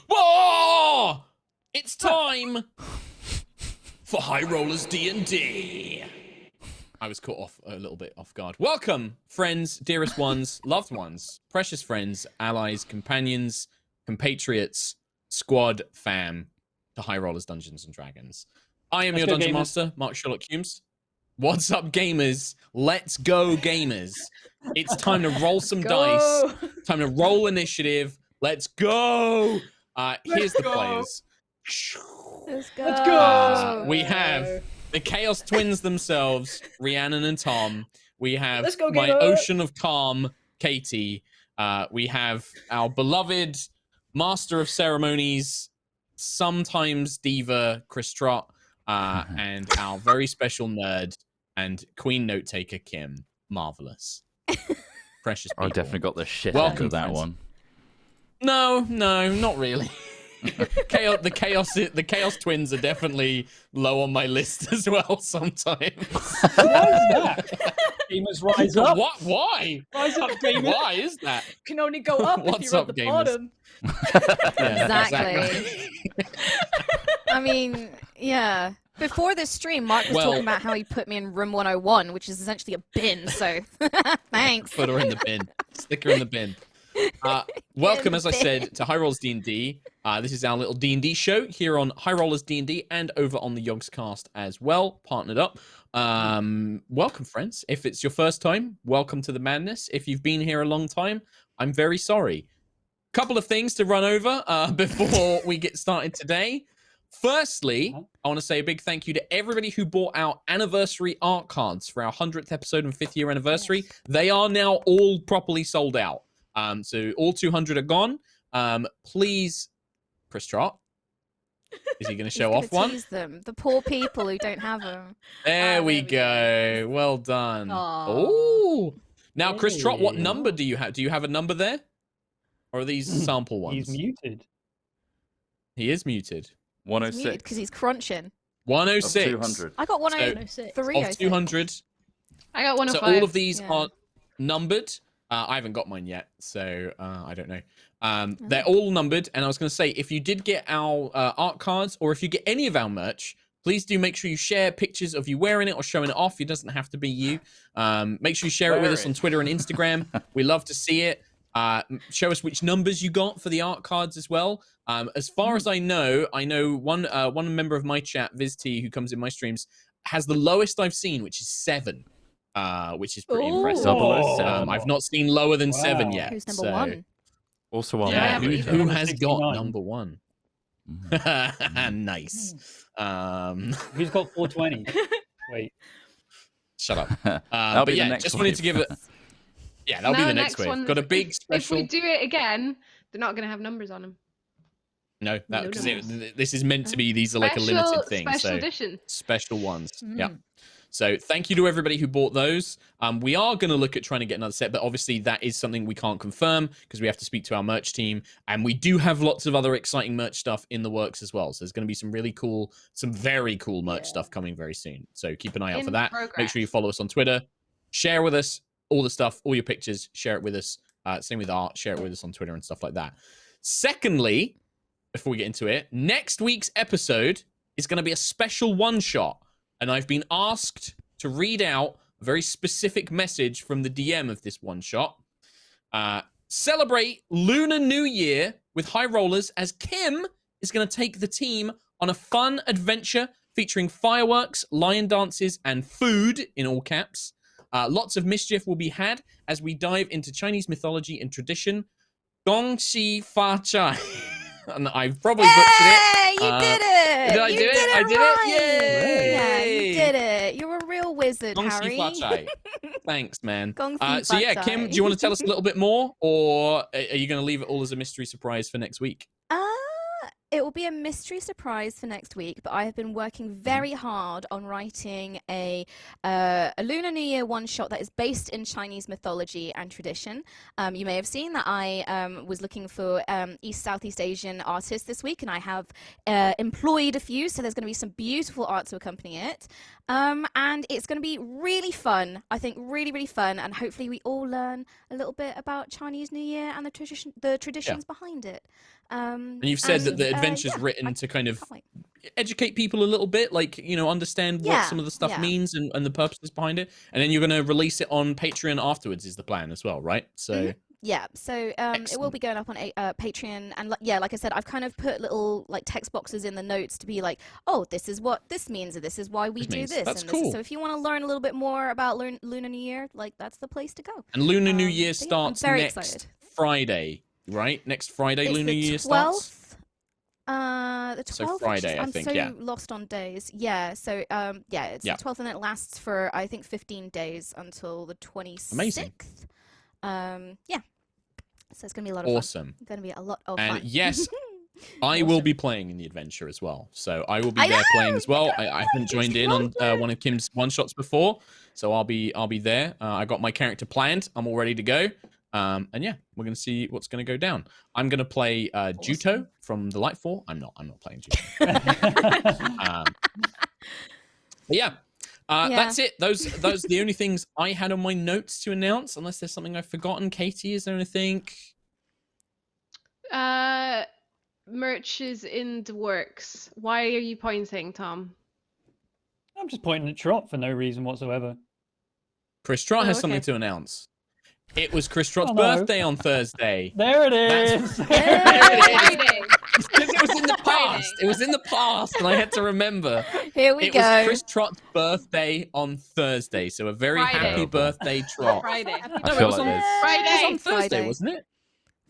Whoa! It's time for High Rollers D&D. I was caught off a little bit off guard. Welcome, friends, dearest ones, loved ones, precious friends, allies, companions, compatriots, squad, fam, to High Rollers Dungeons and Dragons. I am your Dungeon Master, Mark Sherlock Humes. What's up, gamers? Let's go, gamers. It's time to roll some dice. Time to roll initiative. Let's go. Here's the players. Let's go. We have the Chaos Twins themselves, Rhiannon and Tom. We have my Ocean of Calm, Katie. We have our beloved Master of Ceremonies, sometimes Diva, Chris Trott, and our very special nerd and Queen Note Taker, Kim. Marvelous. Precious people. I definitely got the shit Welcome, out of that friends. one. No, not really. The Chaos Twins are definitely low on my list as well sometimes. Why is that? Gamers rise up. What? Why? Rise up, gamers. Why is that? Can only go up if What's you're up, at the gamers? bottom. Yeah, Exactly. I mean, yeah. Before this stream, Mark was talking about how he put me in room 101, which is essentially a bin, so thanks. Put her in the bin. Stick her in the bin. Welcome, as I said, to High Rollers D&D. This is our little D&D show here on High Rollers D&D and over on the Yogscast as well, partnered up. Welcome, friends. If it's your first time, welcome to the madness. If you've been here a long time, I'm very sorry. Couple of things to run over before we get started today. Firstly, I want to say a big thank you to everybody who bought our anniversary art cards for our 100th episode and 5th year anniversary. Yes. They are now all properly sold out. So all 200 are gone. Please, Chris Trott, is he going to show off one? Tease them. The poor people who don't have them. There we go. Well done. Oh. Now, Chris Trott, what number do you have? Do you have a number there? Or are these sample ones? He's muted. He is muted. 106. Because he's crunching. 106. 200. I got 103. Of 200. I got 105. So all of these are numbered. I haven't got mine yet, so I don't know. They're all numbered, and I was going to say, if you did get our art cards, or if you get any of our merch, please do make sure you share pictures of you wearing it or showing it off. It doesn't have to be you. Make sure you share it with us on Twitter and Instagram. We love to see it. Show us which numbers you got for the art cards as well. As far as I know one member of my chat, VizT, who comes in my streams, has the lowest I've seen, which is 7. Which is pretty impressive. 007. I've not seen lower than 7 yet. Who's number 1? Also on Yeah, my who has got 69. number 1? Nice. Who's got 420? Wait. Shut up. That'll but be the yeah, next just wanted to give it. Yeah, that'll be the next wave. one. Got a big special. If we do it again, they're not going to have numbers on them. No, because this is meant to be. These are like a limited thing. Special edition. Special ones. Yeah. So thank you to everybody who bought those. We are going to look at trying to get another set, but obviously that is something we can't confirm because we have to speak to our merch team. And we do have lots of other exciting merch stuff in the works as well. So there's going to be some very cool merch stuff coming very soon. So keep an eye out for that. Make sure you follow us on Twitter. Share with us all the stuff, all your pictures. Share it with us. Same with art. Share it with us on Twitter and stuff like that. Secondly, before we get into it, next week's episode is going to be a special one-shot. And I've been asked to read out a very specific message from the DM of this one-shot. Celebrate Lunar New Year with High Rollers as Kim is going to take the team on a fun adventure featuring fireworks, lion dances, and food, in all caps. Lots of mischief will be had as we dive into Chinese mythology and tradition. Gong Xi Fa Chai. And I've probably butchered it. You did it! Did I do it? I did it? Yay! Yeah, you did it. You're a real wizard, Gong Harry. Xi Fa Chai. Thanks, man. Gong Xi So yeah, Fa Kim, Chai. do you want to tell us a little bit more, or are you going to leave it all as a mystery surprise for next week? it will be a mystery surprise for next week, but I have been working very hard on writing a Lunar New Year one-shot that is based in Chinese mythology and tradition. You may have seen that I was looking for Southeast Asian artists this week, and I have employed a few, so there's going to be some beautiful art to accompany it. And it's going to be really fun, I think, really, really fun, and hopefully we all learn a little bit about Chinese New Year and the traditions behind it. And you've said that the adventure's written to kind of educate people a little bit, like, you know, understand what some of the stuff means and the purposes behind it. And then you're going to release it on Patreon afterwards is the plan as well, right? So yeah, so it will be going up on Patreon, and like I said, I've kind of put little like text boxes in the notes to be like, oh, this is what this means, and this is why we do this. That's and cool. So if you want to learn a little bit more about Lunar New Year, like that's the place to go. And Lunar New Year so starts I'm very next excited. Friday, right? Next Friday, It's Lunar the New Year 12th. starts. The 12th. So Friday, I'm I think, so lost on days. Yeah, so it's the 12th, and it lasts for I think 15 days until the 26th. Amazing. Yeah. So it's gonna be a lot of Awesome. fun. It's gonna be a lot of And fun. yes, I will be playing in the adventure as well. So I will be there playing as well. I haven't joined in on one of Kim's one-shots before, so I'll be there. I got my character planned. I'm all ready to go. And yeah, we're gonna see what's gonna go down. I'm gonna play Juto from the Lightfall. I'm not playing Juto. But yeah. That's it. Those are the only things I had on my notes to announce. Unless there's something I've forgotten. Katie, is there anything? Merch is in the works. Why are you pointing, Tom? I'm just pointing at Trot for no reason whatsoever. Chris Trott has okay. something to announce. It was Chris Trott's Oh, no. birthday on Thursday. There it is. There it is. Friday. Because it was in the past. It was in the past, and I had to remember. Here we It go. was Chris Trott's birthday on Thursday, so a very Friday. happy birthday, Trot. Friday. I No, it feel was like on, there's Friday. it was on Thursday, Friday. wasn't it?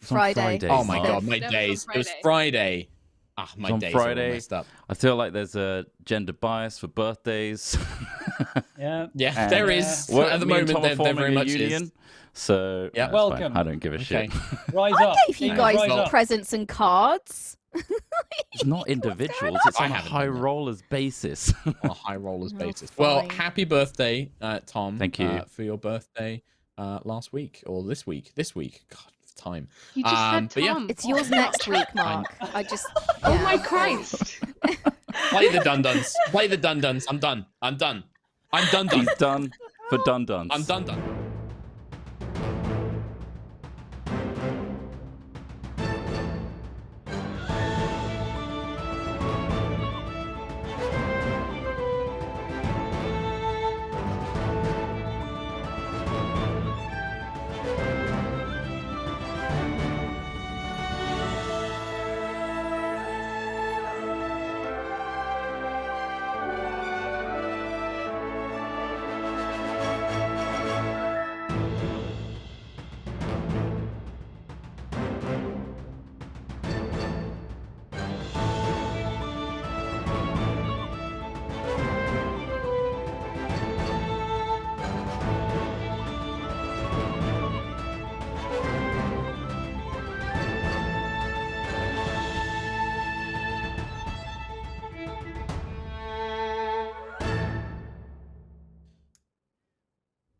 It's on Friday. Oh my Mark. god, my That was on days. It was Friday. Friday. Ah, my It's on days are all Friday. messed up. I feel like there's a gender bias for birthdays. Yeah. Yeah, And there is. Well, At the me and moment, Tom are there forming very a much union, is. so Yeah. that's Welcome. fine. I don't give a Okay. shit. Rise I up. gave you Gamers, guys rise up. presents and cards. It's not individuals. It's I on a haven't high done that. rollers basis. On a high rollers Oh, basis. Well, fine. happy birthday, Tom. Thank you. For your birthday last week or this week. This week. God, time. You just said but yeah. Tom. It's yours next week, Mark. I just. Oh yeah. my Christ. Play the dun-duns. Play the dun-duns. I'm done. I'm done. I'm done. He's done for dun-duns. I'm done.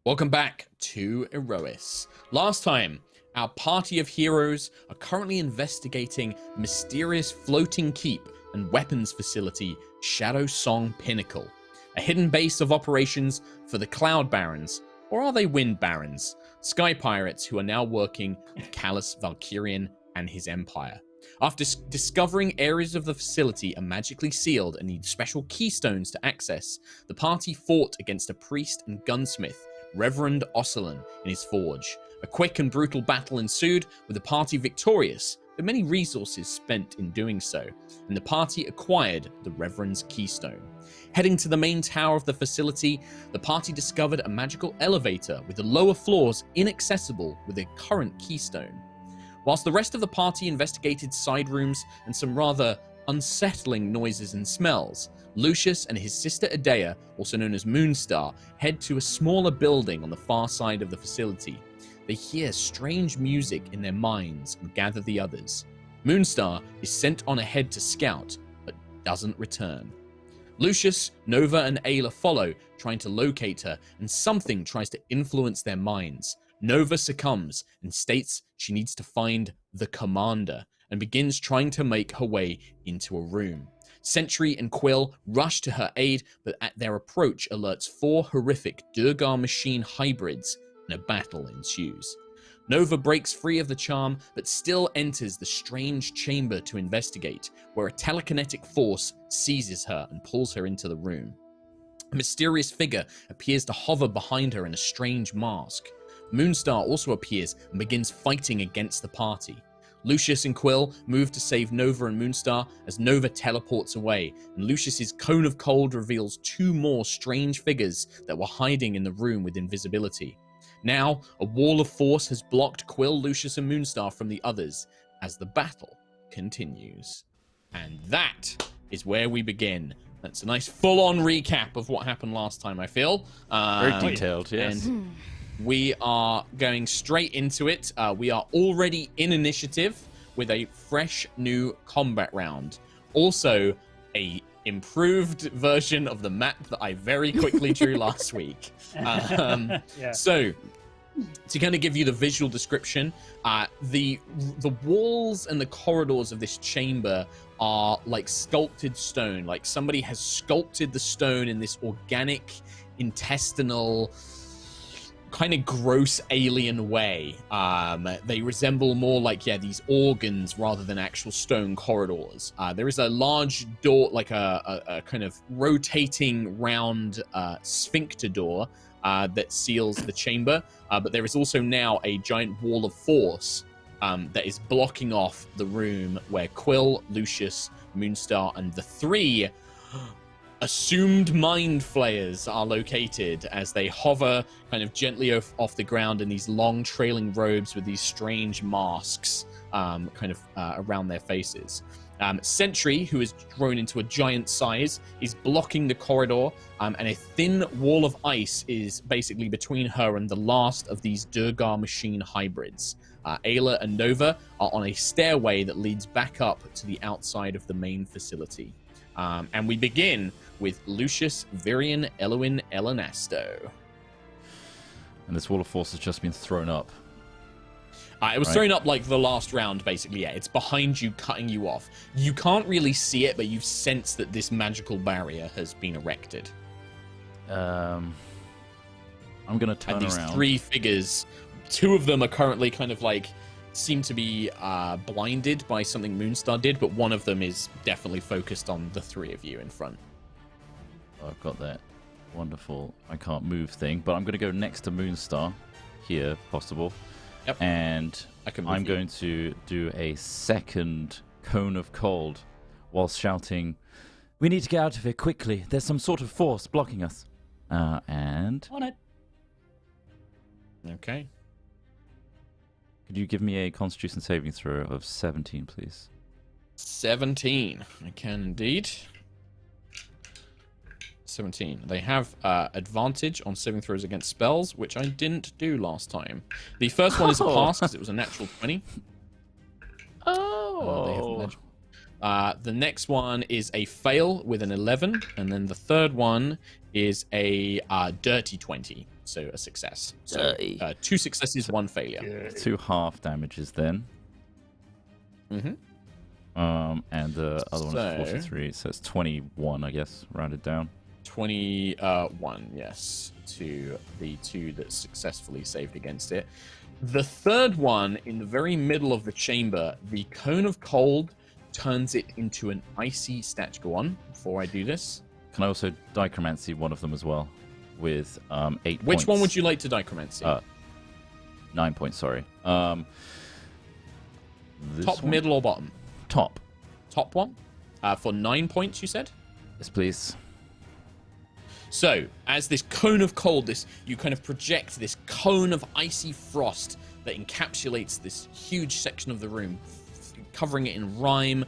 Welcome back to Aerois. Last time, our party of heroes are currently investigating mysterious floating keep and weapons facility Shadowsong Pinnacle, a hidden base of operations for the Cloud Barons, or are they Wind Barons, sky pirates who are now working with Callus Valkyrian and his empire. After discovering areas of the facility are magically sealed and need special keystones to access, the party fought against a priest and gunsmith, Reverend Osselin, in his forge. A quick and brutal battle ensued, with the party victorious, but many resources spent in doing so, and the party acquired the Reverend's keystone. Heading to the main tower of the facility, the party discovered a magical elevator with the lower floors inaccessible with a current keystone. Whilst the rest of the party investigated side rooms and some rather unsettling noises and smells, Lucius and his sister Aerois, also known as Moonstar, head to a smaller building on the far side of the facility. They hear strange music in their minds and gather the others. Moonstar is sent on ahead to scout, but doesn't return. Lucius, Nova, and Ayla follow, trying to locate her, and something tries to influence their minds. Nova succumbs and states she needs to find the commander, and begins trying to make her way into a room. Sentry and Quill rush to her aid, but at their approach alerts 4 horrific Durgar machine hybrids, and a battle ensues. Nova breaks free of the charm, but still enters the strange chamber to investigate, where a telekinetic force seizes her and pulls her into the room. A mysterious figure appears to hover behind her in a strange mask. Moonstar also appears and begins fighting against the party. Lucius and Quill move to save Nova and Moonstar as Nova teleports away, and Lucius's cone of cold reveals 2 more strange figures that were hiding in the room with invisibility. Now, a wall of force has blocked Quill, Lucius, and Moonstar from the others as the battle continues. And that is where we begin. That's a nice full-on recap of what happened last time, I feel. Very detailed, yes. And we are going straight into it. We are already in initiative with a fresh new combat round. Also, a improved version of the map that I very quickly drew last week. So, to kind of give you the visual description, the walls and the corridors of this chamber are like sculpted stone. Like somebody has sculpted the stone in this organic, intestinal, kind of gross alien way. They resemble more like, these organs rather than actual stone corridors. There is a large door, like a kind of rotating round sphincter door that seals the chamber. But there is also now a giant wall of force that is blocking off the room where Quill, Lucius, Moonstar, and the 3 assumed Mindflayers are located as they hover kind of gently off the ground in these long trailing robes with these strange masks around their faces. Sentry, who is grown into a giant size, is blocking the corridor, and a thin wall of ice is basically between her and the last of these Durgar machine hybrids. Ayla and Nova are on a stairway that leads back up to the outside of the main facility. And we begin with Lucius, Virian, Elowin, Elanasto. And this wall of force has just been thrown up. It was thrown up like the last round, basically. Yeah, it's behind you, cutting you off. You can't really see it, but you sense that this magical barrier has been erected. I'm going to turn and these around. 3 figures, 2 of them are currently kind of like, seem to be blinded by something Moonstar did, but one of them is definitely focused on the 3 of you in front. I've got that wonderful I can't move thing, but I'm going to go next to Moonstar here, if possible. Yep. And I'm going to do a second cone of cold whilst shouting, "We need to get out of here quickly. There's some sort of force blocking us." And On it. Okay. could you give me a Constitution saving throw of 17, please? 17. I can indeed. 17. They have advantage on saving throws against spells, which I didn't do last time. The first one is a pass because it was a natural 20. The next one is a fail with an 11, and then the third one is a dirty 20, so a success. So 2 successes, 1 failure. 2 half damages then. Mm-hmm. And the other one is 43, so it's 21, I guess, rounded down. 21, yes, to the 2 that successfully saved against it. The third one, in the very middle of the chamber, the cone of cold turns it into an icy statue. Go on, before I do this. Can I also dichromancy one of them as well? With 8 points. Which one would you like to dichromancy? 9 points, sorry. Top, one? middle, or bottom? Top. Top one? For 9 points, you said? Yes, please. So, as this cone of cold, you kind of project this cone of icy frost that encapsulates this huge section of the room, covering it in rime.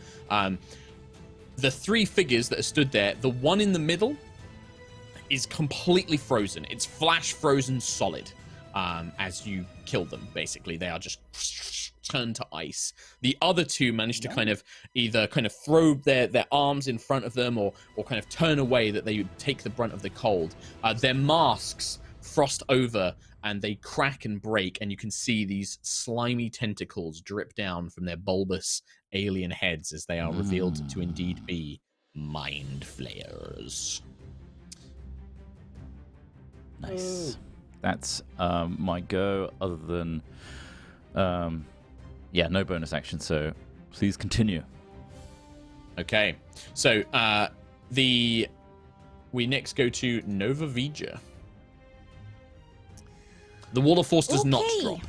The 3 figures that are stood there, the one in the middle is completely frozen. It's flash frozen solid as you kill them, basically. They are just turn to ice. The other two manage to kind of either kind of throw their arms in front of them or kind of turn away that they take the brunt of the cold. Their masks frost over and they crack and break, and you can see these slimy tentacles drip down from their bulbous alien heads as they are revealed to indeed be Mindflayers. Nice. That's my go, other than no bonus action, so please continue. Okay, so we next go to Nova Vija. The Wall of Force does not drop.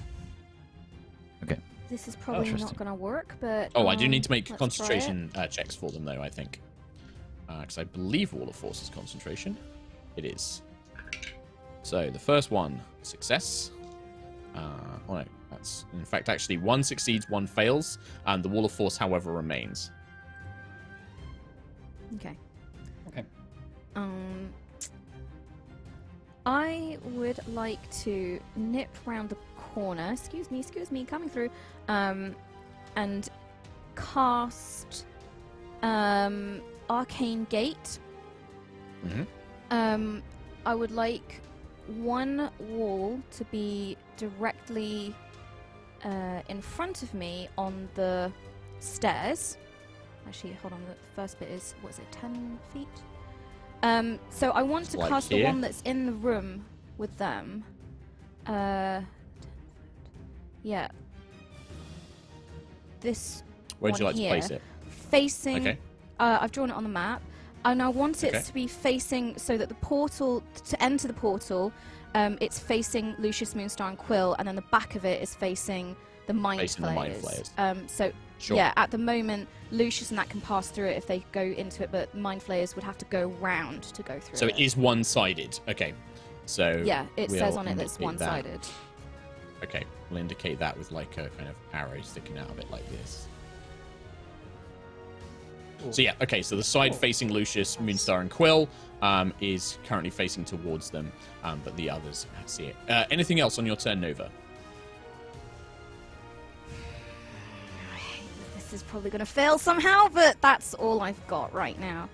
Okay. This is probably not going to work, but... I do need to make let's concentration checks for them, though, I think. Because I believe Wall of Force is concentration. It is. So, the first one, success. No, that's... In fact, actually, one succeeds, one fails. And the Wall of Force, however, remains. Okay. Okay. I would like to nip round the corner. Excuse me, coming through. And cast Arcane Gate. Mm-hmm. I would like one wall to be directly in front of me on the stairs. Actually, hold on. The first bit is, what is it, 10 feet? So I want to Like cast here? the one that's in the room with them. Yeah. This Where would you one like to place it? facing... Okay. I've drawn it on the map. And I want it Okay. to be facing, so that the portal, to enter the portal, it's facing Lucius, Moonstar, and Quill, and then the back of it is facing the Mindflayers. So, Sure. yeah, at the moment, Lucius and that can pass through it if they go into it, but Mindflayers would have to go round to go through So it. it is one-sided. Okay. So Yeah, it says we'll on it that it's indicate that. one-sided. Okay, we'll indicate that with like a kind of arrow sticking out of it like this. So yeah, okay, so the side facing Lucius, Moonstar, and Quill is currently facing towards them, but the others see it. Anything else on your turn, Nova? This is probably going to fail somehow, but that's all I've got right now.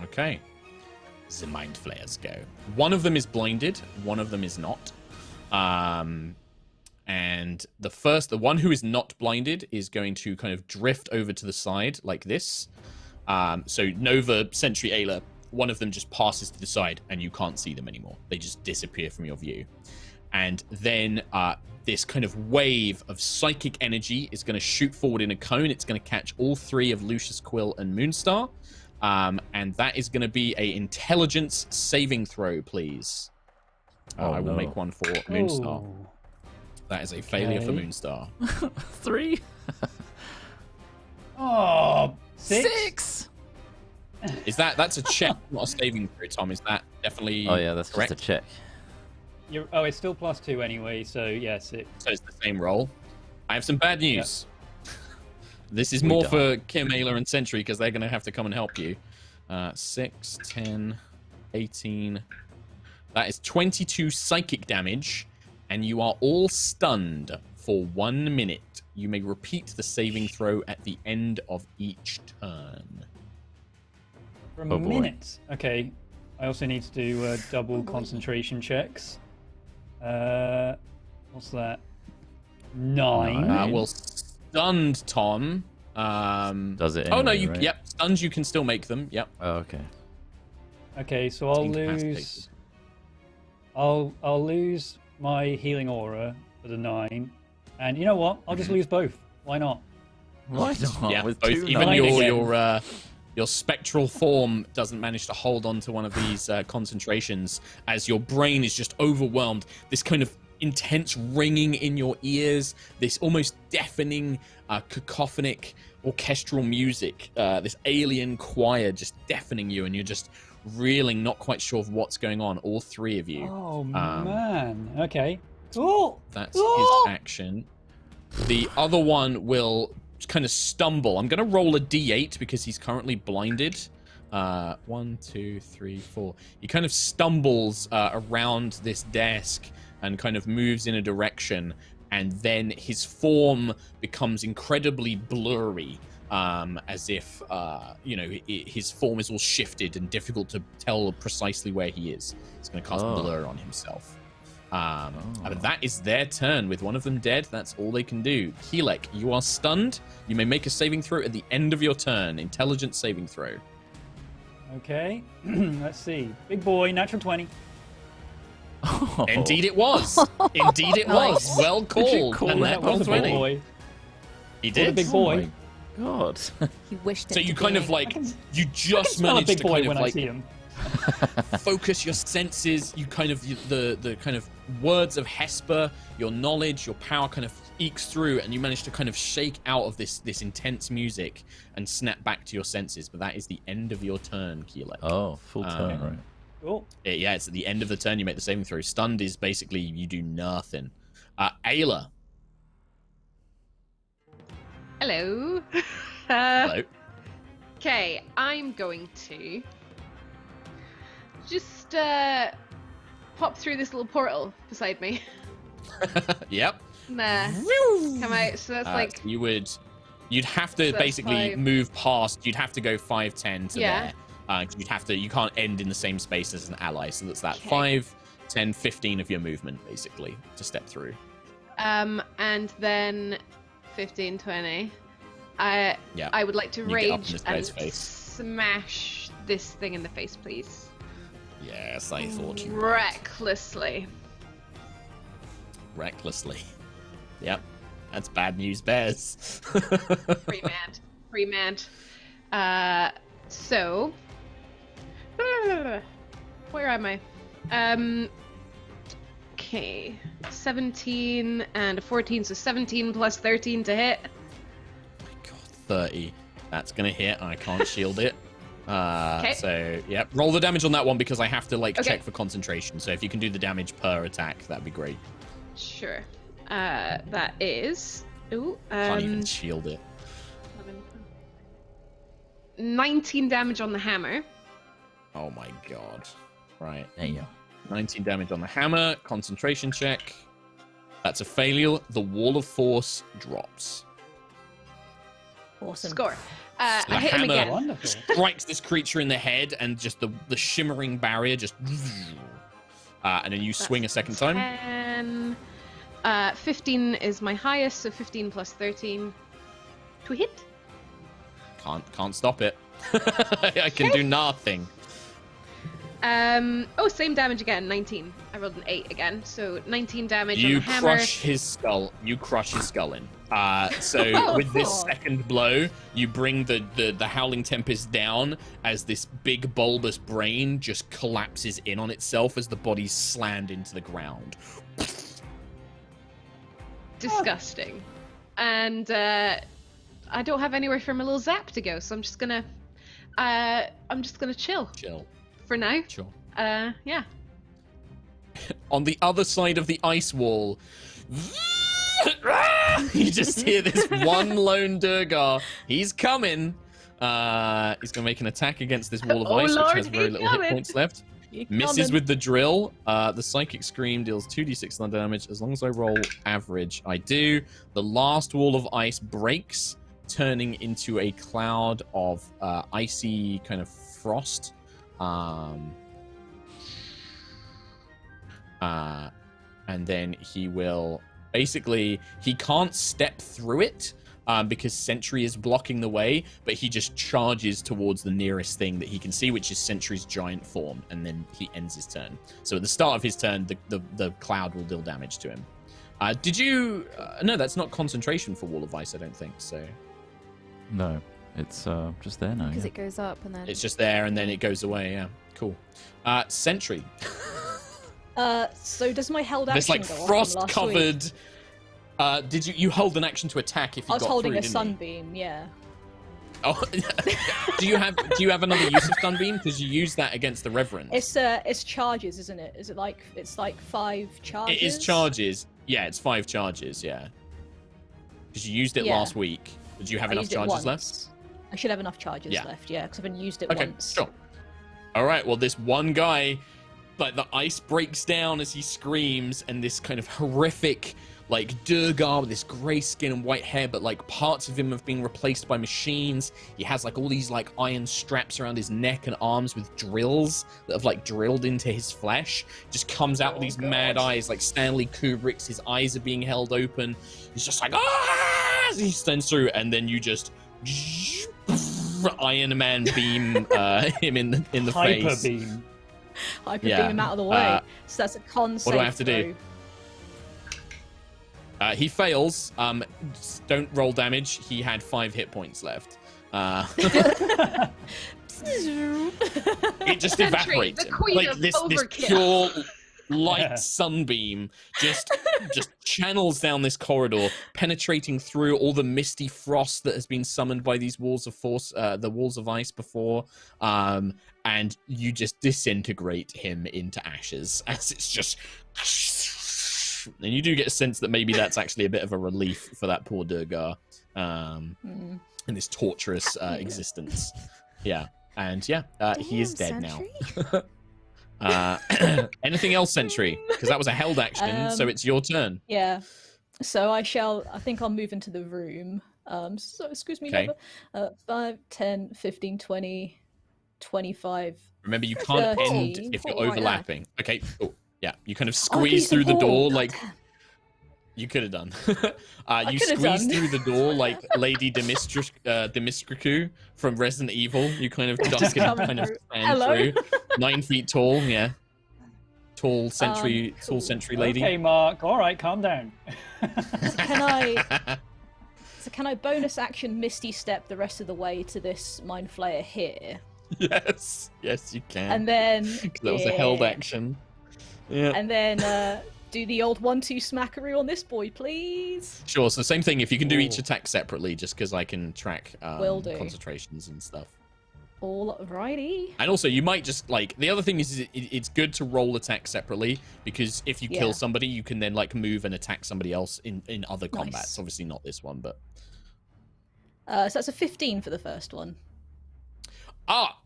Okay. The Mind Flayers go. One of them is blinded, one of them is not. And the one who is not blinded is going to kind of drift over to the side like this. So Nova, Sentry, Ayla, one of them just passes to the side and you can't see them anymore. They just disappear from your view. And then this kind of wave of psychic energy is going to shoot forward in a cone. It's going to catch all three of Lucius, Quill, and Moonstar. And that is going to be a intelligence saving throw, please. I will make one for Moonstar. Oh. That is a failure for Okay. Moonstar. 3. Oh, 6? That's a check, not a saving throw, Tom? Is that definitely Oh yeah, that's correct? just a check. It's still +2 anyway, so yeah, 6. So it's the same roll. I have some bad news. This is We more don't. for Kim, Ayla, and Sentry because they're going to have to come and help you. 6, 10, 18. That is 22 psychic damage, and you are all stunned for 1 minute. You may repeat the saving throw at the end of each turn. For a Oh, boy. minute. Okay. I also need to do double concentration checks. What's that? 9. Well, stunned Tom. Does it? Oh no, anyway, right? Yep, stuns you can still make them. Yep. Oh, okay. Okay, so I'll Incapacitated. lose. I'll lose my healing aura for the 9, and you know what? I'll just lose both. Why not? Why not? Yeah, With both, 2 even nine nines? your spectral form doesn't manage to hold on to one of these concentrations as your brain is just overwhelmed. This kind of intense ringing in your ears, this almost deafening, cacophonic orchestral music, this alien choir just deafening you, and you're just reeling, not quite sure of what's going on, all three of you. Oh man. Okay. Cool. That's Oh! his action. The other one will kind of stumble. I'm going to roll a d8 because he's currently blinded. 1, 2, 3, 4. He kind of stumbles around this desk and kind of moves in a direction. and then his form becomes incredibly blurry, as if his form is all shifted and difficult to tell precisely where he is. It's going to cast blur on himself. But that is their turn. With one of them dead, that's all they can do. Keelek, you are stunned. You may make a saving throw at the end of your turn. Intelligence saving throw. Okay. Let's see. Big boy, natural 20. Oh. Indeed it was. Indeed it was. Well called. call And that that one was a big 20. Boy. He Called a did. big boy. Oh my God. He wished it So to you be. kind of like, you I can just smell a managed big to boy kind of when I like see him. focus your senses. You kind of, the kind of words of Hesper, your knowledge, your power kind of ekes through, and you manage to kind of shake out of this intense music and snap back to your senses. But that is the end of your turn, Keelek. Oh, full turn, right? Cool. Yeah, it's at the end of the turn you make the saving throw. Stunned is basically you do nothing. Ayla. Hello. Hello. Okay, I'm going to just pop through this little portal beside me. Yep. Nah. Come out. So that's like. So you'd have to So that's basically 5. move past. You'd have to go 5, 10 to Yeah. there. You can't end in the same space as an ally. So that's that Okay. 5, 10, 15 of your movement basically to step through. And then 15, 20. Yeah. I would like to You get up in rage this and guy's face. smash this thing in the face, please. Yes, I thought you Recklessly. recklessly. Yep. That's bad news, bears. Pre-mad. So. Where am I? Okay. 17 and a 14, so 17 plus 13 to hit. My God, 30. That's gonna hit. I can't shield it. So yeah, roll the damage on that one because I have to check for concentration. So if you can do the damage per attack, that'd be great. Sure. That is. Ooh. Can't even shield it. 19 damage on the hammer. Oh my God. Right. There you go. 19 damage on the hammer. Concentration check. That's a failure. The wall of force drops. Awesome. Score. So I the hit him hammer again. Wonderful. strikes this creature in the head, and just the shimmering barrier just. And then you swing a second time. 10. 15 is my highest, so 15 plus 13. To hit? Can't stop it. I can do nothing. Same damage again, 19. I rolled an 8 again, so 19 damage on You the hammer. crush his skull. You crush his skull in. So with this second blow, you bring the Howling Tempest down as this big bulbous brain just collapses in on itself as the body's slammed into the ground. Disgusting. And I don't have anywhere for my little zap to go, so I'm just gonna chill Chill. for now. Sure. Yeah. On the other side of the ice wall, you just hear this one lone Durgar. He's coming. He's gonna make an attack against this wall of Oh, ice, Lord, which has very he's little coming. hit points left. Misses with the drill. The Psychic Scream deals 2d6 thunder damage. As long as I roll average, I do. The last wall of ice breaks, turning into a cloud of icy kind of frost. And then he will basically, he can't step through it because Sentry is blocking the way, but he just charges towards the nearest thing that he can see, which is Sentry's giant form, and then he ends his turn. So at the start of his turn, the cloud will deal damage to him. Did you... no, that's not concentration for Wall of Ice, I don't think, so... No, it's just there now. Because Yeah. it goes up and then. It's just there, and then it goes away, yeah. Cool. Sentry. So does my held action This, like, go off from last frost-covered... week? did you hold an action to attack if you I was got holding through, a didn't you? sunbeam, yeah. Oh, do you have another use of Sunbeam? Because you use that against the Reverend. It's charges, isn't it? Is it like it's like 5 charges? It is charges. Yeah, it's 5 charges. Yeah. Because you used it Yeah. last week. Did you have I enough used it charges once. left? I should have enough charges Yeah. left, yeah, because I've only used it Okay, once. sure. All right. Well, this one guy, like the ice breaks down as he screams, and this kind of horrific, like Durgar with this grey skin and white hair, but like parts of him have been replaced by machines. He has like all these like iron straps around his neck and arms with drills that have like drilled into his flesh. Just comes out with these mad eyes like Stanley Kubrick's. His eyes are being held open. He's just like, ah! As he stands through, and then you just Iron Man beam him in the face. Hyper beam him out of the way. So that's a con save. What do I have to do? He fails. Don't roll damage. He had 5 hit points left. It just evaporates him. Like this pure light sunbeam just channels down this corridor, penetrating through all the misty frost that has been summoned by these walls of force, the walls of ice before, and you just disintegrate him into ashes as it's just. And you do get a sense that maybe that's actually a bit of a relief for that poor Durgar in this torturous existence. Yeah, and he is dead now. Anything else, Sentry? Because that was a held action, so it's your turn. Yeah. So I think I'll move into the room. So excuse me, okay. 5, 10, 15, 20, 25. Remember, you can't 30, end if you're overlapping. Okay, cool. Yeah, you kind of squeeze through the door like you could have done. You squeeze through the door like Lady Dimistriku from Resident Evil. You kind of duck and kind of stand through. 9 feet tall, yeah. Tall sentry lady. Okay, Mark. All right, calm down. So can I bonus action Misty Step the rest of the way to this Mind Flayer here? Yes, you can. And then that was a held action. Yeah. And then do the old 1-2 smackaroo on this boy, please. Sure. So same thing. If you can do each attack separately, just because I can track Will do. concentrations and stuff. Alrighty. And also, you might just like the other thing is it's good to roll attacks separately because if you kill somebody, you can then like move and attack somebody else in other combats. Obviously not this one, but so that's a 15 for the first one.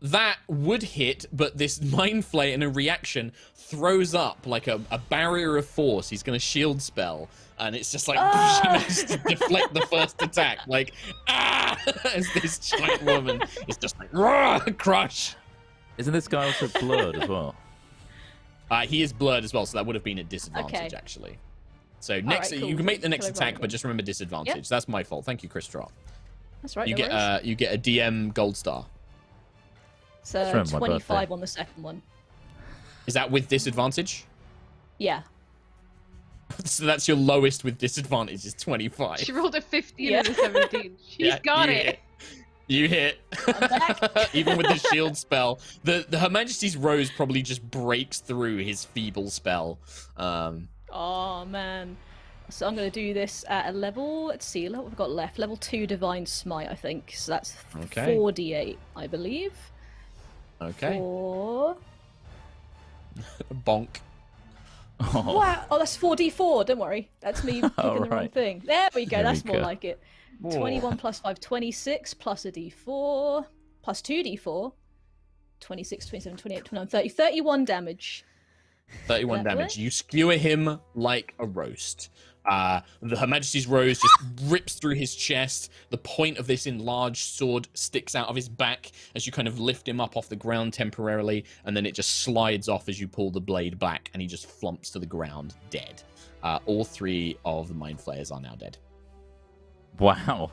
That would hit, but this Mind Flayer in a reaction throws up like a barrier of force. He's going to shield spell, and it's just like she manages to deflect the first attack. Like, as this giant woman is just like, crush. Isn't this guy also blurred as well? He is blurred as well, so that would have been a disadvantage, actually. So next, cool. You can make the next attack, but just remember disadvantage. Yep. That's my fault. Thank you, Chris Trott. That's right. You get a DM gold star. So 25 on the second one. Is that with disadvantage? Yeah. So that's your lowest with disadvantage is 25. She rolled a 15 and a 17. She's got it. You hit. Even with the shield spell. Her Majesty's Rose probably just breaks through his feeble spell. Oh, man. So I'm going to do this at a level, let's see, what we've got left. Level 2 Divine Smite, I think. So that's 4d8, I believe. Okay. 4. Bonk. Oh. Wow. Oh, that's 4d4. Don't worry. That's me picking the wrong thing. There we go. That's more like it. 21 plus 5, 26 plus a d4 plus 2d4. 26, 27, 28, 29, 30. 31 damage. 31 damage. You skewer him like a roast. Her Majesty's Rose just rips through his chest. The point of this enlarged sword sticks out of his back as you kind of lift him up off the ground temporarily, and then it just slides off as you pull the blade back, and he just flumps to the ground, dead. All 3 of the Mind Flayers are now dead. Wow.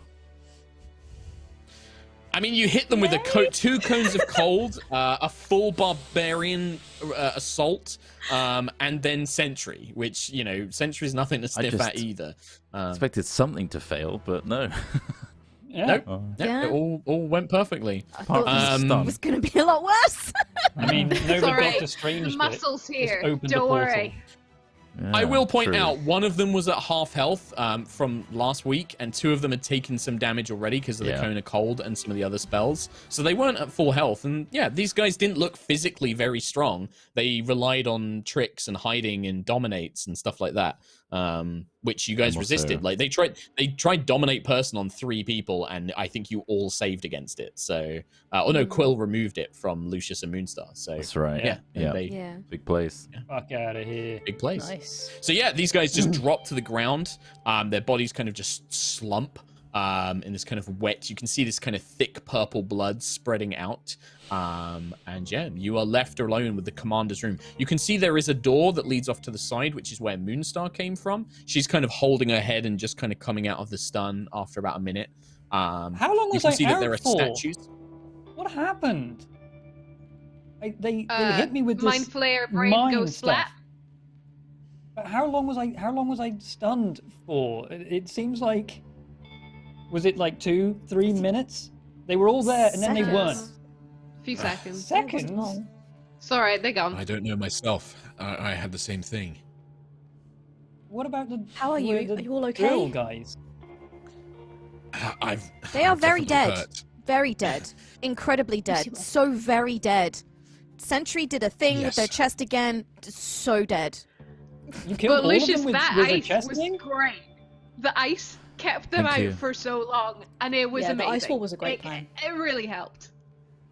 I mean, you hit them with 2 cones of cold, a full barbarian assault, and then sentry, which, sentry is nothing to sniff at either. Expected something to fail, but no. Nope. It all went perfectly. I thought it was going to be a lot worse. I mean, no, Doctor Strange. The muscles here. Don't worry. Yeah, I will point out, one of them was at half health from last week, and 2 of them had taken some damage already because of the Cone of Cold and some of the other spells. So they weren't at full health. And these guys didn't look physically very strong. They relied on tricks and hiding and dominates and stuff like that. which you guys resisted. Like they tried dominate person on 3 people, and I think you all saved against it. So, no, Quill removed it from Lucius and Moonstar. So that's right. Yeah. Big place. Fuck out of here. Big place. Nice. So yeah, these guys just drop to the ground. Their bodies kind of just slump in this kind of wet. You can see this kind of thick purple blood spreading out. And yeah, you are left alone with the commander's room. You can see there is a door that leads off to the side, which is where Moonstar came from. She's kind of holding her head and just kind of coming out of the stun after about a minute. How long was you can I see out that there are for? statues. What happened? They hit me with this Mind Flayer brain mind goes stuff. flat. But how long was I stunned for? It seems like, was it like 2-3 minutes? They were all there and then they weren't. A few seconds. Seconds? Sorry, they're gone. I don't know myself. I had the same thing. What about the? How are you? the Are you all drill okay? guys? They are I'm very definitely dead. hurt. Very dead. Incredibly dead. So very dead. Sentry did a thing with their chest again. So dead. You killed But all Lucius, of them that with a ice chest was thing? great. The ice kept them Thank out you. for so long, and it was Yeah, the amazing. ice wall was a great plan. It really helped.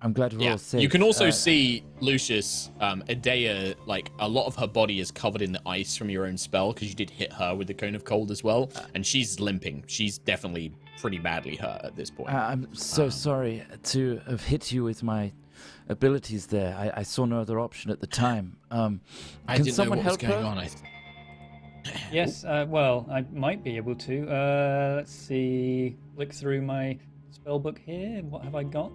I'm glad we're all safe. You can also see Lucius, Adea, like a lot of her body is covered in the ice from your own spell because you did hit her with the cone of cold as well, and she's limping. She's definitely pretty badly hurt at this point. I'm so sorry to have hit you with my abilities there. I saw no other option at the time. I Can didn't someone know what was help going her? on. Yes, well, I might be able to. Let's see. Look through my spell book here. What have I got?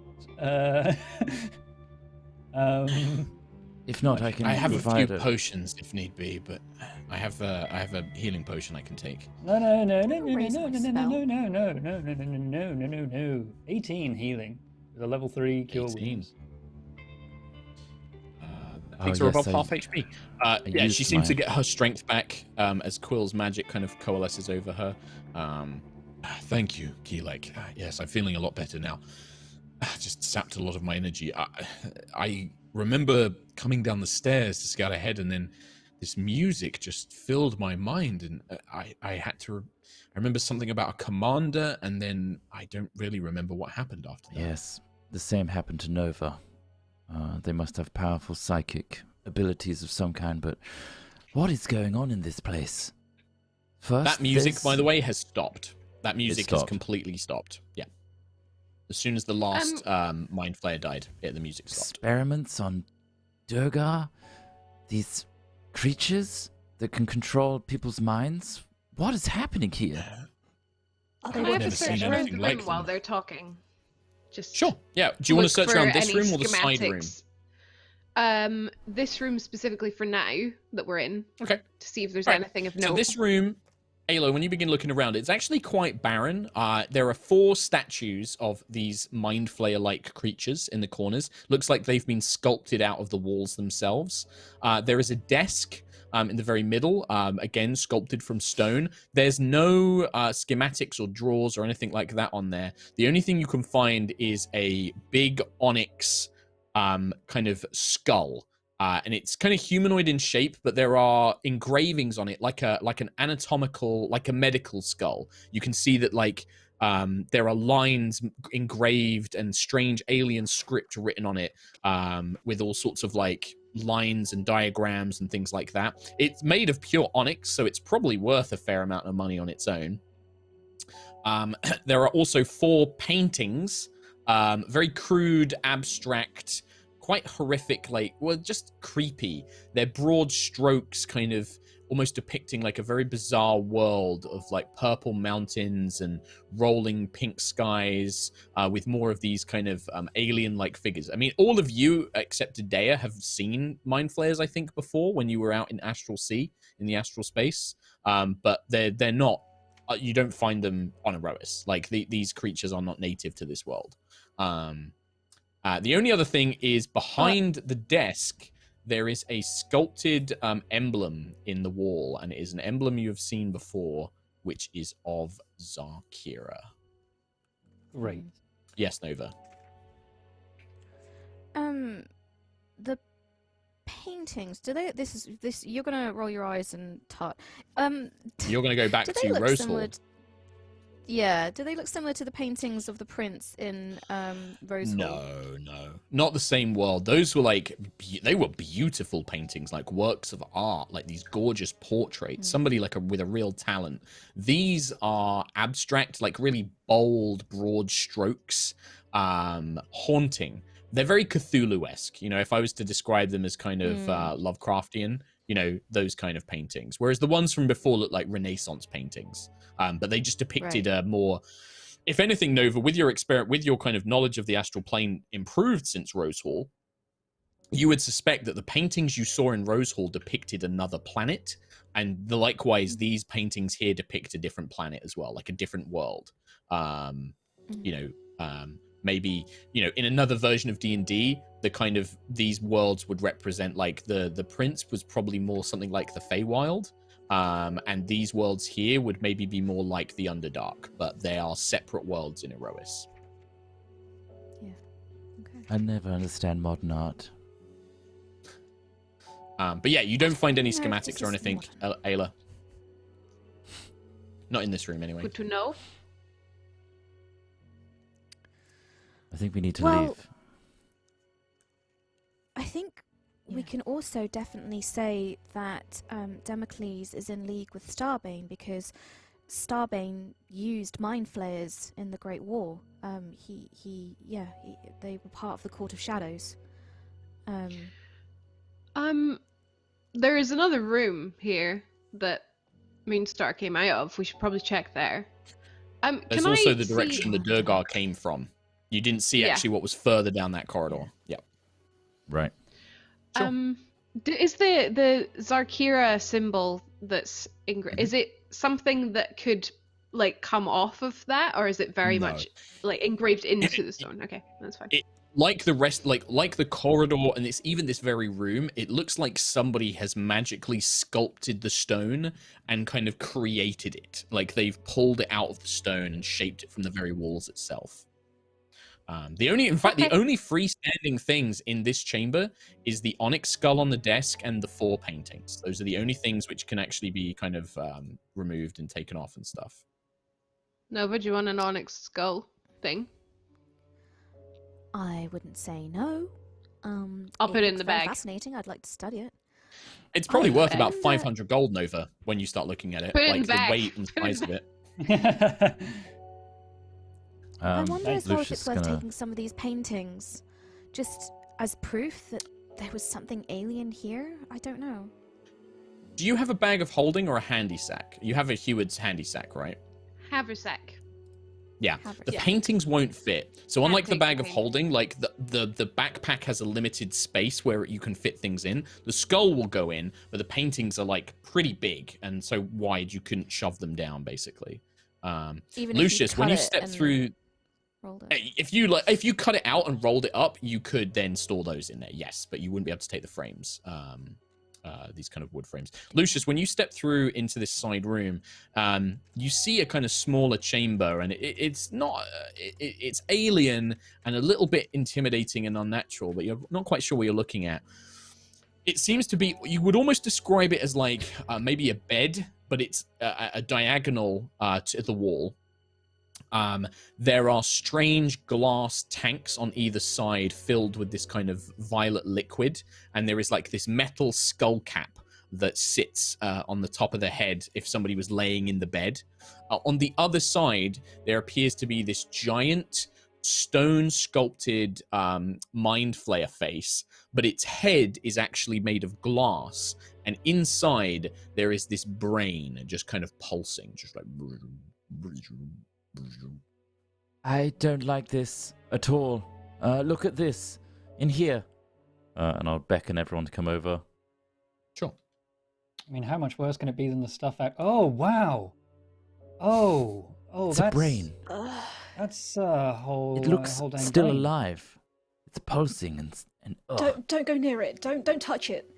If not, I can I have a few provide potions if need be, but I have a healing potion I can take. No. 18 healing with a level 3 cure 18. wounds. Takes her yes, above half HP. Yeah, used she seems to my- get her strength back as Quill's magic kind of coalesces over her. Thank you, Keelek. Yes, I'm feeling a lot better now. Just sapped a lot of my energy. I remember coming down the stairs to scout ahead, and then this music just filled my mind, and I had to. I remember something about a commander, and then I don't really remember what happened after that. Yes, the same happened to Nova. They must have powerful psychic abilities of some kind, but what is going on in this place? First, That music, by the way, has stopped. That music has stopped. completely stopped. Yeah. As soon as the last Mind Flayer died, the music stopped. experiments on Durgar? These creatures that can control people's minds? What is happening here? Are Can they I have working a never seen search together? around anything the like room while them. they're talking? Just Sure. Yeah. Do you want to look search for around this any room or the side room? schematics. This room specifically for now that we're in, Okay. to see if there's Right. anything of So note. this room, Alo, when you begin looking around, it's actually quite barren. There are 4 statues of these Mind Flayer-like creatures in the corners. Looks like they've been sculpted out of the walls themselves. There is a desk in the very middle, again, sculpted from stone. There's no schematics or drawers or anything like that on there. The only thing you can find is a big onyx kind of skull. And it's kind of humanoid in shape, but there are engravings on it, like an anatomical, like a medical skull. You can see that there are lines engraved and strange alien script written on it, with all sorts of lines and diagrams and things like that. It's made of pure onyx, so it's probably worth a fair amount of money on its own. There are also 4 paintings, very crude, abstract, quite horrific, just creepy. They're broad strokes, kind of almost depicting a very bizarre world of purple mountains and rolling pink skies, with more of these kind of alien-like figures. I mean, all of you except Adea have seen Mind Flayers, I think, before when you were out in Astral Sea, in the astral space. But they're not. You don't find them on Aerois. These creatures are not native to this world. The only other thing is behind the desk, there is a sculpted emblem in the wall, and it is an emblem you have seen before, which is of Zarkira. Great. Yes, Nova. The paintings, do they? This. You're gonna roll your eyes and tut. You're going to go back do to they look Rose similar Hall. Yeah. Do they look similar to the paintings of the prince in Rose Hall? No, not the same world. Those were like they were beautiful paintings, like works of art, like these gorgeous portraits. Somebody like with a real talent. These are abstract, like really bold, broad strokes, haunting. They're very Cthulhu-esque. You know, if I was to describe them as kind of Lovecraftian, you know, those kind of paintings. Whereas the ones from before look like Renaissance paintings. But they just depicted a more, if anything, Nova, with your kind of knowledge of the astral plane improved since Rose Hall, you would suspect that the paintings you saw in Rose Hall depicted another planet, and likewise, these paintings here depict a different planet as well, like a different world. Maybe, you know, in another version of D&D, the kind of these worlds would represent like the prince was probably more something like the Feywild. And these worlds here would maybe be more like the Underdark, but they are separate worlds in Aerois. Yeah. Okay. I never understand modern art. But yeah, you don't find any No, schematics this or is anything, Ayla. Not in this room, anyway. Good to know. I think we need to Well, leave. I think we can also definitely say that Damocles is in league with Starbane, because Starbane used Mindflayers in the Great War. They were part of the Court of Shadows. There is another room here that Moonstar came out of. We should probably check there. There's also the direction the Durgar came from. You didn't see actually what was further down that corridor. Yeah. Right. Sure. Is the Zarkira symbol that's is it something that could like come off of that, or is it very much like engraved into the stone? Okay, that's fine. Like the rest, like the corridor, and it's even this very room, it looks like somebody has magically sculpted the stone and kind of created it. Like they've pulled it out of the stone and shaped it from the very walls itself. The only freestanding things in this chamber is the onyx skull on the desk and the 4 paintings. Those are the only things which can actually be kind of removed and taken off and stuff. Nova, do you want an onyx skull thing? I wouldn't say no. I'll put it in the very bag. Fascinating. I'd like to study it. It's probably worth about 500 gold, Nova, when you start looking at it. Put it in Like the the bag. weight and size of it. I wonder as well if Lucius it's worth gonna- taking some of these paintings just as proof that there was something alien here. I don't know. Do you have a bag of holding or a handy sack? You have a Heward's handy sack, right? Haversack. Yeah, Haversack. the paintings won't fit. So Can't unlike the take bag the of paintings. holding, like the backpack has a limited space where you can fit things in. The skull will go in, but the paintings are like pretty big and so wide you couldn't shove them down, basically. Even Lucius, if when you cut it step and through, rolled it. if you cut it out and rolled it up, you could then store those in there. Yes, but you wouldn't be able to take the frames. These kind of wood frames. Lucius, when you step through into this side room, you see a kind of smaller chamber, and it's not, it's alien and a little bit intimidating and unnatural, but you're not quite sure what you're looking at. It seems to be, you would almost describe it as like maybe a bed, but it's a diagonal to the wall. There are strange glass tanks on either side filled with this kind of violet liquid, and there is like this metal skull cap that sits on the top of the head if somebody was laying in the bed. On the other side, there appears to be this giant stone sculpted mind flayer face, but its head is actually made of glass, and inside there is this brain just kind of pulsing, just like... I don't like this at all. Look at this. In here. And I'll beckon everyone to come over. Sure. I mean, how much worse can it be than the stuff out? Oh, wow. Oh, It's that's a brain. That's a whole. It looks whole dang still brain. alive. It's pulsing and ugh. Don't go near it. Don't touch it.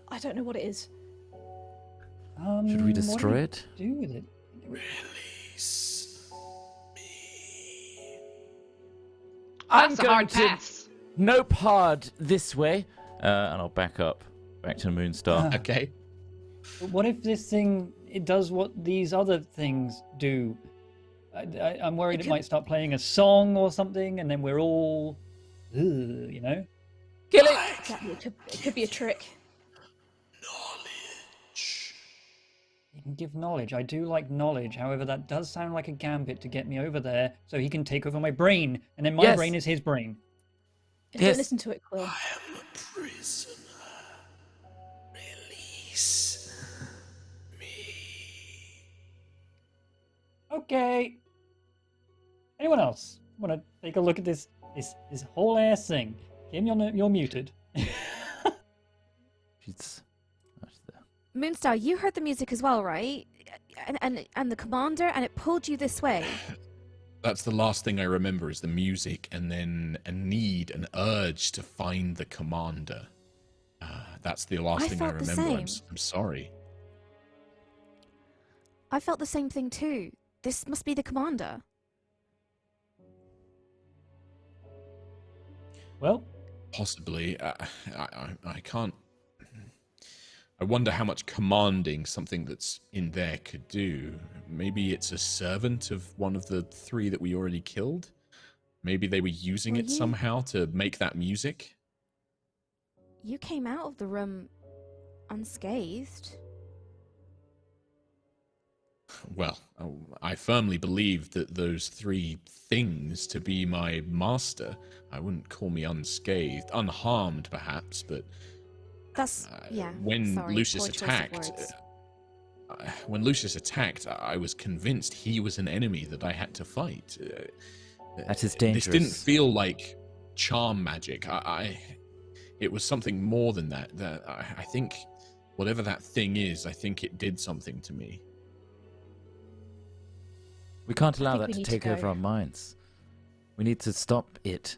I don't know what it is. Should we destroy what do it? we do with it? Release me. I'm That's a going hard to pass. nope hard this way. And I'll back to Moonstar. Okay. But what if this thing, it does what these other things do? I'm worried it might start playing a song or something, and then we're all, you know? Kill it! Exactly. It could be a trick. Knowledge. He can give knowledge. I do like knowledge. However, that does sound like a gambit to get me over there so he can take over my brain, and then my brain is his brain. Don't listen to it, Quill. I am a prisoner. Release me. Okay. Anyone else want to take a look at this whole ass thing? Kim, you're muted. Moonstar, you heard the music as well, right? And the commander, and it pulled you this way. That's the last thing I remember is the music, and then an urge to find the commander. That's the last thing I remember. I'm sorry. I felt the same thing too. This must be the commander. Well, possibly. I can't. I wonder how much commanding something that's in there could do. Maybe it's a servant of one of the 3 that we already killed. Maybe they were using it somehow to make that music. You came out of the room unscathed. Well, I firmly believe that those 3 things to be my master. I wouldn't call me unscathed, unharmed perhaps, but that's when sorry, Lucius attacked, I was convinced he was an enemy that I had to fight. That is dangerous. This didn't feel like charm magic. It was something more than that. I think whatever that thing is, I think it did something to me. We can't allow that to take over our minds. We need to stop it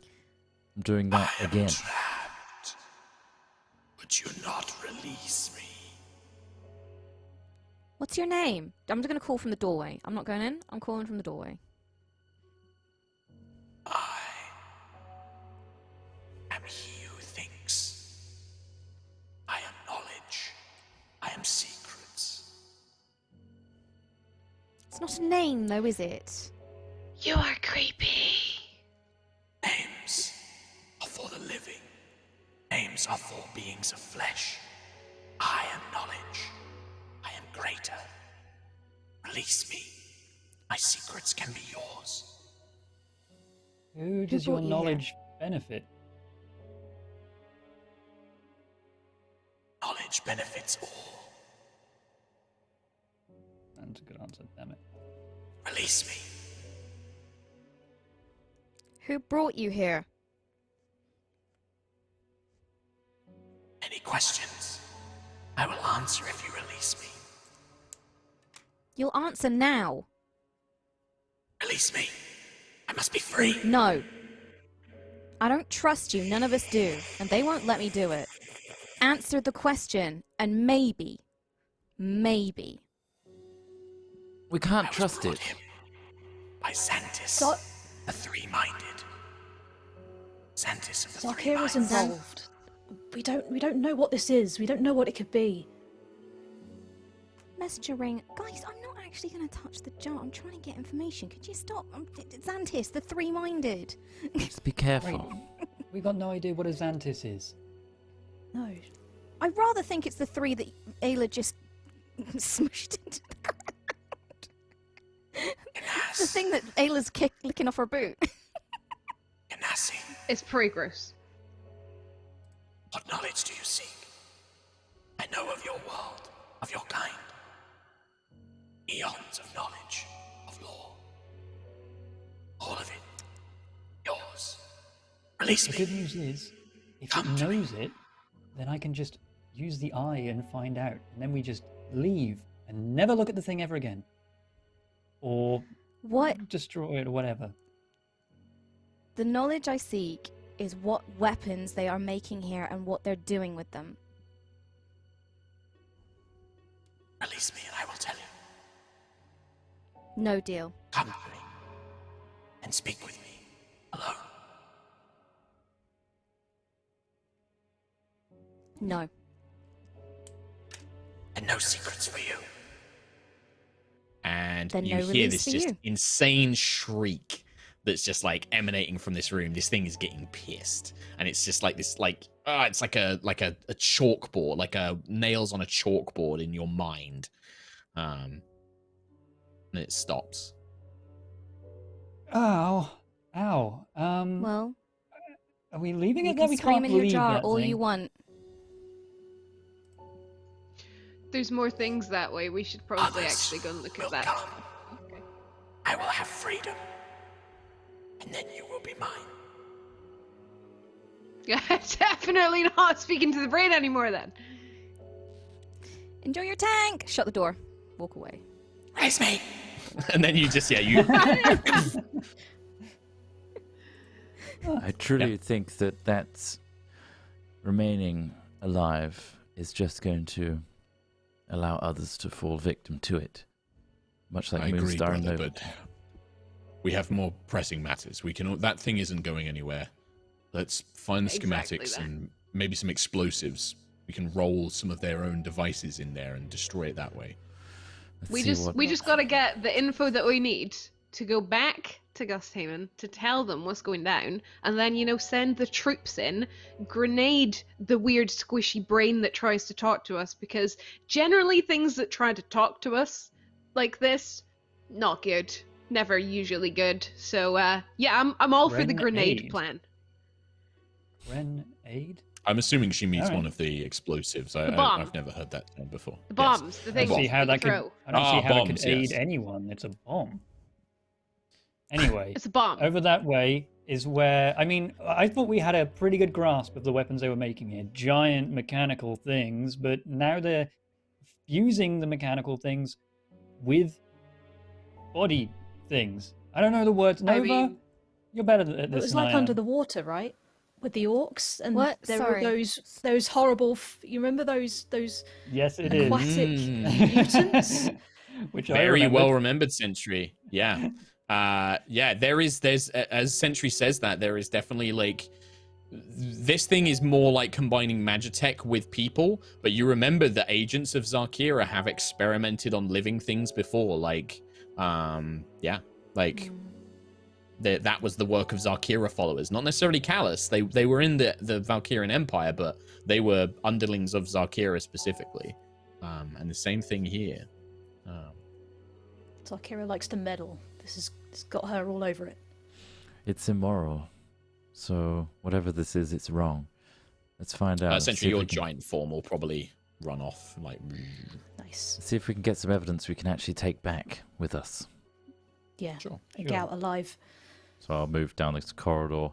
from doing that again. Trapped. Would you not release me? What's your name? I'm just going to call from the doorway. I'm not going in. I'm calling from the doorway. I am he who thinks. I am knowledge. I am secrets. It's not a name, though, is it? You are creepy. Names are for the living. Names are for beings of flesh. I am knowledge. I am greater. Release me. My secrets can be yours. Who does your knowledge benefit? Knowledge benefits all. That's a good answer, damn it. Release me. Who brought you here? Any questions? I will answer if you release me. You'll answer now. Release me. I must be free. No. I don't trust you. None of us do. And they won't let me do it. Answer the question, and maybe. We can't trust it. By Xantis, the 3-minded. Xantis of the 3 minds. Zarkira's involved. We don't know what this is. We don't know what it could be. Messenger ring. Guys, I'm not actually going to touch the jar. I'm trying to get information. Could you stop? Xantis, the 3-minded. Just be careful. Wait, we got no idea what a Xantis is. No. I'd rather think it's the 3 that Ayla just smushed into the ground. The thing that Ayla's licking off her boot. Ganassi, It's pretty gross. what knowledge do you seek? I know of your world, of your kind. Eons of knowledge, of lore. All of it. Yours. Release The me. good news is, if it knows it, then I can just use the eye and find out. And then we just leave and never look at the thing ever again. Or destroy it or whatever. The knowledge I seek is what weapons they are making here and what they're doing with them. Release me and I will tell you. No deal. Come to me and speak with me alone. No. And no secrets for you. And Then you no hear release this for just you. insane shriek that's just like emanating from this room. This thing is getting pierced, and it's just like this, it's like a chalkboard, like nails on a chalkboard in your mind. And it stops. Ow. Well, are we leaving you it there? can We scream can't in your leave jar that all thing. you want. There's more things that way. We should probably Others actually go and look at will that. come. Okay. I will have freedom, and then you will be mine. Yeah, definitely not speaking to the brain anymore then. Enjoy your tank. Shut the door. Walk away. Raise me. And then you just, you. I truly think that remaining alive is just going to allow others to fall victim to it. Much like I agree, Moonstar and brother, Nova. but we have more pressing matters. That thing isn't going anywhere. Let's find the Exactly schematics that. and maybe some explosives. We can roll some of their own devices in there and destroy it that way. Let's We see just gotta get the info that we need to go back to Gusthaven to tell them what's going down, and then send the troops in, grenade the weird squishy brain that tries to talk to us, because generally things that try to talk to us like this, not good, never usually good. So I'm all for the grenade Grenade. plan. Grenade? I'm assuming she means Alright. one of the explosives. The bomb. I've never heard that term before. The Yes. bombs, the I things don't see how that that you could. throw. I don't see how it bombs, could aid yes. anyone. It's a bomb. Anyway, It's a bomb. over that way is where I thought we had a pretty good grasp of the weapons they were making here. Giant mechanical things, but now they're fusing the mechanical things with body things. I don't know the words. Nova, you're better at It this was than like I Under am. the Water, right? With the orcs, and What? there Sorry. were those horrible. You remember those Yes, it is. aquatic mutants? Which I Very remembered. well remembered, Sentry. Yeah. There's as Sentry says that there is definitely this thing is more like combining Magitech with people, but you remember the agents of Zarkira have experimented on living things before, that was the work of Zarkira followers, not necessarily Callus. They were in the Valkyrian Empire, but they were underlings of Zarkira specifically. And the same thing here. Zarkira likes to meddle. It's got her all over it. It's immoral. So whatever this is, it's wrong. Let's find out. Essentially, your giant form will probably run off. Nice. See if we can get some evidence we can actually take back with us. Yeah. Sure. Get out alive. So I'll move down this corridor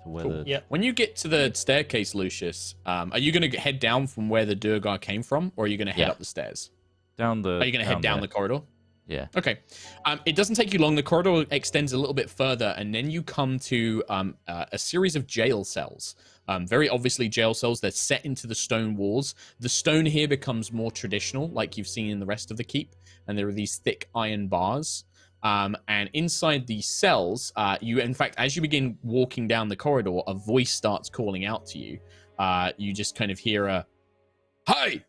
to where the... Yep. When you get to the staircase, Lucius, are you going to head down from where the Durgar came from, or are you going to head Yeah. up the stairs? Down the... Are you going to head down the corridor? Yeah. Okay. It doesn't take you long. The corridor extends a little bit further, and then you come to a series of jail cells. Very obviously jail cells. They're set into the stone walls. The stone here becomes more traditional, like you've seen in the rest of the keep, and there are these thick iron bars. And inside these cells, in fact, as you begin walking down the corridor, a voice starts calling out to you. You just kind of hear a, "Hey,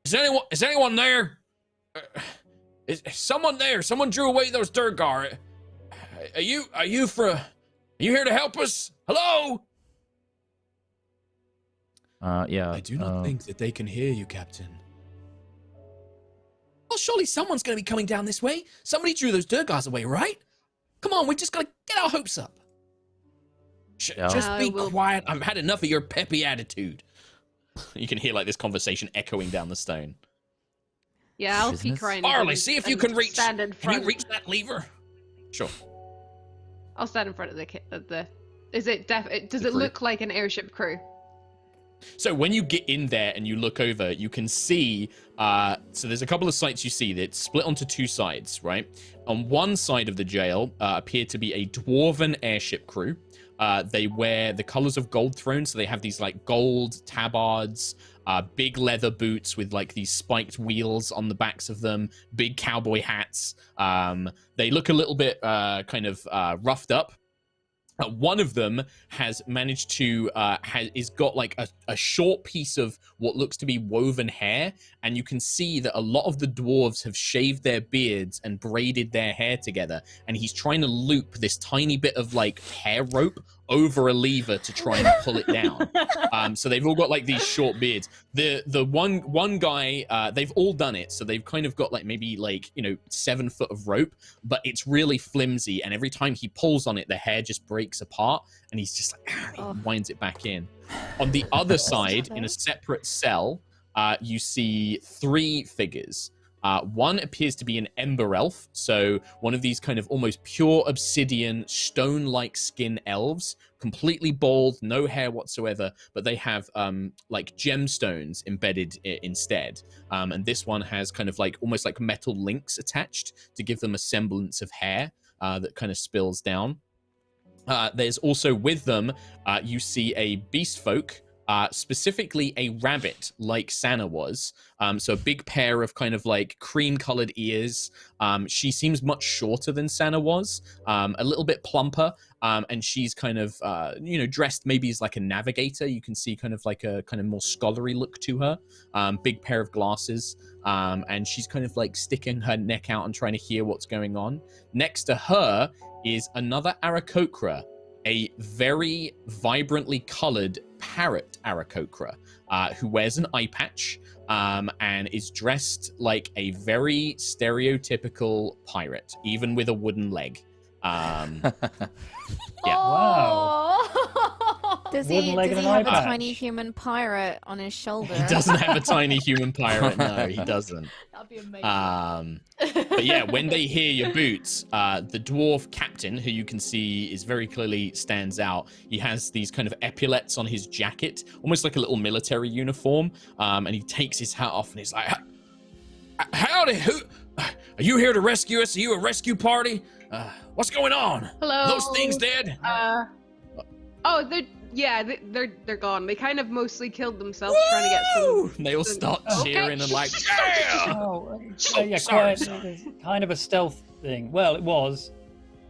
is anyone there? Is someone there? Someone drew away those Durgar. Are you here to help us? Hello?" Yeah. I do not think that they can hear you, Captain. Well, surely someone's going to be coming down this way. Somebody drew those Durgars away, right? Come on, we just got to get our hopes up. Yeah. Just be I will- quiet. I've had enough of your peppy attitude. You can hear this conversation echoing down the stone. Yeah, I'll Business? peek around. Barley, and- see if you and can reach. Stand in Can front. you reach that lever? Sure. I'll stand in front of the. Is it does The it crew. look like an airship crew? So when you get in there and you look over, you can see, so there's a couple of sites you see that split onto two sides, right? On one side of the jail appear to be a dwarven airship crew. They wear the colors of Gold Throne, so they have these gold tabards, big leather boots with these spiked wheels on the backs of them, big cowboy hats. They look a little bit roughed up. One of them has managed to is got like a short piece of what looks to be woven hair, and you can see that a lot of the dwarves have shaved their beards and braided their hair together, and he's trying to loop this tiny bit of like hair rope over a lever to try and pull it down. So they've all got like these short beards. The one guy, they've all done it, so they've kind of got like maybe like 7 foot of rope, but it's really flimsy, and every time he pulls on it, the hair just breaks apart, and he's just like he winds it back in. On the other side, in a separate cell, you see 3 figures. One appears to be an ember elf, so one of these kind of almost pure obsidian, stone-like skin elves, completely bald, no hair whatsoever, but they have like gemstones embedded instead. And this one has kind of like almost like metal links attached to give them a semblance of hair that kind of spills down. There's also with them, you see a beast folk, specifically a rabbit like Sana was. So a big pair of kind of like cream colored ears. She seems much shorter than Sana was, a little bit plumper. And she's kind of, dressed maybe as like a navigator. You can see kind of like a kind of more scholarly look to her. Big pair of glasses. And she's kind of like sticking her neck out and trying to hear what's going on. Next to her is another Aarakocra, a very vibrantly colored parrot Aarakocra, who wears an eye patch and is dressed like a very stereotypical pirate, even with a wooden leg. Yeah. Wow. Does he have a tiny human pirate on his shoulder? He doesn't have a tiny human pirate. No, he doesn't. That'd be amazing. But yeah, when they hear your boots, the dwarf captain, who you can see is very clearly stands out. He has these kind of epaulets on his jacket, almost like a little military uniform. And he takes his hat off and he's like, "Howdy, are you here to rescue us? Are you a rescue party? What's going on? Hello. Are those things dead?" They're gone. They kind of mostly killed themselves trying to get some. They all start cheering and like, yeah, kind of a stealth thing. Well, it was,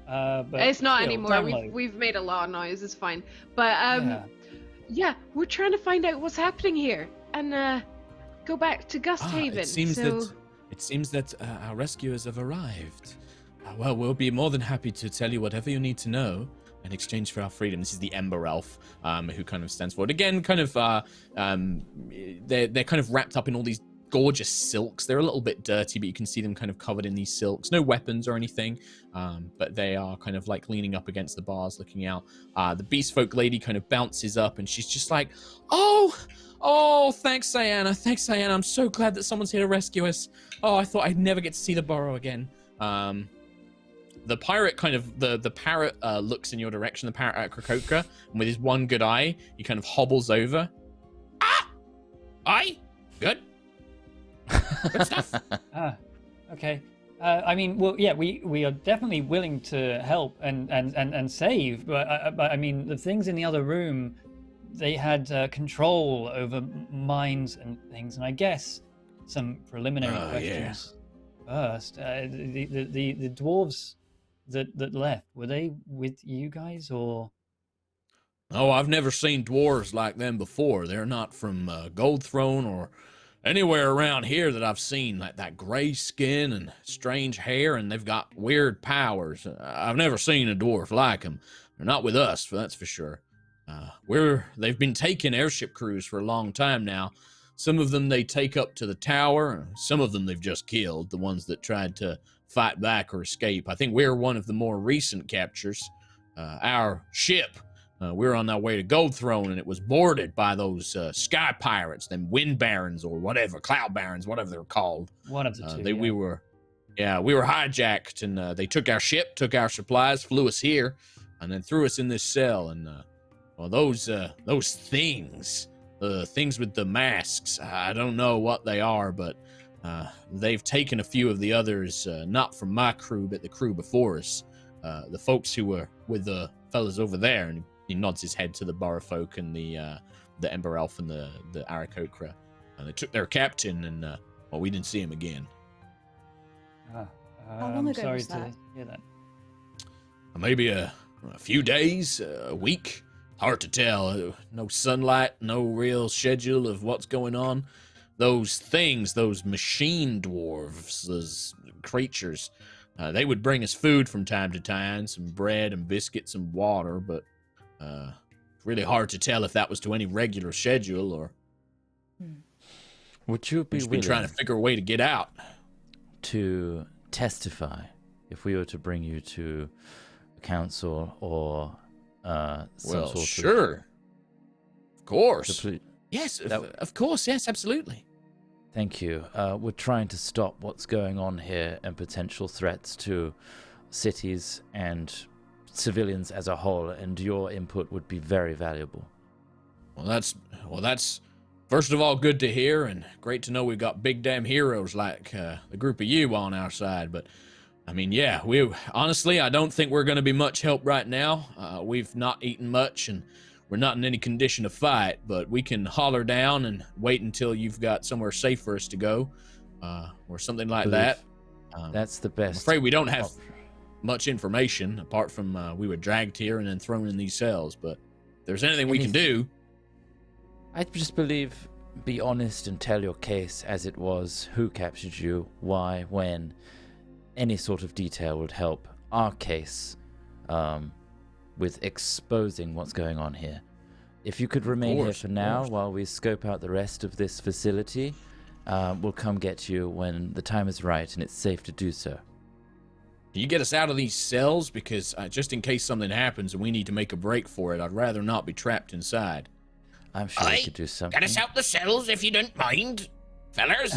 but it's not still, anymore. We've made a lot of noise. It's fine. But yeah, we're trying to find out what's happening here and go back to Gusthaven. It seems that our rescuers have arrived. Well, we'll be more than happy to tell you whatever you need to know in exchange for our freedom. This is the Ember Elf, who kind of stands forward. Again, kind of, they're kind of wrapped up in all these gorgeous silks. They're a little bit dirty, but you can see them kind of covered in these silks. No weapons or anything, but they are kind of like leaning up against the bars, looking out. The Beast Folk lady kind of bounces up, and she's just like, Oh, thanks, Diana. Thanks, Diana. I'm so glad that someone's here to rescue us. Oh, I thought I'd never get to see the burrow again. The pirate kind of, the parrot looks in your direction, the parrot at Aarakocra, and with his one good eye, he kind of hobbles over. Aye? Good? Good stuff. Okay. I mean, well, yeah, we are definitely willing to help and save, but I mean, the things in the other room, they had control over minds and things, and I guess some preliminary questions first. The dwarves that left, were they with you guys or? Oh, I've never seen dwarves like them before. They're not from Gold Throne or anywhere around here that I've seen, like that gray skin and strange hair, and they've got weird powers. I've never seen a dwarf like them. They're not with us, that's for sure. They've been taking airship crews for a long time now. Some of them they take up to the tower, some of them they've just killed, the ones that tried to fight back or escape. I think we're one of the more recent captures. Our ship, we're on our way to Gold Throne, and it was boarded by those sky pirates, them wind barons or whatever, cloud barons, whatever they're called. One of the two. We were hijacked, and they took our ship, took our supplies, flew us here, and then threw us in this cell. And those things, the things with the masks, I don't know what they are, but they've taken a few of the others, not from my crew, but the crew before us. The folks who were with the fellas over there, and he nods his head to the Burrow folk and the Ember Elf and the Aarakocra. And they took their captain, and we didn't see him again. How long ago sorry was that? to hear that. Maybe a few days, a week. Hard to tell. No sunlight, no real schedule of what's going on. Those things, those machine dwarves, those creatures, they would bring us food from time to time, some bread and biscuits and water, but it's really hard to tell if that was to any regular schedule or... Would you be willing trying to figure a way to get out? To testify if we were to bring you to a council or some sort sure. Of course. Yes, of course. Yes, absolutely. Thank you. We're trying to stop what's going on here and potential threats to cities and civilians as a whole, and your input would be very valuable. Well, that's first of all good to hear, and great to know we've got big damn heroes like the group of you on our side. But I mean, yeah, honestly, I don't think we're going to be much help right now. We've not eaten much, and we're not in any condition to fight. But we can holler down and wait until you've got somewhere safe for us to go, or something like that. That's the best. I'm afraid we don't have much information apart from we were dragged here and then thrown in these cells. But if there's anything we can do, I just believe, be honest and tell your case as it was, who captured you, why, when. Any sort of detail would help our case with exposing what's going on here. If you could remain here for now while we scope out the rest of this facility, we'll come get you when the time is right and it's safe to do so. Can you get us out of these cells? Because just in case something happens and we need to make a break for it, I'd rather not be trapped inside. I'm sure we could do something. Get us out the cells if you don't mind, fellas.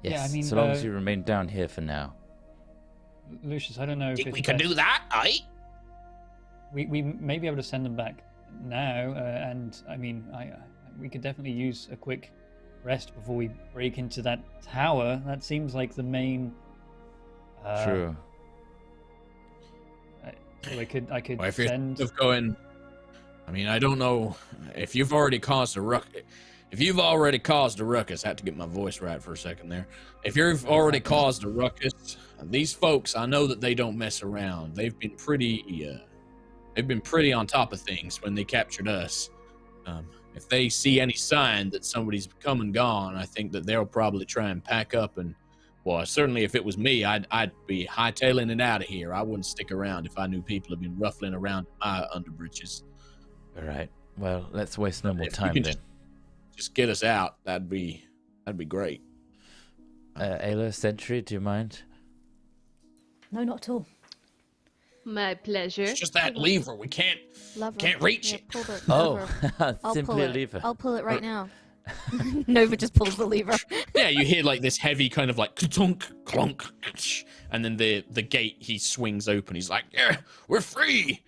Yes, yeah, I mean, so long as you remain down here for now. Lucius, I don't know Think if we can do that, aye? We may be able to send them back now, and I mean, we could definitely use a quick rest before we break into that tower. That seems like the main. True. So I could Well, if you're send. Going, I mean, I don't know if you've already caused a ruckus. If you've already caused a ruckus, I had to get my voice right for a second there. If you've already caused a ruckus, these folks, I know that they don't mess around. They've been pretty on top of things when they captured us. If they see any sign that somebody's come and gone, I think that they'll probably try and pack up and, well, certainly if it was me, I'd be hightailing it out of here. I wouldn't stick around if I knew people had been ruffling around my underbritches. All right. Well, let's waste no more time then. Just get us out. That'd be great. Ayla, Sentry, do you mind? No, not at all. My pleasure. It's just that lever. We can't reach it. Pull the Oh, I'll simply pull a lever. I'll pull it right now. Nova just pulls the lever. Yeah, you hear like this heavy kind of like clunk, clunk, and then the gate he swings open. He's like, Yeah, we're free,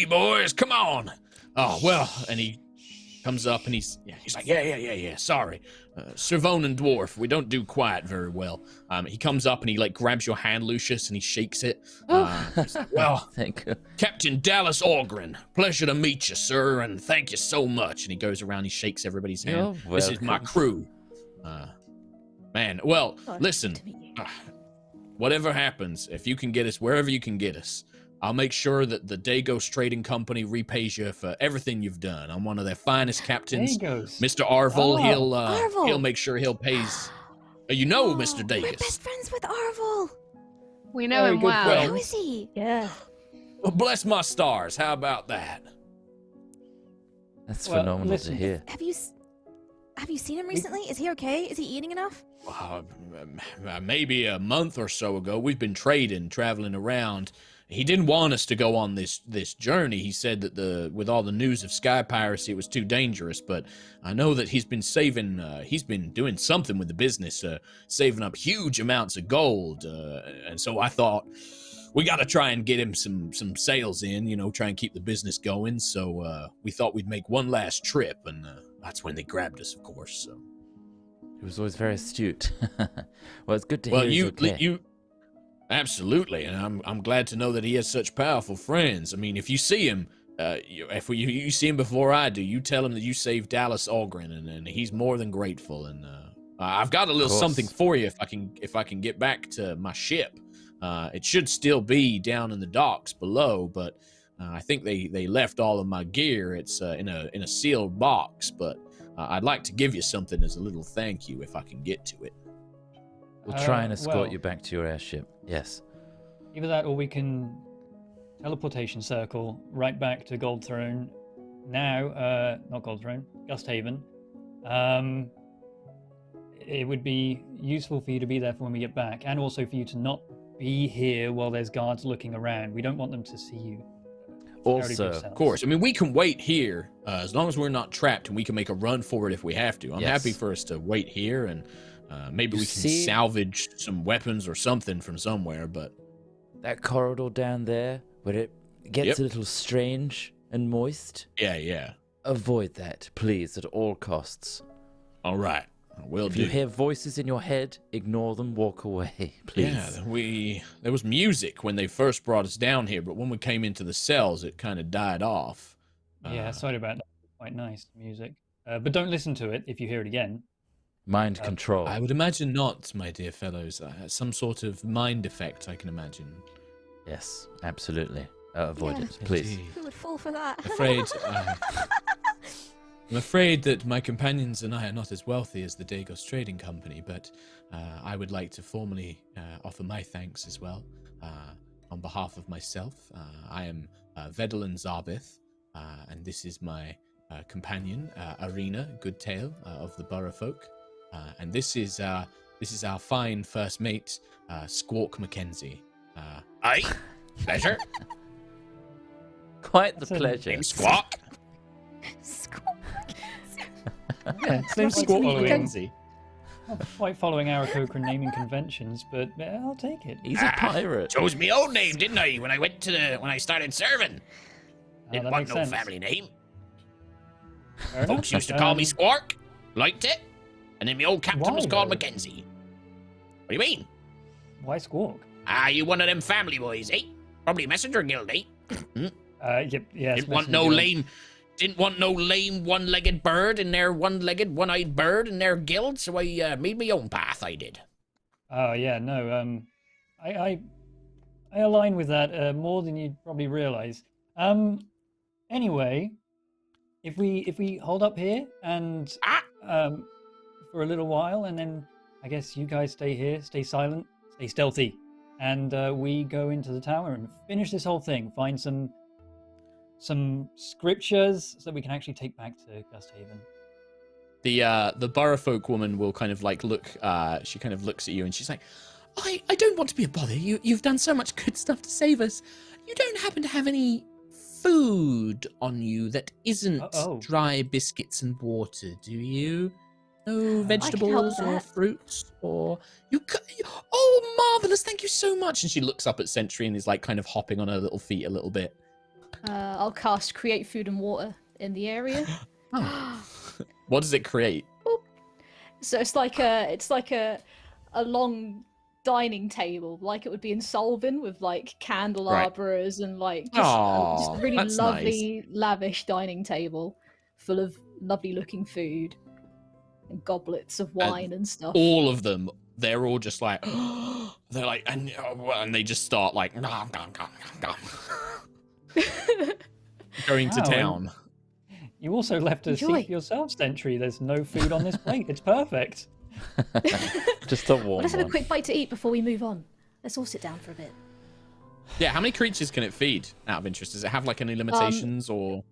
boys. Come on. Oh well, and he comes up and he's like, yeah. Sorry, Servonan dwarf. We don't do quiet very well. He comes up and he like grabs your hand, Lucius, and he shakes it. He's like, well, Thank you. Captain Dallas Algren, pleasure to meet you, sir, and thank you so much. And he goes around, he shakes everybody's hand. You're This is my crew. Man, well, listen, To meet you. whatever happens, if you can get us wherever you can get us, I'll make sure that the Dagos Trading Company repays you for everything you've done. I'm one of their finest captains. Dagos. Mr. Arvel, Arvel. he'll make sure he'll pays. You know Mr. We're Dagos. best friends with Arvel. We know Very him good well. friend. How is he? Yeah. Well, bless my stars. How about that? That's Well, phenomenal listen. to hear. Have you seen him recently? Is he okay? Is he eating enough? Maybe a month or so ago, we've been traveling around. He didn't want us to go on this journey. He said that with all the news of sky piracy, it was too dangerous. But I know that he's been he's been doing something with the business, saving up huge amounts of gold. And so I thought we got to try and get him some sales in, try and keep the business going. So we thought we'd make one last trip, and that's when they grabbed us, of course. So. He was always very astute. Well, it's good to hear he's okay. you absolutely, and I'm glad to know that he has such powerful friends. I mean, if you see him, if you see him before I do, you tell him that you saved Dallas Algren, and he's more than grateful. And I've got a little something for you if I can get back to my ship. It should still be down in the docks below, but I think they left all of my gear. It's in a sealed box, but I'd like to give you something as a little thank you if I can get to it. We'll try and escort you back to your airship. Yes. Either that, or we can teleportation circle right back to Gold Throne. Now, not Gold Throne, Gusthaven. It would be useful for you to be there for when we get back, and also for you to not be here while there's guards looking around. We don't want them to see you. Also, of course. I mean, we can wait here as long as we're not trapped, and we can make a run for it if we have to. I'm happy for us to wait here, and maybe we can salvage some weapons or something from somewhere. But that corridor down there, where it gets a little strange and moist. Yeah. Avoid that, please, at all costs. All right. If you hear voices in your head, ignore them, walk away, please. Yeah, there was music when they first brought us down here, but when we came into the cells, it kind of died off. Yeah, sorry about that. Quite nice music. But don't listen to it if you hear it again. Mind control. I would imagine not, my dear fellows. Some sort of mind effect, I can imagine. Yes, absolutely. Avoid it, please. Who would fall for that? I'm afraid that my companions and I are not as wealthy as the Dagos Trading Company, but I would like to formally offer my thanks as well on behalf of myself. I am Vedalin Zarbith, and this is my companion, Arena Goodtail of the Borough Folk, and this is our fine first mate, Squawk Mackenzie. Aye, pleasure. Quite the pleasure. Name's Squawk. Yeah, it's named Squawk Mackenzie. Not quite following Aarakocra naming conventions, but I'll take it. He's a pirate. Chose me old name, didn't I? When I started serving. Didn't want no sense. family name. Fair Folks enough. used to call me Squawk. Liked it. And then my old captain was called Mackenzie. What do you mean? Why Squawk? You one of them family boys, eh? Probably Messenger Guild, eh? Yep, yeah. Didn't want no lame one-legged bird in their one-legged, one-eyed bird in their guild, so I made my own path, I did. Oh, yeah, no, I align with that more than you'd probably realize. Anyway, if we hold up here and for a little while, and then I guess you guys stay here, stay silent, stay stealthy, and we go into the tower and finish this whole thing, find some scriptures so we can actually take back to Gusthaven. The Borough Folk woman will kind of like look. She kind of looks at you and she's like, "I don't want to be a bother. You've done so much good stuff to save us. You don't happen to have any food on you that isn't dry biscuits and water, do you? No vegetables or fruits or you? Oh, marvelous! Thank you so much." And she looks up at Sentry and is like kind of hopping on her little feet a little bit. I'll cast Create Food and Water in the area. What does it create? So it's like a long dining table, like it would be in Solvin, with like candelabras and like just a really lovely, lavish dining table full of lovely looking food and goblets of wine and stuff. All of them, they're all just like, they're like, and they just start like, going to town. You also left a seat for yourself, Sentry. There's no food on this plate. It's perfect. Just a warm Let's have a quick bite to eat before we move on. Let's all sit down for a bit. Yeah, how many creatures can it feed, out of interest? Does it have like any limitations or?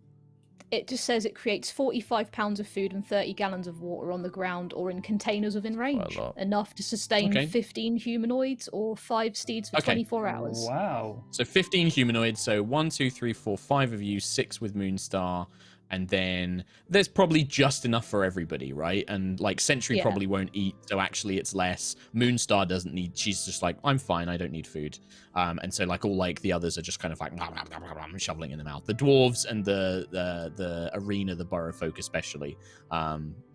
It just says it creates 45 pounds of food and 30 gallons of water on the ground or in containers within range. Enough to sustain 15 humanoids or 5 steeds for 24 hours. Wow. So 15 humanoids, so 1, 2, 3, 4, 5 of you, 6 with Moonstar, and then there's probably just enough for everybody, right? And like Sentry probably won't eat, so actually it's less. Moonstar doesn't need, she's just like, I'm fine, I don't need food. And so like all like the others are just kind of like shoveling in the mouth. The dwarves and the arena, the Borough Folk especially.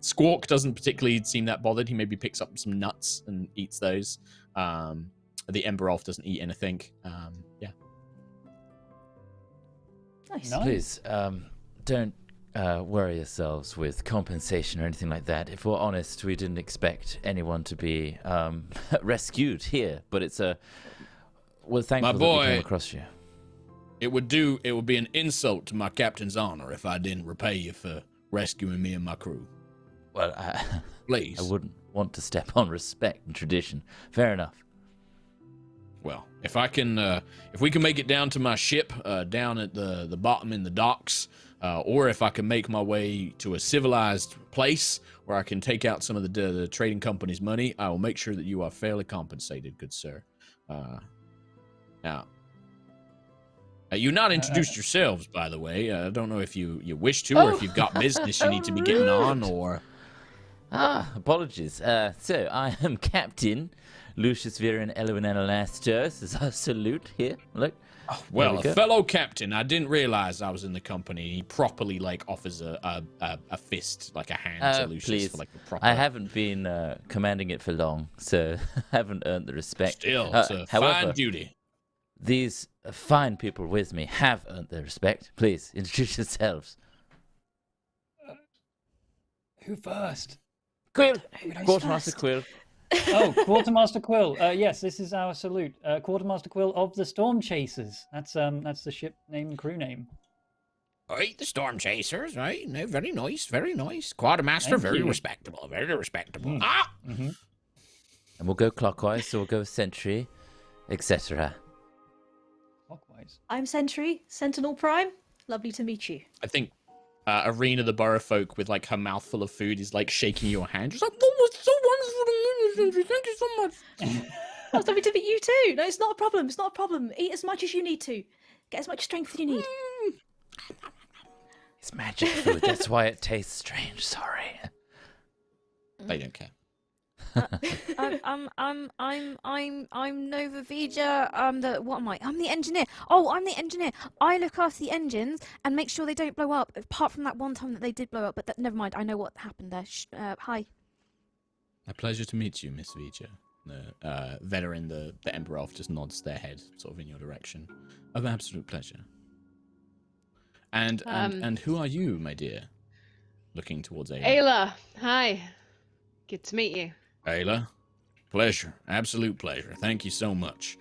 Squawk doesn't particularly seem that bothered. He maybe picks up some nuts and eats those. The Ember Elf doesn't eat anything. Yeah. Nice. Please, don't worry yourselves with compensation or anything like that. If we're honest, we didn't expect anyone to be rescued here, but it's we're thankful that we came across you. It would be an insult to my captain's honor if I didn't repay you for rescuing me and my crew. Well, please. I wouldn't want to step on respect and tradition. Fair enough. Well, if we can make it down to my ship, down at the bottom in the docks, or if I can make my way to a civilized place where I can take out some of the trading company's money, I will make sure that you are fairly compensated, good sir. Now, you've not introduced yourselves, by the way. I don't know if you wish to, or if you've got business you need to be getting on, or... apologies. So, I am Captain Lucius Viren Elwin Elastos. This is our salute here. Look. Oh, well, a fellow captain. I didn't realize I was in the company. He properly, offers a fist, like a hand to Lucius. Please. For, the proper... I haven't been commanding it for long, so I haven't earned the respect. Still, it's a fine duty. These fine people with me have earned their respect. Please, introduce yourselves. Who first? Quill! Quartermaster Quill. Oh, Quartermaster Quill. Yes, this is our salute. Quartermaster Quill of the Storm Chasers. That's the ship name and crew name. Right, the Storm Chasers, right? No, very nice, very nice. Quartermaster, very respectable, very respectable. Mm-hmm. And we'll go clockwise, so we'll go Sentry, etc. Clockwise. I'm Sentry, Sentinel Prime. Lovely to meet you. I think Arena the Borough Folk with her mouth full of food is shaking your hand. Just oh, it's so wonderful to meet you. Thank you so much. Oh, it's lovely to meet you too. No, it's not a problem. It's not a problem. Eat as much as you need to. Get as much strength as you need. It's magic food. That's why it tastes strange. Sorry. They don't care. I'm Nova Vija. What am I? I'm the engineer. Oh, I'm the engineer. I look after the engines and make sure they don't blow up. Apart from that one time that they did blow up, but never mind. I know what happened there. Hi. A pleasure to meet you, Miss Vija. The veteran, the Emperor Elf, just nods their head, sort of in your direction. Of absolute pleasure. And who are you, my dear? Looking towards Ayla. Ayla, hi. Good to meet you. Ayla, pleasure, absolute pleasure. Thank you so much.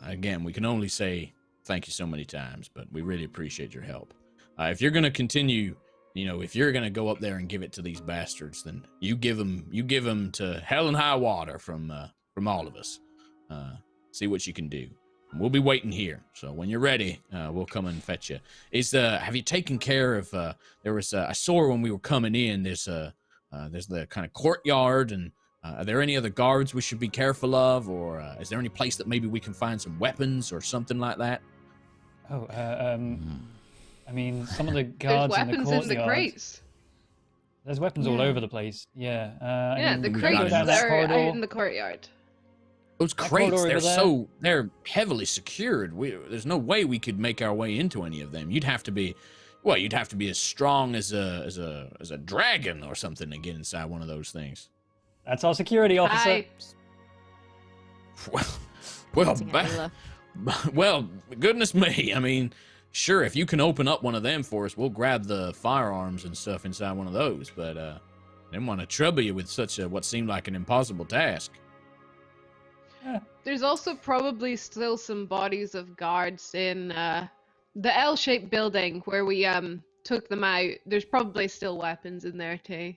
Again, we can only say thank you so many times, but we really appreciate your help. If you're gonna continue, if you're gonna go up there and give it to these bastards, then you give them to hell and high water from all of us. See what you can do. And we'll be waiting here. So when you're ready, we'll come and fetch you. Have you taken care of? There was I saw when we were coming in. There's the kind of courtyard, and are there any other guards we should be careful of, or is there any place that maybe we can find some weapons or something like that? Oh, I mean, some of the guards There's weapons in the the crates. There's weapons all over the place. Yeah. The crates are out in the courtyard. Those crates, they're heavily secured. There's no way we could make our way into any of them. You'd have to be as strong as a dragon or something to get inside one of those things. That's our security officer. Well, goodness me. I mean, sure, if you can open up one of them for us, we'll grab the firearms and stuff inside one of those. But I didn't want to trouble you with such what seemed like an impossible task. There's also probably still some bodies of guards in the L-shaped building where we took them out. There's probably still weapons in there too.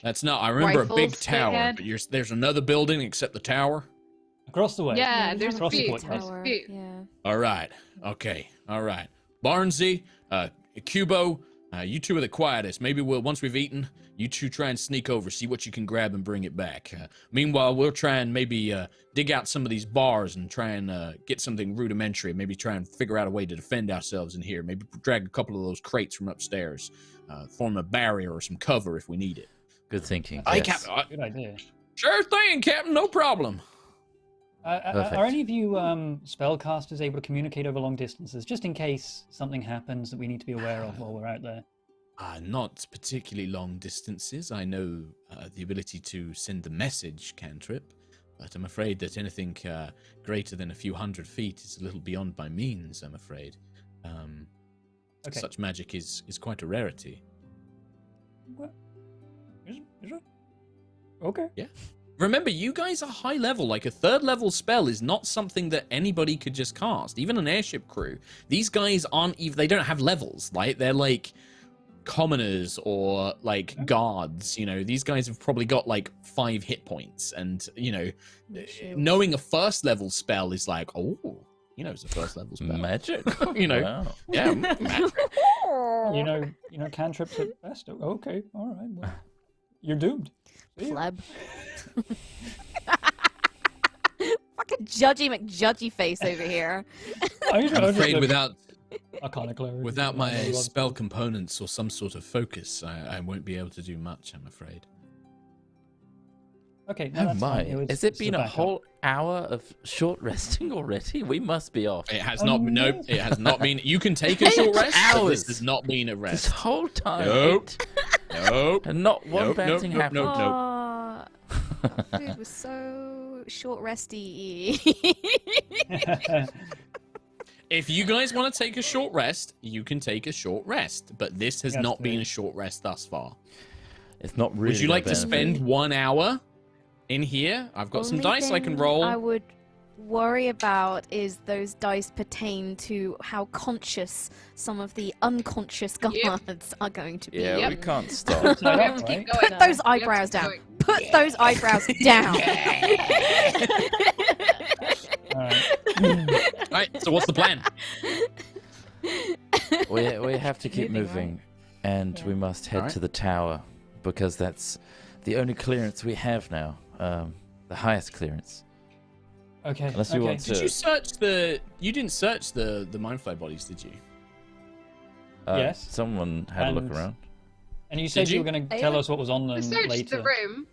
That's not. I remember a big tower, but there's another building except the tower. Across the way. Yeah, there's a few. Yeah. All right. Okay. All right. Barnsey, Cubo, you two are the quietest. Maybe once we've eaten, you two try and sneak over, see what you can grab and bring it back. Meanwhile, we'll try and maybe dig out some of these bars and try and get something rudimentary. Maybe try and figure out a way to defend ourselves in here. Maybe drag a couple of those crates from upstairs, form a barrier or some cover if we need it. Good thinking. Yes. Good idea. Sure thing, Captain. No problem. Are any of you spellcasters able to communicate over long distances, just in case something happens that we need to be aware of while we're out there? Not particularly long distances. I know the ability to send the message cantrip, but I'm afraid that anything greater than a few 100 feet is a little beyond my means, I'm afraid. Okay. Such magic is quite a rarity. What? Is it? Okay. Yeah. remember, you guys are high level. Like a 3rd level spell is not something that anybody could just cast. Even an airship crew. These guys aren't even. They don't have levels. Like they're like commoners or like guards. You know, these guys have probably got like 5 hit points, and you know, knowing a 1st level spell is like, oh, you know, it's a 1st level spell. Magic. You know, Wow. yeah, magic. You know, cantrips at best. Okay, all right. Well, you're doomed. Pleb. Fucking judgy McJudgy face over here. I'm afraid without my Maybe spell components or some sort of focus, I won't be able to do much, I'm afraid. Okay, no, Oh that's my! fine. Has it been a whole hour of short resting already? We must be off. It has not. Nope. It has not been. You can take a short rest. But this has not been a rest. This whole time. Nope. Nope. And not one Nope, bad nope, thing nope, happened. nope, That food was so short resty. If you guys want to take a short rest, you can take a short rest. But this has not been a short rest thus far. It's not really. Would you like to spend 1 hour in here? I've got some dice I can roll. I would worry about is those dice pertain to how conscious some of the unconscious guards are going to be. Yeah, we can't stop. We have to keep going. Put those eyebrows down. Put those eyebrows down. Right, so what's the plan? We have to keep moving, and we must head to the tower, because that's the only clearance we have now. The highest clearance. Okay. Unless you want to. Did you search the? You didn't search the Mindflayer bodies, did you? Yes. Someone had a look around. And you said you were going to tell us what was on them We searched later. the room.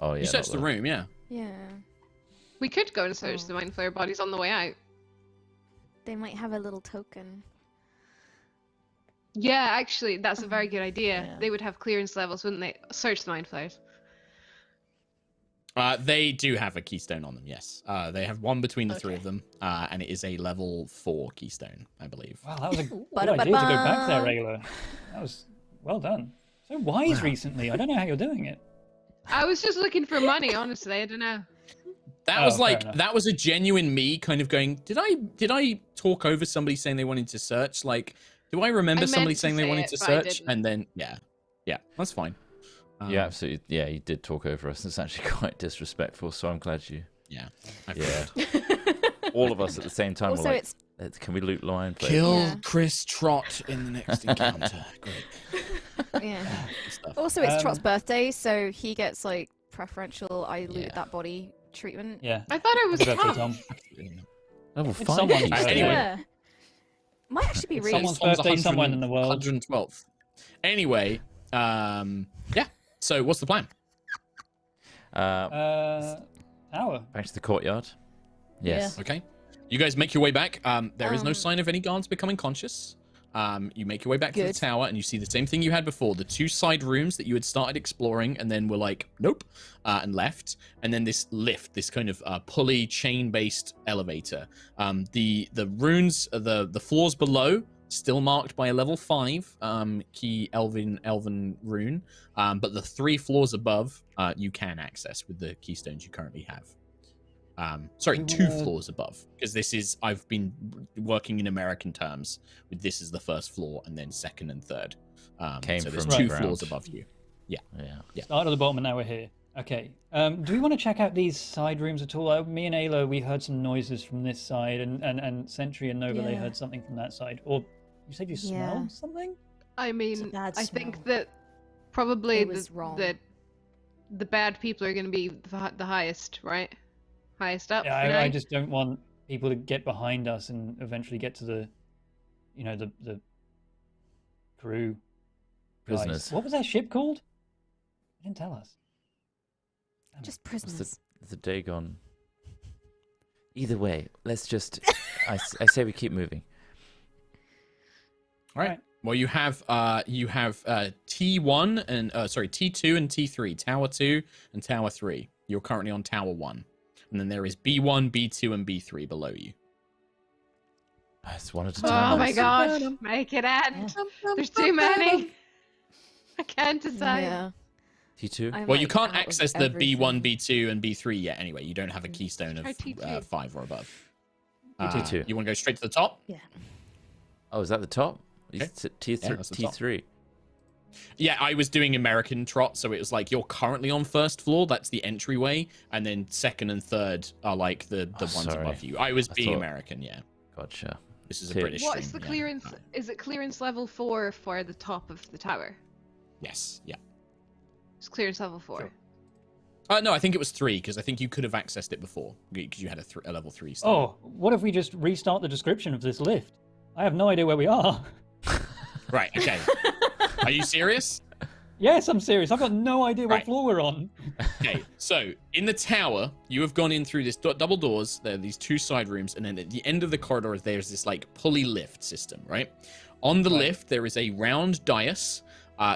Oh yeah. You searched the room, yeah. Yeah. We could go and search the Mindflayer bodies on the way out. They might have a little token. Yeah, actually, that's a very good idea. Yeah. They would have clearance levels, wouldn't they? Search the Mindflayers. They do have a keystone on them, yes. They have one between the 3 of them, and it is a level 4 keystone, I believe. Wow, that was a good idea to go back there, Aerois. That was well done. So wise recently. I don't know how you're doing it. I was just looking for money, honestly. I don't know. That was like that was a genuine me kind of going, did I talk over somebody saying they wanted to search? Like, do I remember somebody saying they wanted to search? And then yeah, that's fine. Yeah, absolutely. Yeah, you did talk over us. It's actually quite disrespectful. So I'm glad you. Yeah. All of us at the same time. Also, were like, can we loot line? Kill Chris Trot in the next encounter. Great. Yeah. Also, it's Trot's birthday, so he gets like preferential "I looted that body" treatment. Yeah. I thought it was Tom. Level It's 5. someone's birthday. Anyway. Might actually be It's Reese. someone's birthday somewhere in the world. 112th. Anyway, yeah. So what's the plan? Tower. Back to the courtyard. Yes. Okay. You guys make your way back. There is no sign of any guards becoming conscious. You make your way back to the tower, and you see the same thing you had before. The 2 side rooms that you had started exploring, and then were like, nope, and left. And then this lift, this kind of pulley chain-based elevator. The runes, the floors below, still marked by a level 5 key elven rune. But the 3 floors above, you can access with the keystones you currently have. Sorry, 2 floors above, because I've been working in American terms with this as the first floor, and then 2nd and 3rd. So there's 2 floors above you. Yeah. Start at the bottom and now we're here. Okay. Do we want to check out these side rooms at all? Me and Ayla, we heard some noises from this side, and Sentry and Nova, they heard something from that side. Or you said you smelled something? I mean, I smell. think that probably wrong. the bad people are going to be the highest, right? Highest up. Yeah, I just don't want people to get behind us and eventually get to the, the crew. Prisoners. What was that ship called? You didn't tell us. Just prisoners. The Dagon. Either way, let's just. I say we keep moving. All right. Well, you have T1 and T2 and T3, Tower 2 and Tower 3. You're currently on Tower 1. And then there is B1, B2, and B3 below you. It's one at a time. Oh my gosh, make it end. There's too many. I can't decide. Yeah. T2? Well, you can't access the B1, B2, and B3 yet anyway. You don't have a keystone of T2. 5 or above. T2. You want to go straight to the top? Yeah. Oh, is that the top? Okay. T3. Yeah, that's the top. T3. Yeah, I was doing American trot, so it was like you're currently on first floor. That's the entryway, and then second and third are like the ones above you. I was being American, yeah. Gotcha. This is a British stream. What's the clearance? Is it clearance level 4 for the top of the tower? Yes, yeah. It's clearance level 4. Sure. No, I think it was 3 because I think you could have accessed it before because you had a level 3 star. Oh, what if we just restart the description of this lift? I have no idea where we are. Right. Okay. Are you serious? Yes, I'm serious. I've got no idea what Right. floor we're on. Okay, so in the tower, you have gone in through this double doors. There are these 2 side rooms, and then at the end of the corridor, there's this like pulley lift system, right? On the lift, there is a round dais.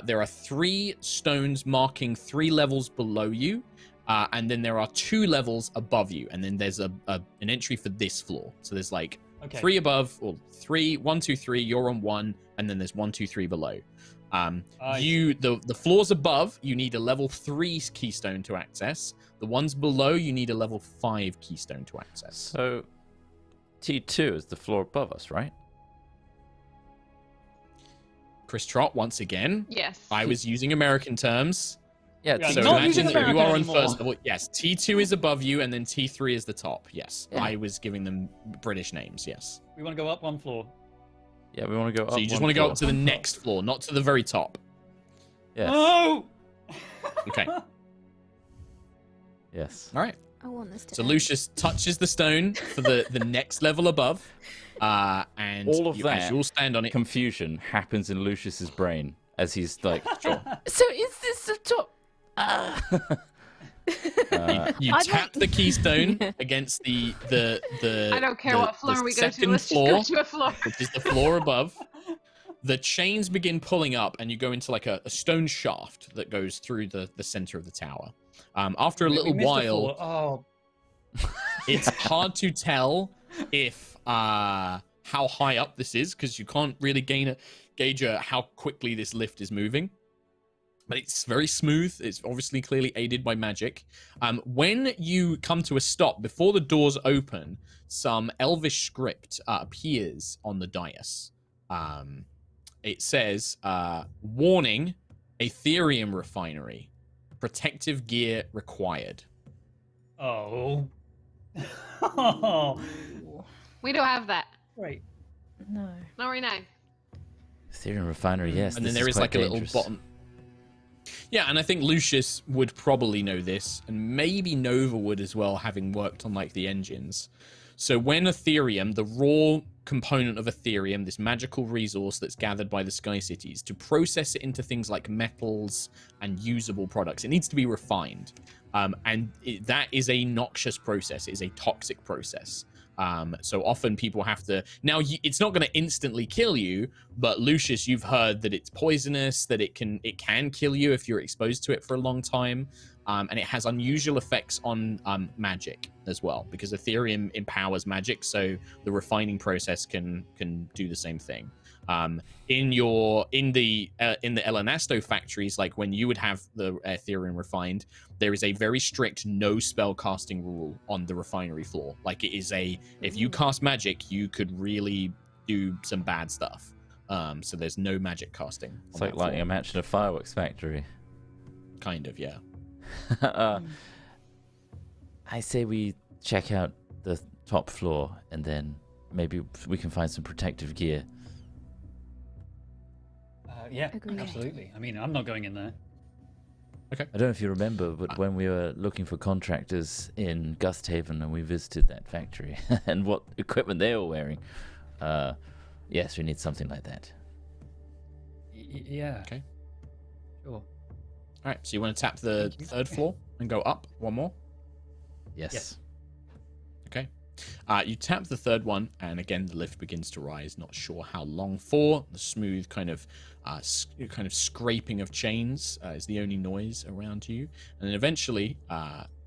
There are 3 stones marking 3 levels below you, and then there are 2 levels above you, and then there's an entry for this floor. So there's like 3 above, or 3, 1, 2, 3. You're on 1, and then there's 1, 2, 3 below. The floors above, you need a level 3 keystone to access. The ones below, you need a level 5 keystone to access. So T2 is the floor above us, right? Chris Trott, once again. Yes. I was using American terms. Yeah. So not imagine using that you American are on anymore. first level. Yes, T2 is above you, and then T3 is the top. Yes, Yeah. I was giving them British names. Yes. We want to go up 1 floor. Yeah, we want to go up. So you just one want to go floor. up to the next floor, not to the very top. Yes. Oh! Okay. Yes. All right. I want this to So end. Lucius touches the stone for the next level above, and All of as that you all stand on it. Confusion happens in Lucius's brain as he's like, Sure. so is this the top? You tap the keystone against the I don't care what floor we go to. second Let's floor, just go to a floor. which is the floor above. The chains begin pulling up, and you go into like a stone shaft that goes through the center of the tower. After a We little missed a while, floor. Oh, it's hard to tell if how high up this is because you can't really gauge how quickly this lift is moving. But it's very smooth. It's obviously clearly aided by magic. When you come to a stop, before the doors open, some elvish script appears on the dais. It says, warning, Aetherium refinery. Protective gear required. oh. We don't have that. Right. No. Not right now. Ethereum refinery, yes. And then this there is quite like a little dangerous. bottom. Yeah, and I think Lucius would probably know this, and maybe Nova would as well, having worked on like the engines. So when Ethereum, the raw component of Ethereum, this magical resource that's gathered by the Sky Cities, to process it into things like metals and usable products, it needs to be refined. That is a noxious process. It is a toxic process. So often people have to... Now, it's not going to instantly kill you, but Lucius, you've heard that it's poisonous, that it can kill you if you're exposed to it for a long time, and it has unusual effects on magic as well, because Ethereum empowers magic, so the refining process can do the same thing. In the Elanasto factories, like when you would have the Ethereum refined, there is a very strict no spell casting rule on the refinery floor. Like it is if you cast magic, you could really do some bad stuff. So there's no magic casting. It's like lighting a match in a fireworks factory. Kind of, yeah. I say we check out the top floor and then maybe we can find some protective gear. Yeah, Agreed. absolutely. I mean, I'm not going in there. I don't know if you remember, but when we were looking for contractors in Gusthaven and we visited that factory and what equipment they were wearing, yes, we need something like that. Yeah. Okay. Sure. All right, so you want to tap the third floor and go up one more? Yes. Yes. Okay. You tap the third one, and again the lift begins to rise. Not sure how long for. The smooth kind of scraping of chains is the only noise around you, and then eventually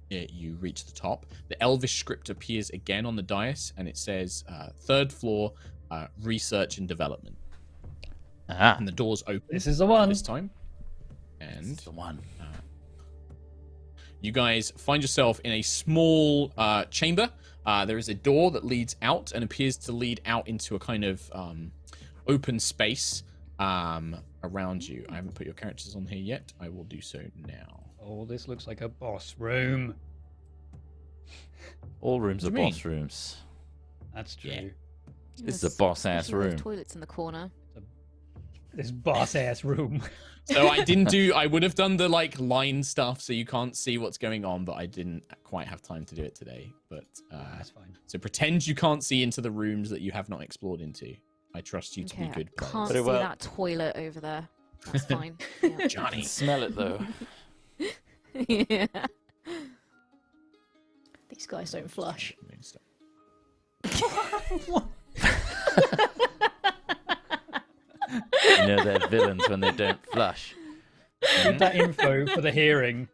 you reach the top. The Elvish script appears again on the dais, and it says third floor, research and development. Aha. And the doors open. This is the one. This time, and This is the one. you guys find yourself in a small chamber. There is a door that leads out and appears to lead out into a kind of open space around you. I haven't put your characters on here yet. I will do so now. Oh, this looks like a boss room. All rooms are boss rooms. That's true. Yeah. This is a boss-ass room. Toilets in the corner. This boss-ass room. So I would have done the like line stuff so you can't see what's going on, but I didn't quite have time to do it today. But that's fine. So pretend you can't see into the rooms that you have not explored into. I trust you to be good players. I can't see that toilet over there. That's fine. Yeah. Johnny. Smell it though. Yeah. These guys don't flush. You know they're villains when they don't flush. Get that info for the hearing.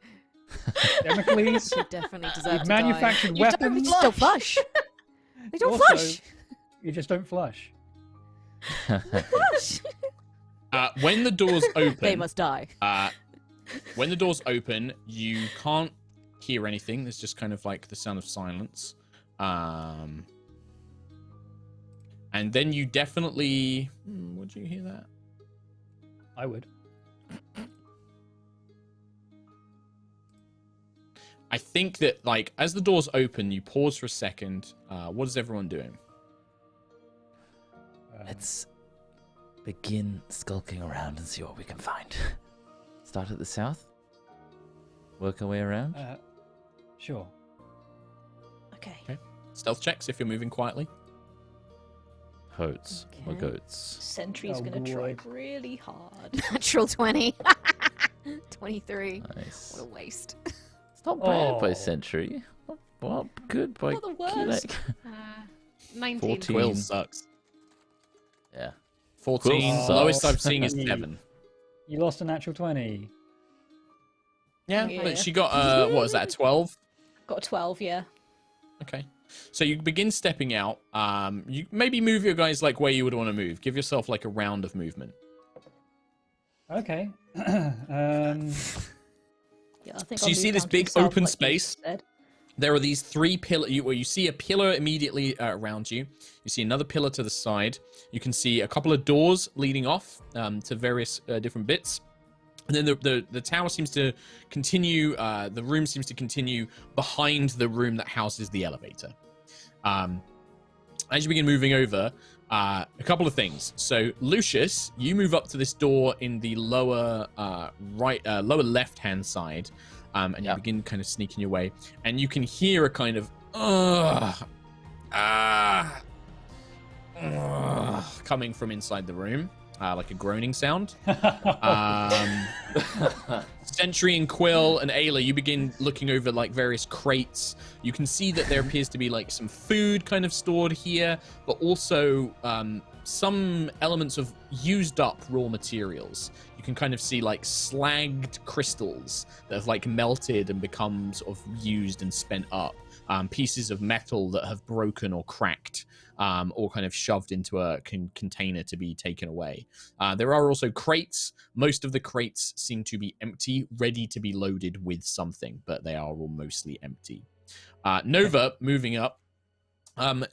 Democles, you definitely deserve to manufactured die. weapons. You don't flush. They don't Also, flush. You just don't flush. Flush. When the doors open, They must die. When the doors open, you can't hear anything. There's just kind of like the sound of silence. And then you definitely... would you hear that? I would. I think that, like, as the doors open, you pause for a second. What is everyone doing? Let's begin skulking around and see what we can find. Start at the south. Work our way around. Sure. Okay. Stealth checks if you're moving quietly. Goats. Or goats. Sentry's gonna try really hard. Natural 20. 23. Nice. What a waste. It's not bad by Sentry. Well, good by Not the worst. 19. 14. Quill sucks. Yeah. 14. Quill Lowest sucks. I've seen is 7. You lost a natural 20. Yeah, Yeah. but she got, what was that, a 12? Got a 12, yeah. Okay. So you begin stepping out. You maybe move your guys like where you would want to move. Give yourself like a round of movement. Okay. Yeah, I think So you see this big open space. There are these 3 pillars. You see a pillar immediately around you. You see another pillar to the side. You can see a couple of doors leading off to various different bits. And then the tower seems to continue, the room seems to continue behind the room that houses the elevator. As you begin moving over, a couple of things. So, Lucius, you move up to this door in the lower lower left-hand side, and you begin kind of sneaking your way. And you can hear a kind of, coming from inside the room. Like a groaning sound. Sentry and Quill and Ayla, you begin looking over like various crates. You can see that there appears to be like some food kind of stored here, but also some elements of used up raw materials. You can kind of see like slagged crystals that have like melted and become sort of used and spent up. Pieces of metal that have broken or cracked, or kind of shoved into a container to be taken away. There are also crates. Most of the crates seem to be empty, ready to be loaded with something, but they are all mostly empty. Nova, moving up,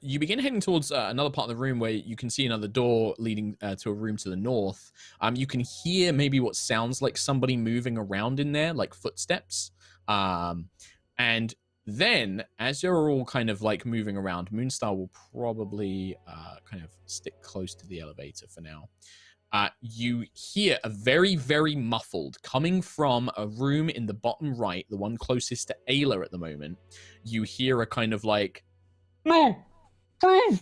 you begin heading towards another part of the room where you can see another door leading to a room to the north. You can hear maybe what sounds like somebody moving around in there, like footsteps. And then, as you're all kind of like moving around, Moonstar will probably kind of stick close to the elevator for now. You hear a very, very muffled coming from a room in the bottom right, the one closest to Ayla at the moment. You hear a kind of like, No, please,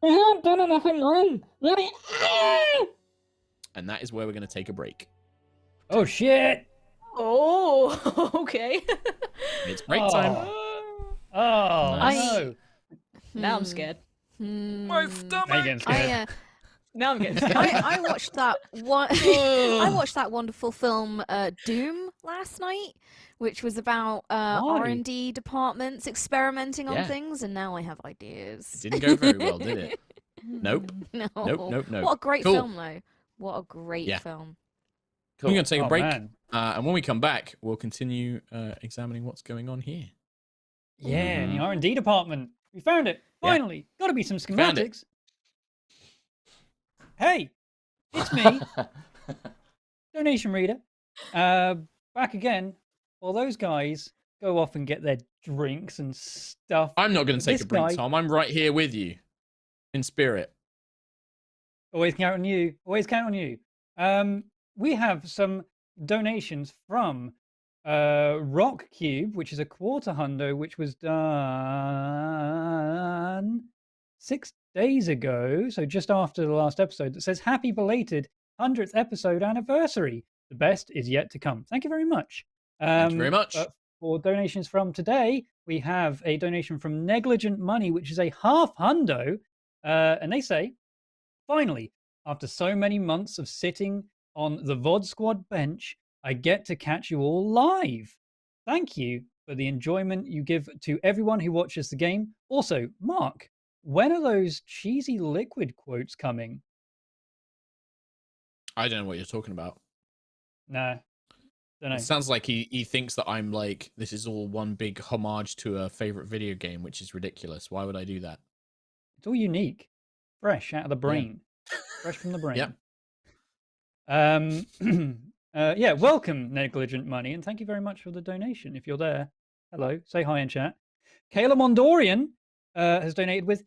we haven't done enough in the room. And that is where we're going to take a break. Oh shit! Oh, okay. It's break time. Oh, no. Now I'm scared. My stomach! Now you're getting scared. Now I'm getting scared. I watched that one. I watched that wonderful film Doom last night, which was about R&D departments experimenting on things, and now I have ideas. It didn't go very well, did it? Nope. No. Nope. What a great film, though. What a great film. Cool. We're going to take a break. And when we come back, we'll continue examining what's going on here. Yeah, in the R&D department. We found it. Finally. Yeah. Got to be some schematics. Hey, it's me. Donation reader. Back again. While those guys go off and get their drinks and stuff. I'm not going to take a break, Tom. I'm right here with you. In spirit. Always count on you. Always count on you. We have some donations from Rock Cube, which is a $250, which was done 6 days ago, so just after the last episode, that says happy belated 100th episode anniversary. The best is yet to come. Thank you very much. Thank you very much. For donations from today, we have a donation from Negligent Money, which is a $50, and they say, finally, after so many months of sitting on the VOD Squad bench, I get to catch you all live. Thank you for the enjoyment you give to everyone who watches the game. Also, Mark, when are those cheesy liquid quotes coming? I don't know what you're talking about. Nah, don't know. It sounds like he thinks that I'm like, this is all one big homage to a favorite video game, which is ridiculous. Why would I do that? It's all unique. Fresh out of the brain. Yeah. Fresh from the brain. Yep. Welcome, Negligent Money, and thank you very much for the donation. If you're there, hello, say hi in chat. Kayla Mondorian has donated with,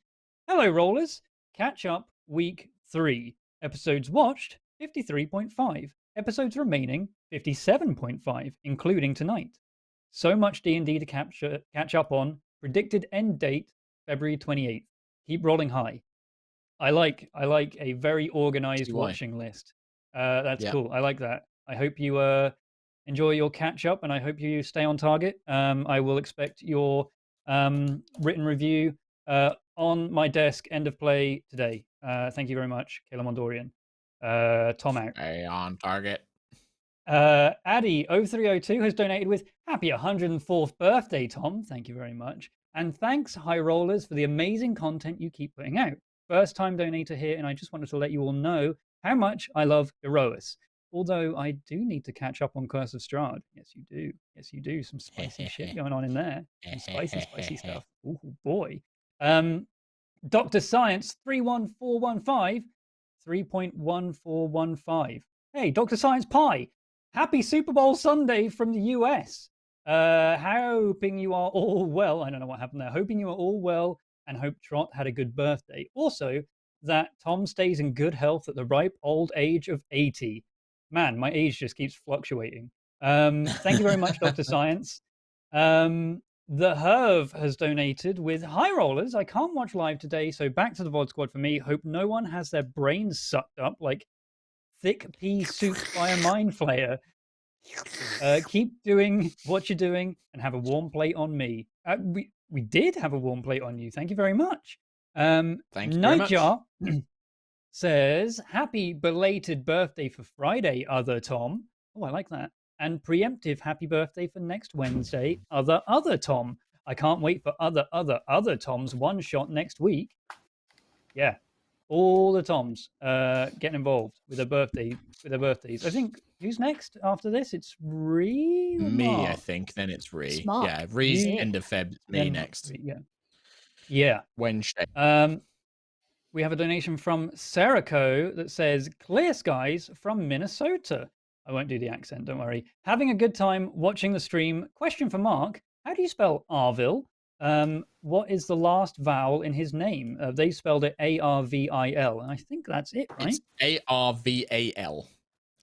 hello, Rollers. Catch up week 3. Episodes watched, 53.5. Episodes remaining, 57.5, including tonight. So much D&D to catch up on. Predicted end date, February 28th. Keep rolling high. I like a very organized watching list. That's cool. I like that. I hope you enjoy your catch up, and I hope you stay on target. I will expect your written review on my desk, end of play today. Thank you very much, Kayla Mondorian. Tom out. Stay on target. Addy0302 has donated with happy 104th birthday, Tom. Thank you very much. And thanks, High Rollers, for the amazing content you keep putting out. First time donator here, and I just wanted to let you all know how much I love Aerois. Although I do need to catch up on Curse of Strahd. Yes, you do. Yes, you do. Some spicy shit going on in there. Some spicy stuff. Oh, boy. Dr. Science 31415. 3.1415. Hey, Dr. Science Pie. Happy Super Bowl Sunday from the US. Hoping you are all well. I don't know what happened there. Hoping you are all well and hope Trot had a good birthday. Also, that Tom stays in good health at the ripe old age of 80. Man, my age just keeps fluctuating. Thank you very much, Dr. Science. The Herv has donated with, hi Rollers, I can't watch live today, so back to the VOD Squad for me. Hope no one has their brains sucked up like thick pea soup by a mind flayer. Keep doing what you're doing and have a warm plate on me. We did have a warm plate on you. Thank you very much. Thank you very much. Nightjar says, happy belated birthday for Friday, other Tom. Oh, I like that. And preemptive happy birthday for next Wednesday, other Tom. I can't wait for other Tom's one shot next week. Yeah, all the Toms getting involved with their birthdays. I think who's next after this? It's Ree. Me, I think. Then it's Ree. Smart. Yeah, Ree's end of Feb. Me Then next. Yeah. Wednesday. We have a donation from Serico that says, clear skies from Minnesota. I won't do the accent, don't worry. Having a good time watching the stream. Question for Mark. How do you spell Arvil? What is the last vowel in his name? They spelled it A-R-V-I-L. And I think that's it, right? It's A-R-V-A-L.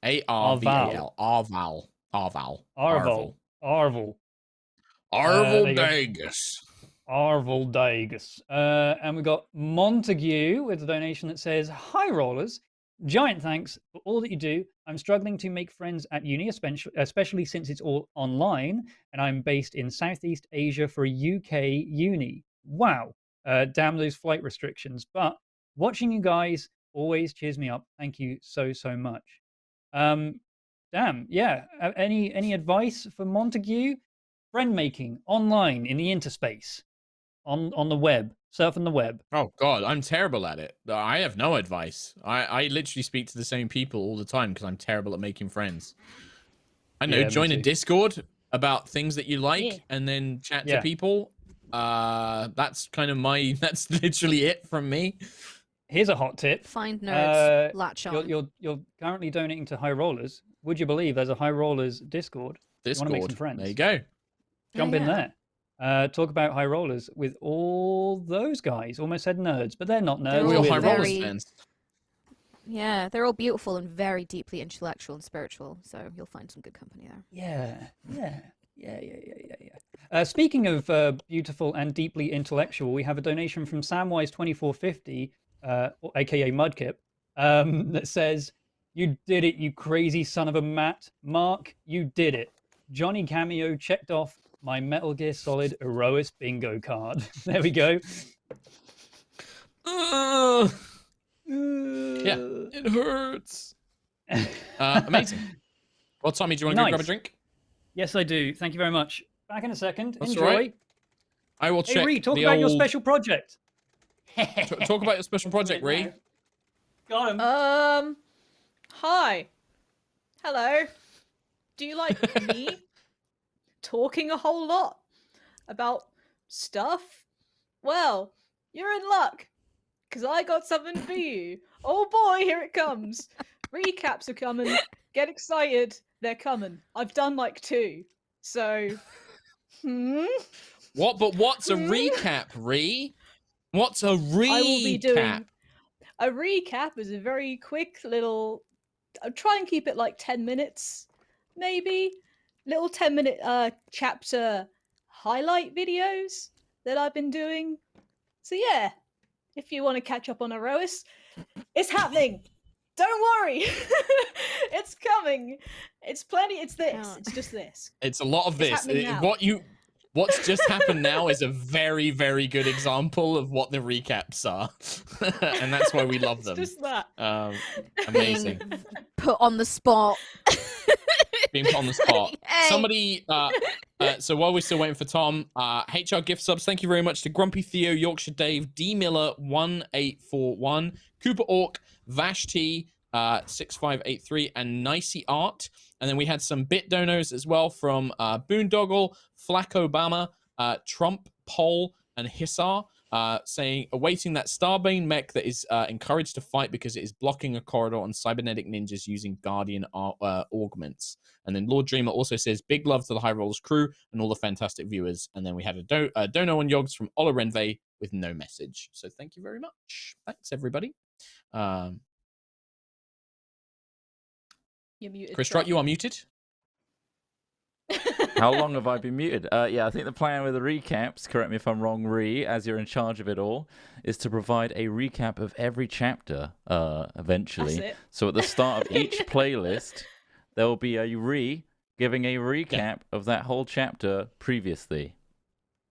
A-R-V-A-L. Arval. Arval. Arval Dagus. Arval Dagus. And we got Montague with a donation that says, hi, Rollers. Giant thanks for all that you do. I'm struggling to make friends at uni, especially since it's all online, and I'm based in Southeast Asia for a UK uni. Wow. Damn those flight restrictions. But watching you guys always cheers me up. Thank you so much. Damn, yeah. Any advice for Montague? Friend making online in the interspace, on the web, surfing the web? Oh God, I'm terrible at it. I have no advice. I literally speak to the same people all the time because I'm terrible at making friends. I know, Yeah, me join a too. Discord about things that you like, Yeah. and then chat to Yeah. people. That's kind of that's literally it from me. Here's a hot tip. Find nerds, latch on. You're currently donating to High Rollers. Would you believe there's a High Rollers Discord? You want to make some friends? There you go. Jump in there. Talk about High Rollers with all those guys. Almost said nerds, but they're not nerds. They're We're all all High Rollers very- fans. Yeah, they're all beautiful and very deeply intellectual and spiritual, so you'll find some good company there. Yeah. Speaking of beautiful and deeply intellectual, we have a donation from Samwise2450, aka Mudkip, that says, "You did it, you crazy son of a Matt. Mark, you did it. Johnny Cameo checked off my Metal Gear Solid Aerois bingo card." There we go. Yeah, it hurts. Amazing. Well, Tommy, do you want to go grab a drink? Yes, I do. Thank you very much. Back in a second. That's Enjoy. all right. I will check. Hey, Ree, talk the about your old- special project. Talk about your special project, Ree. Got him. Hi. Hello. Do you like me talking a whole lot about stuff? Well, you're in luck, because I got something for you. Oh boy, here it comes. Recaps are coming. Get excited. They're coming. I've done like 2. So, What? But what's a recap, Ree? What's a recap? I will be doing a recap. Is a very quick little. I'll try and keep it like 10 minutes, maybe. Little 10-minute chapter highlight videos that I've been doing. So yeah, if you want to catch up on Aerois, it's happening. Don't worry, it's coming. It's plenty. It's this. Oh. It's just this. It's a lot of It's this. happening now. What's just happened now is a very, very good example of what the recaps are, and that's why we love them. It's just that. Amazing. Put on the spot. Being put on the spot. Hey. Somebody. So while we're still waiting for Tom, HR gift subs. Thank you very much to Grumpy Theo, Yorkshire Dave, D Miller 1841, Cooper Orc, Vash T 6583, and Nicey Art. And then we had some bit donos as well from Boondoggle, Flack Obama, Trump, Pole, and Hissar, saying, awaiting that Starbane mech that is encouraged to fight because it is blocking a corridor on cybernetic ninjas using Guardian augments. And then Lord Dreamer also says, big love to the High Rollers crew and all the fantastic viewers. And then we had a dono on Yogs from Ola Renve with no message. So thank you very much. Thanks, everybody. You're muted. Chris Trott, you are muted. How long have I been muted? Yeah, I think the plan with the recaps, correct me if I'm wrong, Ree, as you're in charge of it all, is to provide a recap of every chapter eventually. That's it. So at the start of each playlist, there will be a Ree giving a recap of that whole chapter previously.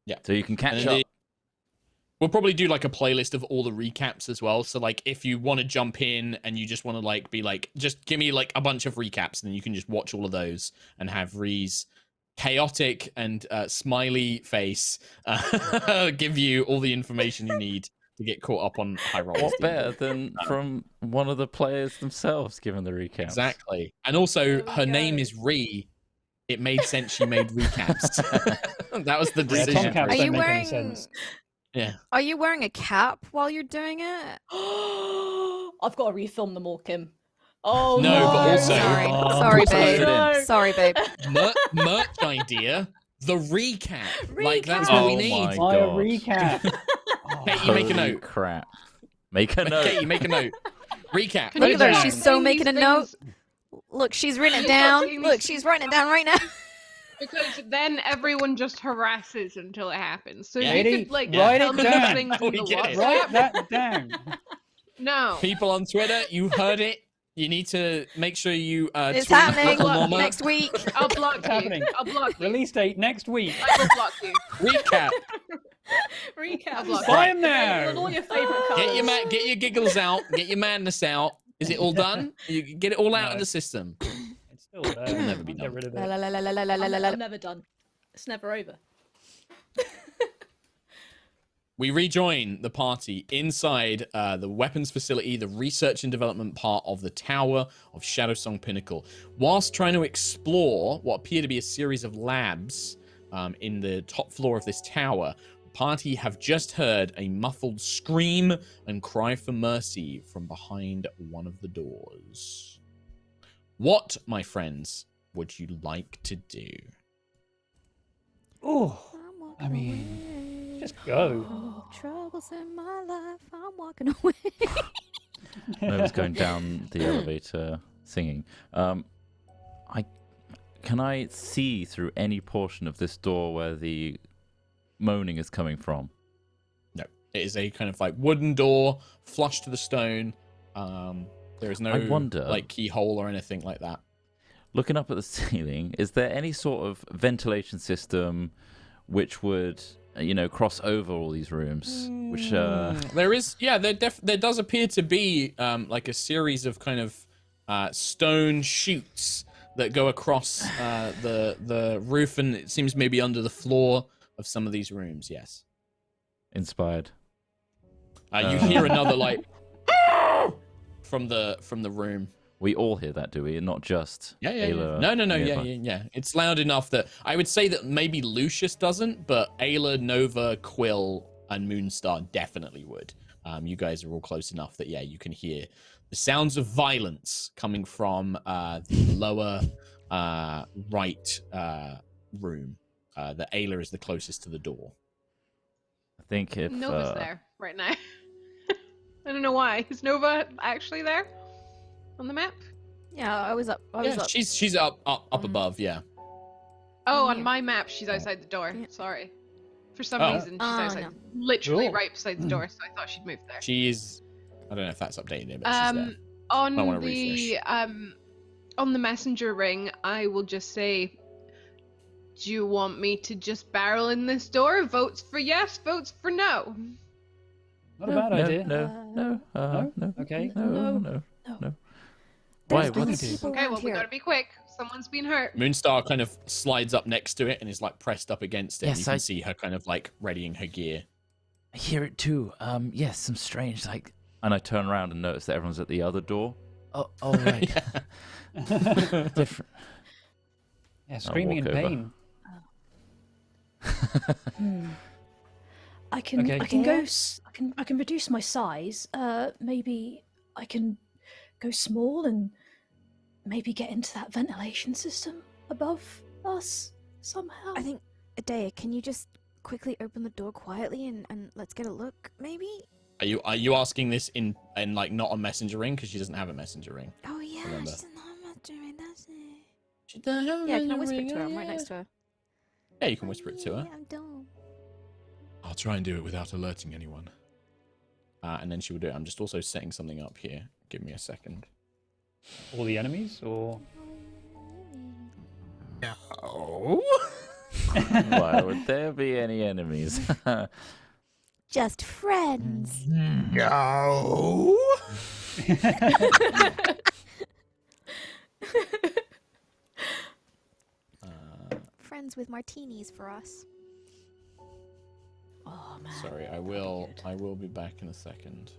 Yeah. So you can catch up. We'll probably do like a playlist of all the recaps as well. So like if you want to jump in and you just want to like be like, just give me like a bunch of recaps, and then you can just watch all of those and have Ree's chaotic and smiley face give you all the information you need to get caught up on High Rollers. What better than from one of the players themselves giving the recap? Exactly. And also her name is Ree. It made sense she made recaps. That was the Yeah, decision. Tomcats Are you don't make any wearing? sense. Yeah. Are you wearing a cap while you're doing it? I've got to refilm them all, Kim. Oh No, no! but also- Sorry, Oh, sorry, also babe. fit in. No. Sorry, babe. Merch idea. The recap. Like that's Recap. what we Oh need. my My God. recap. Katie, make a Holy note. crap. Make a note. Katie, make a note. Recap. Can Look you at her. stop She's so saying making these a note. things? Look, she's written it Stop down. saying Look, these she's writing it down right now. Because then everyone just harasses until it happens. So Yeah. you Katie, could like write tell it them down. things We in the get it. WhatsApp. Write that down. No. People on Twitter, you heard it. You need to make sure you It's tweet happening Little Mama. next week. I'll block It's you. happening. I'll block you. Release date next week. I will block you. Recap. Recap. Block. Buy 'em And now. all your favorite colors. Get your giggles out. Get your madness out. Is it all done? You get it all out No. of the system. It's still there. It'll never be Get done. rid of La, it. la, la, la, la, la, la, la, la. I'm never done. It's never over. we rejoin the party inside the weapons facility, the research and development part of the tower of Shadowsong Pinnacle. Whilst trying to explore what appear to be a series of labs in the top floor of this tower, the party have just heard a muffled scream and cry for mercy from behind one of the doors. What, my friends, would you like to do? Oh, I mean, just go. Oh, troubles in my life, I'm walking away. Nova's going down the elevator singing. Can I see through any portion of this door where the moaning is coming from? No. It is a kind of like wooden door, flush to the stone. There is no like keyhole or anything like that. Looking up at the ceiling, is there any sort of ventilation system which would, cross over all these rooms? Which there is, yeah, there does appear to be like a series of kind of stone chutes that go across the roof, and it seems maybe under the floor of some of these rooms. Yes. Inspired. You hear another like from the room. We all hear that, do we? And not just Ayla. No. Yeah. It's loud enough that I would say that maybe Lucius doesn't, but Ayla, Nova, Quill, and Moonstar definitely would. You guys are all close enough that you can hear the sounds of violence coming from the lower right room. The Ayla is the closest to the door. I think if Nova's there right now. I don't know why. Is Nova actually there on the map? Yeah, I was up. Up. She's up above. Yeah. Oh, on my map, she's outside the door. Yeah. Sorry. For some reason, she's outside, literally right beside the door. So I thought she'd moved there. She is. I don't know if that's updated, but she's there. On the on the messenger ring, I will just say, do you want me to just barrel in this door? Votes for yes, votes for no. Not a bad idea. No. Okay. No. Why? Okay, well, we gotta be quick. Someone's been hurt. Moonstar kind of slides up next to it and is like pressed up against it. Yes, and you can see her kind of like readying her gear. I hear it too. Yes, some strange and I turn around and notice that everyone's at the other door. Oh right. Different. Yeah, screaming in pain. I can reduce my size. Maybe I can go small and maybe get into that ventilation system above us somehow. I think, Aerois, can you just quickly open the door quietly and let's get a look, maybe? Are you asking this in like not a messenger ring because she doesn't have a messenger ring? Oh yeah, Remember. she doesn't have a messenger ring, does she? She doesn't have a Yeah, can I messenger whisper ring, it to her? I'm right next to her. Yeah, you can whisper it to her. I'm dumb. I'll try and do it without alerting anyone. And then she will do it. I'm just also setting something up here. Give me a second. All the enemies, or? No. Why would there be any enemies? Just friends. No. Friends with martinis for us. Oh man. Sorry, I will be back in a second.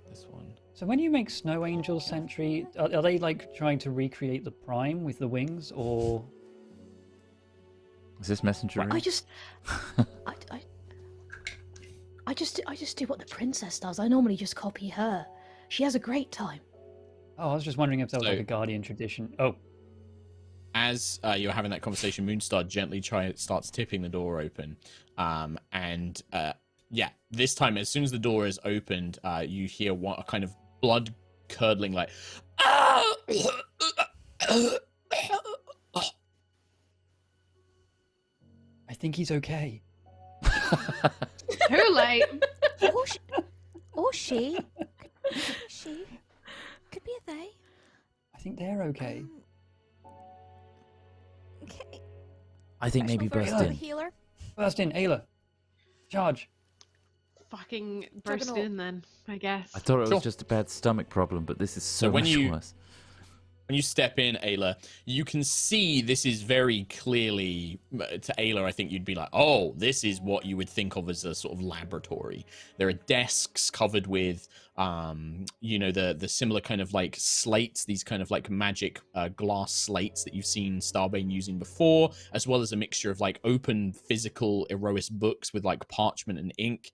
This one. So when you make Snow Angel Sentry, are they like trying to recreate the Prime with the wings, or? Is this messenger ring? I just do what the princess does. I normally just copy her. She has a great time. Oh, I was just wondering if there was like a Guardian tradition. Oh. As you're having that conversation, Moonstar gently starts tipping the door open. This time, as soon as the door is opened, you hear a kind of blood curdling like. I think he's okay. Too late. Or she. She. Could be a they. I think they're okay. Okay. I think maybe burst in. Healer. Burst in, Ayla. Charge. Fucking burst in then, I guess. I thought it was just a bad stomach problem, but this is so much worse. When you step in, Ayla, you can see this is very clearly, to Ayla, I think you'd be like, oh, this is what you would think of as a sort of laboratory. There are desks covered with, the similar kind of like slates, these kind of like magic glass slates that you've seen Starbane using before, as well as a mixture of like open physical Aerois books with like parchment and ink.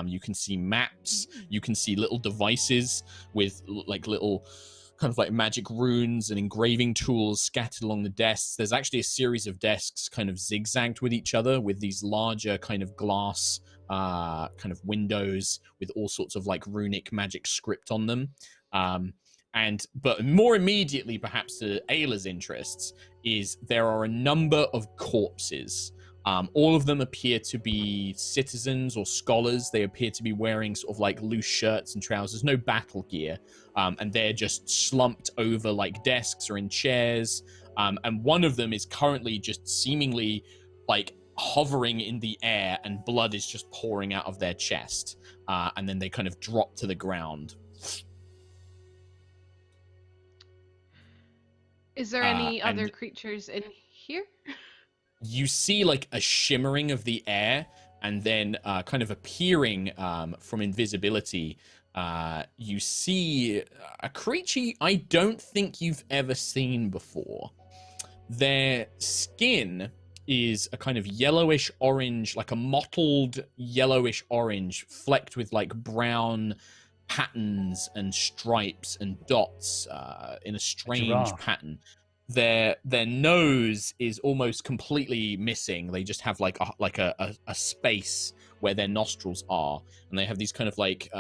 You can see maps. You can see little devices with like little kind of like magic runes and engraving tools scattered along the desks. There's actually a series of desks kind of zigzagged with each other with these larger kind of glass kind of windows with all sorts of like runic magic script on them. But more immediately, perhaps to Ayla's interests, is there are a number of corpses. All of them appear to be citizens or scholars. They appear to be wearing sort of like loose shirts and trousers, no battle gear. And they're just slumped over like desks or in chairs. And one of them is currently just seemingly like hovering in the air, and blood is just pouring out of their chest. And then they kind of drop to the ground. Is there any other creatures in here? You see like a shimmering of the air, and then kind of appearing from invisibility, you see a creature I don't think you've ever seen before. Their skin is a kind of yellowish orange, like a mottled yellowish orange, flecked with like brown patterns and stripes and dots in a strange pattern. Their nose is almost completely missing. They just have like a space where their nostrils are, and they have these kind of like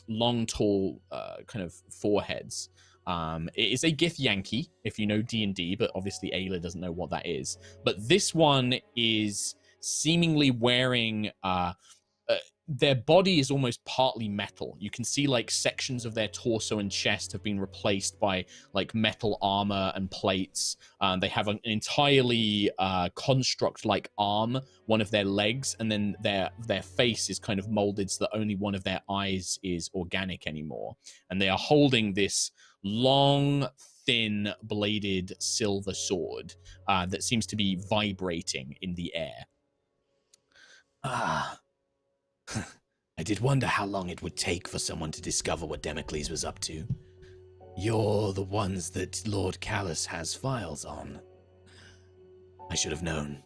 long, tall kind of foreheads. It is a Githyanki, if you know D&D, but obviously Ayla doesn't know what that is. But this one is seemingly wearing their body is almost partly metal. You can see like sections of their torso and chest have been replaced by like metal armor and plates. They have an entirely construct-like arm, one of their legs, and then their face is kind of molded so that only one of their eyes is organic anymore. And they are holding this long, thin, bladed silver sword that seems to be vibrating in the air. I did wonder how long it would take for someone to discover what Damocles was up to. You're the ones that Lord Callus has files on. I should have known.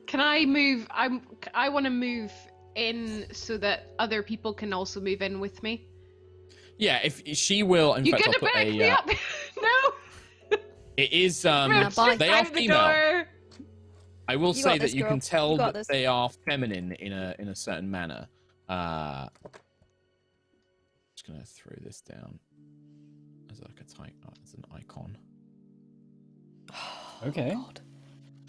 Can I move? I want to move in so that other people can also move in with me. Yeah, if she will. In fact, I'll put back me up. No. It is. They are female. I will say that you can tell that they are feminine in a certain manner. Just gonna throw this down as like as an icon. Okay. God.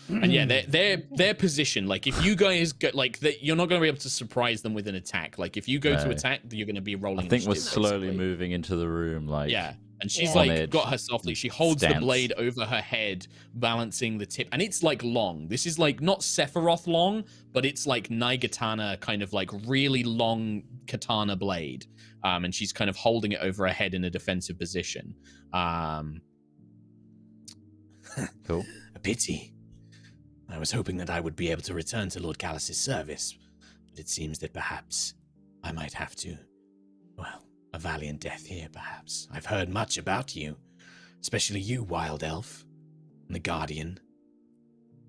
And yeah, their position. Like if you guys go, like you're not gonna be able to surprise them with an attack. Like if you go to attack, you're gonna be rolling. I think we're slowly moving into the room. Like And she's like got herself, like she holds the blade over her head, balancing the tip, and it's like long. This is like not Sephiroth long, but it's like Naigatana kind of like really long katana blade. And she's kind of holding it over her head in a defensive position. Cool. A pity. I was hoping that I would be able to return to Lord Callus's service, but it seems that perhaps I might have to, well, a valiant death here, perhaps. I've heard much about you, especially you, Wild Elf, and the Guardian.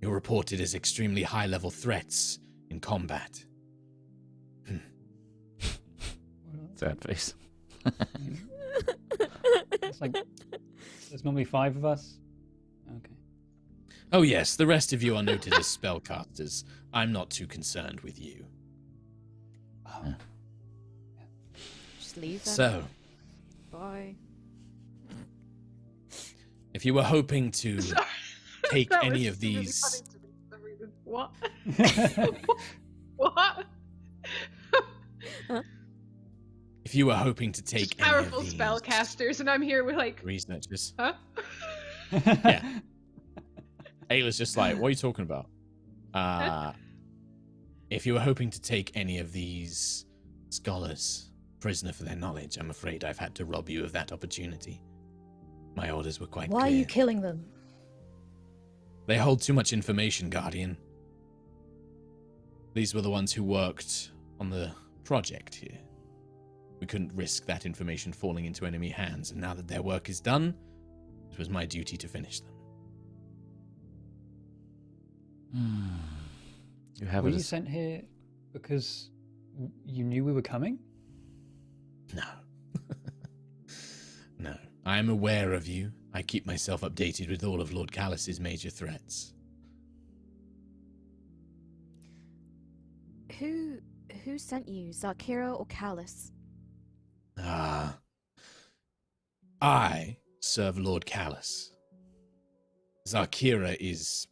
You're reported as extremely high-level threats in combat. Sad face. It's like, there's normally 5 of us. Okay. Oh yes, the rest of you are noted as spellcasters. I'm not too concerned with you. Oh. Just leave them. So, Bye. if you were hoping to take any of these... Really what? What? If you were hoping to take any powerful of these... spellcasters, and I'm here with like... researchers. Huh? Yeah. Ayla's just like, what are you talking about? If you were hoping to take any of these scholars prisoner for their knowledge, I'm afraid I've had to rob you of that opportunity. My orders were quite Why clear. are you killing them? They hold too much information, Guardian. These were the ones who worked on the project here. We couldn't risk that information falling into enemy hands, and now that their work is done, it was my duty to finish them. You have Were you sent here because you knew we were coming? No. No. I am aware of you. I keep myself updated with all of Lord Callus's major threats. Who sent you, Zakira or Callus? I serve Lord Callus. Zakira is...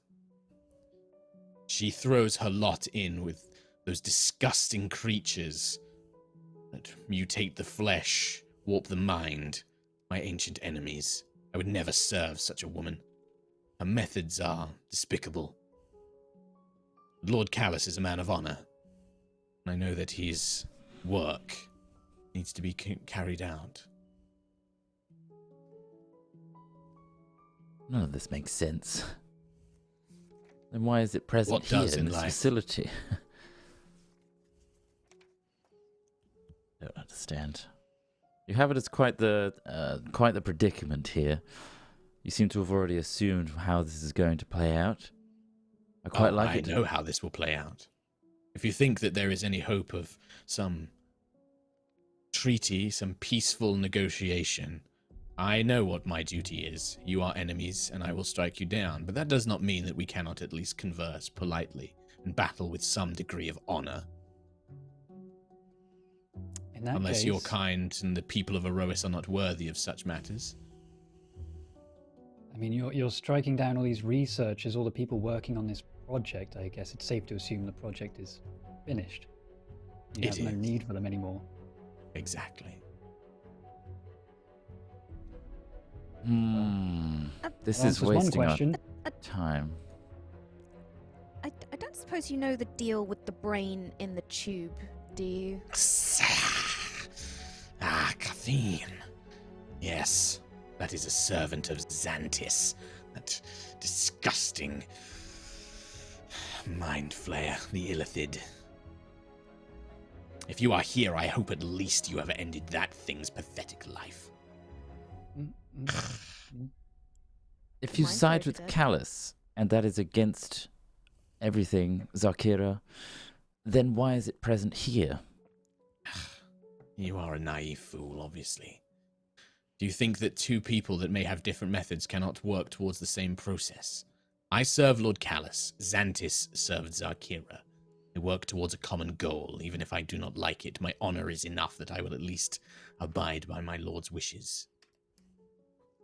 She throws her lot in with those disgusting creatures that mutate the flesh, warp the mind. My ancient enemies. I would never serve such a woman. Her methods are despicable. Lord Callus is a man of honor. And I know that his work needs to be carried out. None of this makes sense. Then why is it present What here does in in this life? facility? Don't understand. You have it as quite the predicament here. You seem to have already assumed how this is going to play out. I quite like it. I know how this will play out. If you think that there is any hope of some treaty, some peaceful negotiation, I know what my duty is. You are enemies, and I will strike you down. But that does not mean that we cannot at least converse politely and battle with some degree of honor. Unless your kind and the people of Aerois are not worthy of such matters. I mean, you're striking down all these researchers, all the people working on this project. I guess it's safe to assume the project is finished. You have no need for them anymore. Exactly. This is wasting our time. I don't suppose you know the deal with the brain in the tube, do you? Caffeine. Yes, that is a servant of Xantis. That disgusting mind flayer, the Illithid. If you are here, I hope at least you have ended that thing's pathetic life. If you side with Callus, and that is against everything, Zakira, then why is it present here? You are a naive fool, obviously. Do you think that two people that may have different methods cannot work towards the same process? I serve Lord Callus. Xantis served Zakira. They work towards a common goal. Even if I do not like it, my honor is enough that I will at least abide by my lord's wishes.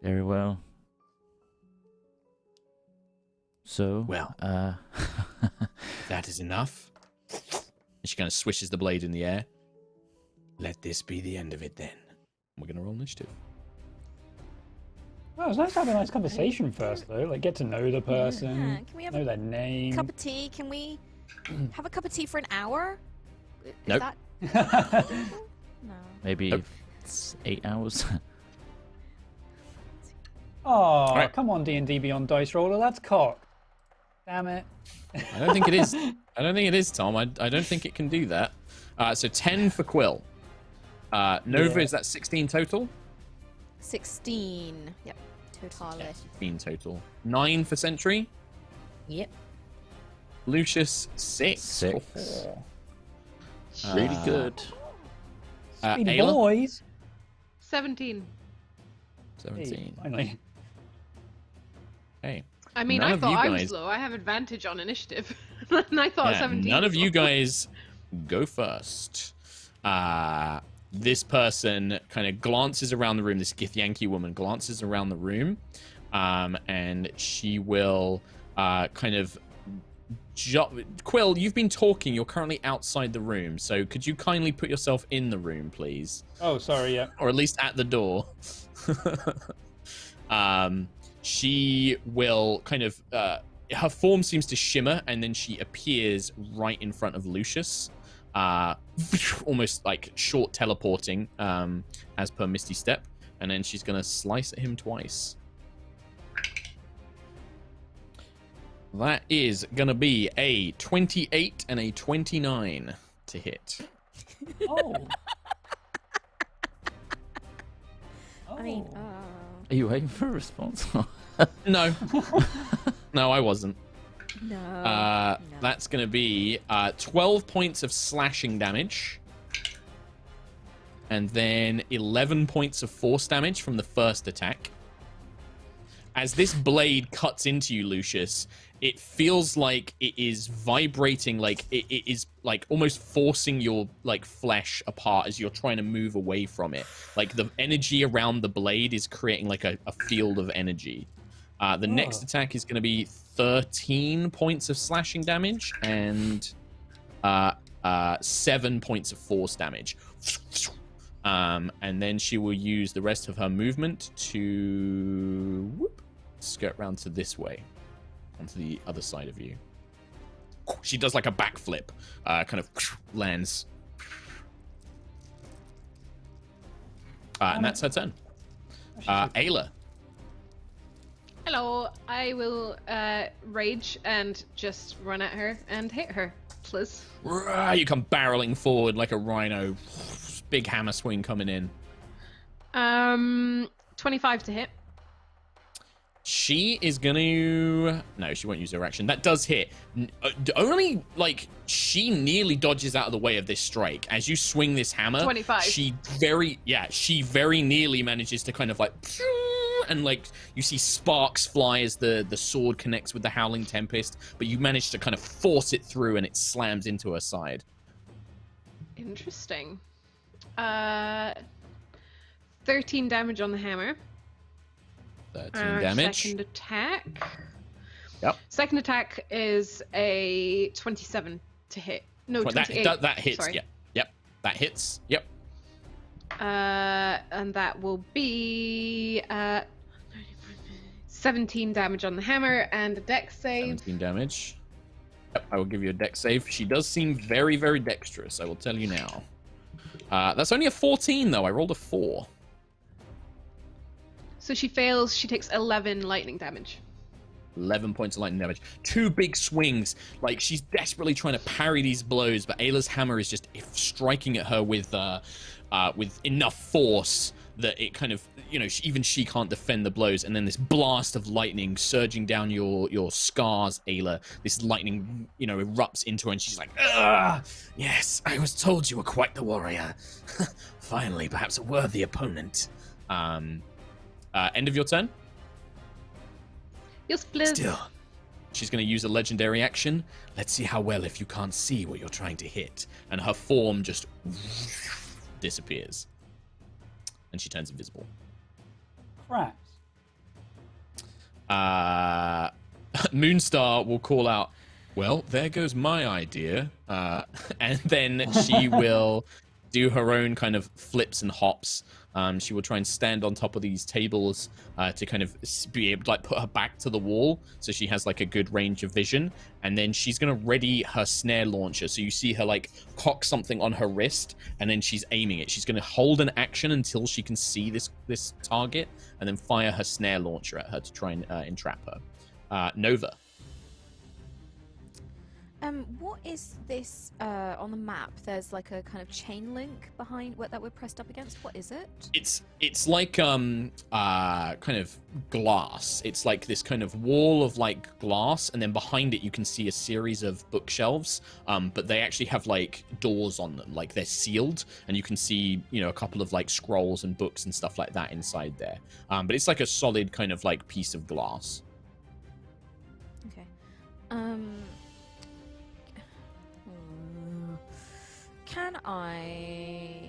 Very well. So, well, that is enough. And she kind of swishes the blade in the air. Let this be the end of it then. We're going to roll initiative. Oh, it's nice to have a nice conversation first, though. Like, get to know the person, Yeah. Can we have know their name. Cup of tea? Can we have a cup of tea for an hour? Is Nope. that... No. Maybe it's 8 hours. Oh, right. come on, D&D Beyond Dice Roller. That's cock. Damn it. I don't think it is. I don't think it is, Tom. I don't think it can do that. So 10 for Quill. Nova, is that 16 total? 16. Yep. Total. Yeah, 16 total. 9 for Sentry. Yep. Lucius, 6. 6. Really good. Speedy Ayla? boys. 17. 17. Hey, finally. Okay. I mean, None I of thought you I guys- was low. I have advantage on initiative. And I thought 17. None of was you low. guys go first. This person kind of glances around the room. This Githyanki woman glances around the room, and she will kind of... Quill, you've been talking. You're currently outside the room, so could you kindly put yourself in the room, please? Oh, sorry, yeah. Or at least at the door. She will kind of... her form seems to shimmer, and then she appears right in front of Lucius. almost like short teleporting, as per Misty Step, and then she's gonna slice at him twice. That is gonna be a 28 and a 29 to hit. Oh. I mean, Are you waiting for a response? No. No, I wasn't. no. That's going to be 12 points of slashing damage. And then 11 points of force damage from the first attack. As this blade cuts into you, Lucius, it feels like it is vibrating, like it is like almost forcing your like flesh apart as you're trying to move away from it. Like the energy around the blade is creating like a field of energy. The next attack is going to be 13 points of slashing damage and 7 points of force damage. And then she will use the rest of her movement to skirt round to this way, onto the other side of you. She does like a backflip, kind of lands. And that's her turn. Ayla. Hello, I will rage and just run at her and hit her, please. You come barreling forward like a rhino. Big hammer swing coming in. 25 to hit. She is gonna... No, she won't use her action. That does hit. Only, like, she nearly dodges out of the way of this strike. As you swing this hammer... 25. She very nearly manages to kind of, like... And, like, you see sparks fly as the sword connects with the Howling Tempest. But you manage to kind of force it through and it slams into her side. Interesting. 13 damage on the hammer. 13 damage. Second attack. Yep. Second attack is a 27 to hit. No, 28. That hits. Sorry. Yeah. Yep. That hits. Yep. And that will be 17 damage on the hammer and a dex save. 17 damage. Yep, I will give you a dex save. She does seem very, very dexterous, I will tell you now. That's only a 14, though. I rolled a 4. So she fails. She takes 11 lightning damage. 11 points of lightning damage. 2 big swings. Like, she's desperately trying to parry these blows, but Ayla's hammer is just striking at her with enough force that it kind of, even she can't defend the blows. And then this blast of lightning surging down your scars, Ayla. This lightning, erupts into her, and she's like, "Ugh! Yes, I was told you were quite the warrior. Finally, perhaps a worthy opponent." End of your turn? Yes, please. Still. She's going to use a legendary action. Let's see how well if you can't see what you're trying to hit. And her form just disappears. And she turns invisible. Crap. Moonstar will call out, "Well, there goes my idea." And then she will do her own kind of flips and hops. She will try and stand on top of these tables to kind of be able to like put her back to the wall, so she has like a good range of vision. And then she's gonna ready her snare launcher. So you see her like cock something on her wrist, and then she's aiming it. She's gonna hold an action until she can see this target, and then fire her snare launcher at her to try and entrap her. Nova. What is this on the map? There's like a kind of chain link behind that we're pressed up against. What is it? It's like kind of glass. It's like this kind of wall of like glass, and then behind it you can see a series of bookshelves. But they actually have like doors on them, like they're sealed, and you can see a couple of like scrolls and books and stuff like that inside there. But it's like a solid kind of like piece of glass. Okay. Can I...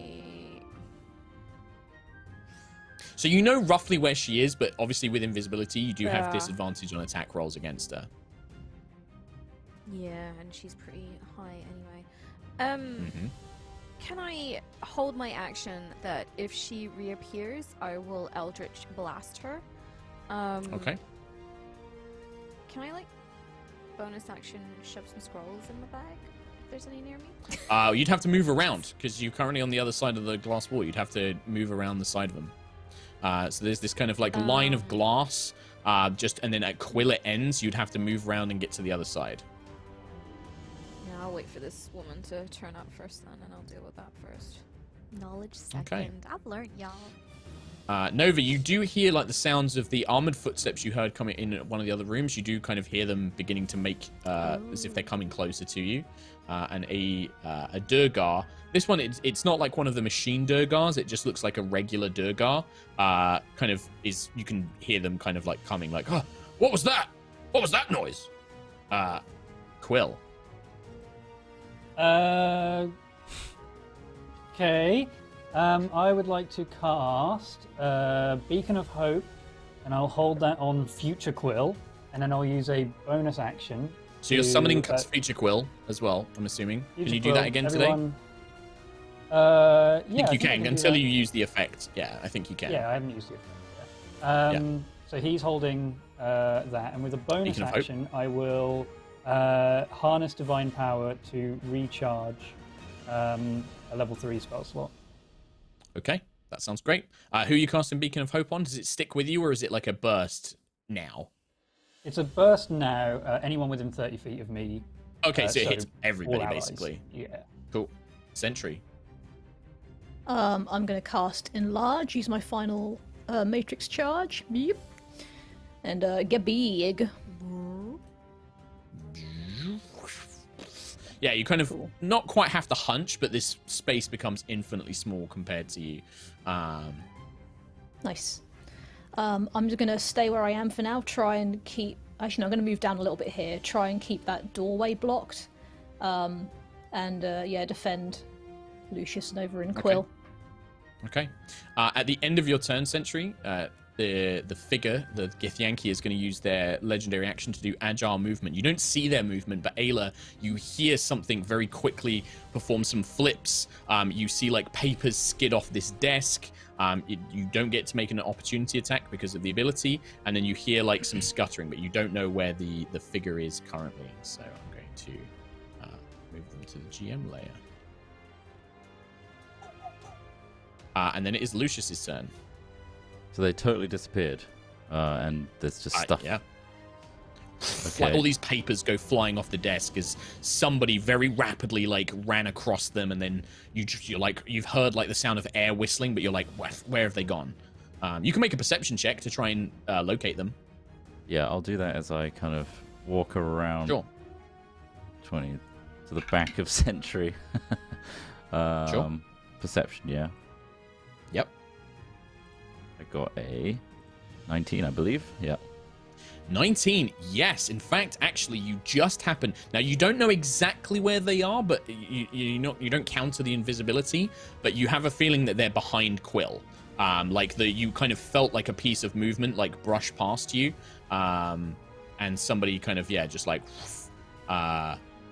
So you know roughly where she is, but obviously with invisibility, you do have disadvantage on attack rolls against her. Yeah, and she's pretty high anyway. Can I hold my action that if she reappears, I will Eldritch Blast her? Okay. Can I, like, bonus action shove some scrolls in my bag? there's any near me. You'd have to move around because you're currently on the other side of the glass wall. You'd have to move around the side of them. So there's this kind of like line of glass, and then at Quill it ends. You'd have to move around and get to the other side. Yeah, I'll wait for this woman to turn up first then, and I'll deal with that first. Knowledge second. Okay. I've learned, y'all. Nova, you do hear like the sounds of the armored footsteps you heard coming in at one of the other rooms. You do kind of hear them beginning to make as if they're coming closer to you. And a Durgar. This one, it's not like one of the machine Durgars. It just looks like a regular Durgar. Kind of is, you can hear them kind of like coming like, oh, what was that? What was that noise? Quill. Okay. I would like to cast Beacon of Hope, and I'll hold that on Future Quill, and then I'll use a bonus action. So you're summoning Future Quill as well, I'm assuming. Can you do that again today? Yeah. I think you can until you use the effect. Yeah, I think you can. Yeah, I haven't used the effect yet. So he's holding that, and with a bonus action, I will harness Divine Power to recharge a level 3 spell slot. Okay, that sounds great. Who are you casting Beacon of Hope on? Does it stick with you, or is it like a burst now? It's a burst now. Anyone within 30 feet of me. Okay, so it hits everybody, basically. Yeah. Cool. Sentry. I'm going to cast Enlarge, use my final Matrix charge. Yep. And get big. Yeah, you kind of not quite have to hunch, but this space becomes infinitely small compared to you. Nice. I'm just going to stay where I am for now, try and keep... Actually, no, I'm going to move down a little bit here, try and keep that doorway blocked. Defend Lucius, Nova, and Quill. Okay. At the end of your turn, Sentry, the figure, the Githyanki, is going to use their legendary action to do agile movement. You don't see their movement, but Ayla, you hear something very quickly perform some flips. You see like papers skid off this desk. You don't get to make an opportunity attack because of the ability, and then you hear like some scuttering, but you don't know where the figure is currently. So I'm going to move them to the GM layer. And then it is Lucius's turn. So they totally disappeared, and there's just stuff. Yeah. Okay. Like all these papers go flying off the desk as somebody very rapidly like ran across them, and then you're like, you've heard like the sound of air whistling, but you're like, where have they gone? You can make a perception check to try and locate them. Yeah, I'll do that as I kind of walk around. Sure. 20 to the back of Sentry. Sure. Perception, yeah. Yep. I got a 19, I believe. Yep. 19, yes. In fact, actually, you just happen. Now, you don't know exactly where they are, but you don't counter the invisibility, but you have a feeling that they're behind Quill. You kind of felt like a piece of movement, like brush past you, and somebody kind of just like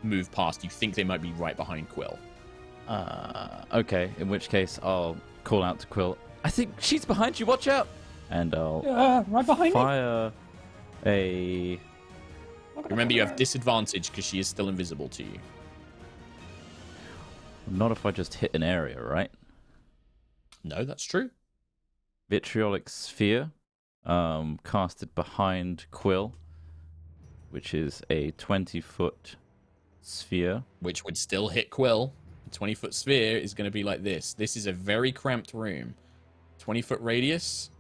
move past. You think they might be right behind Quill. Okay. In which case, I'll call out to Quill. I think she's behind you. Watch out! And I'll right behind fire a... Remember, you have disadvantage because she is still invisible to you. Not if I just hit an area, right? No, that's true. Vitriolic Sphere, casted behind Quill, which is a 20-foot sphere. Which would still hit Quill. A 20-foot sphere is going to be like this. This is a very cramped room. 20-foot radius.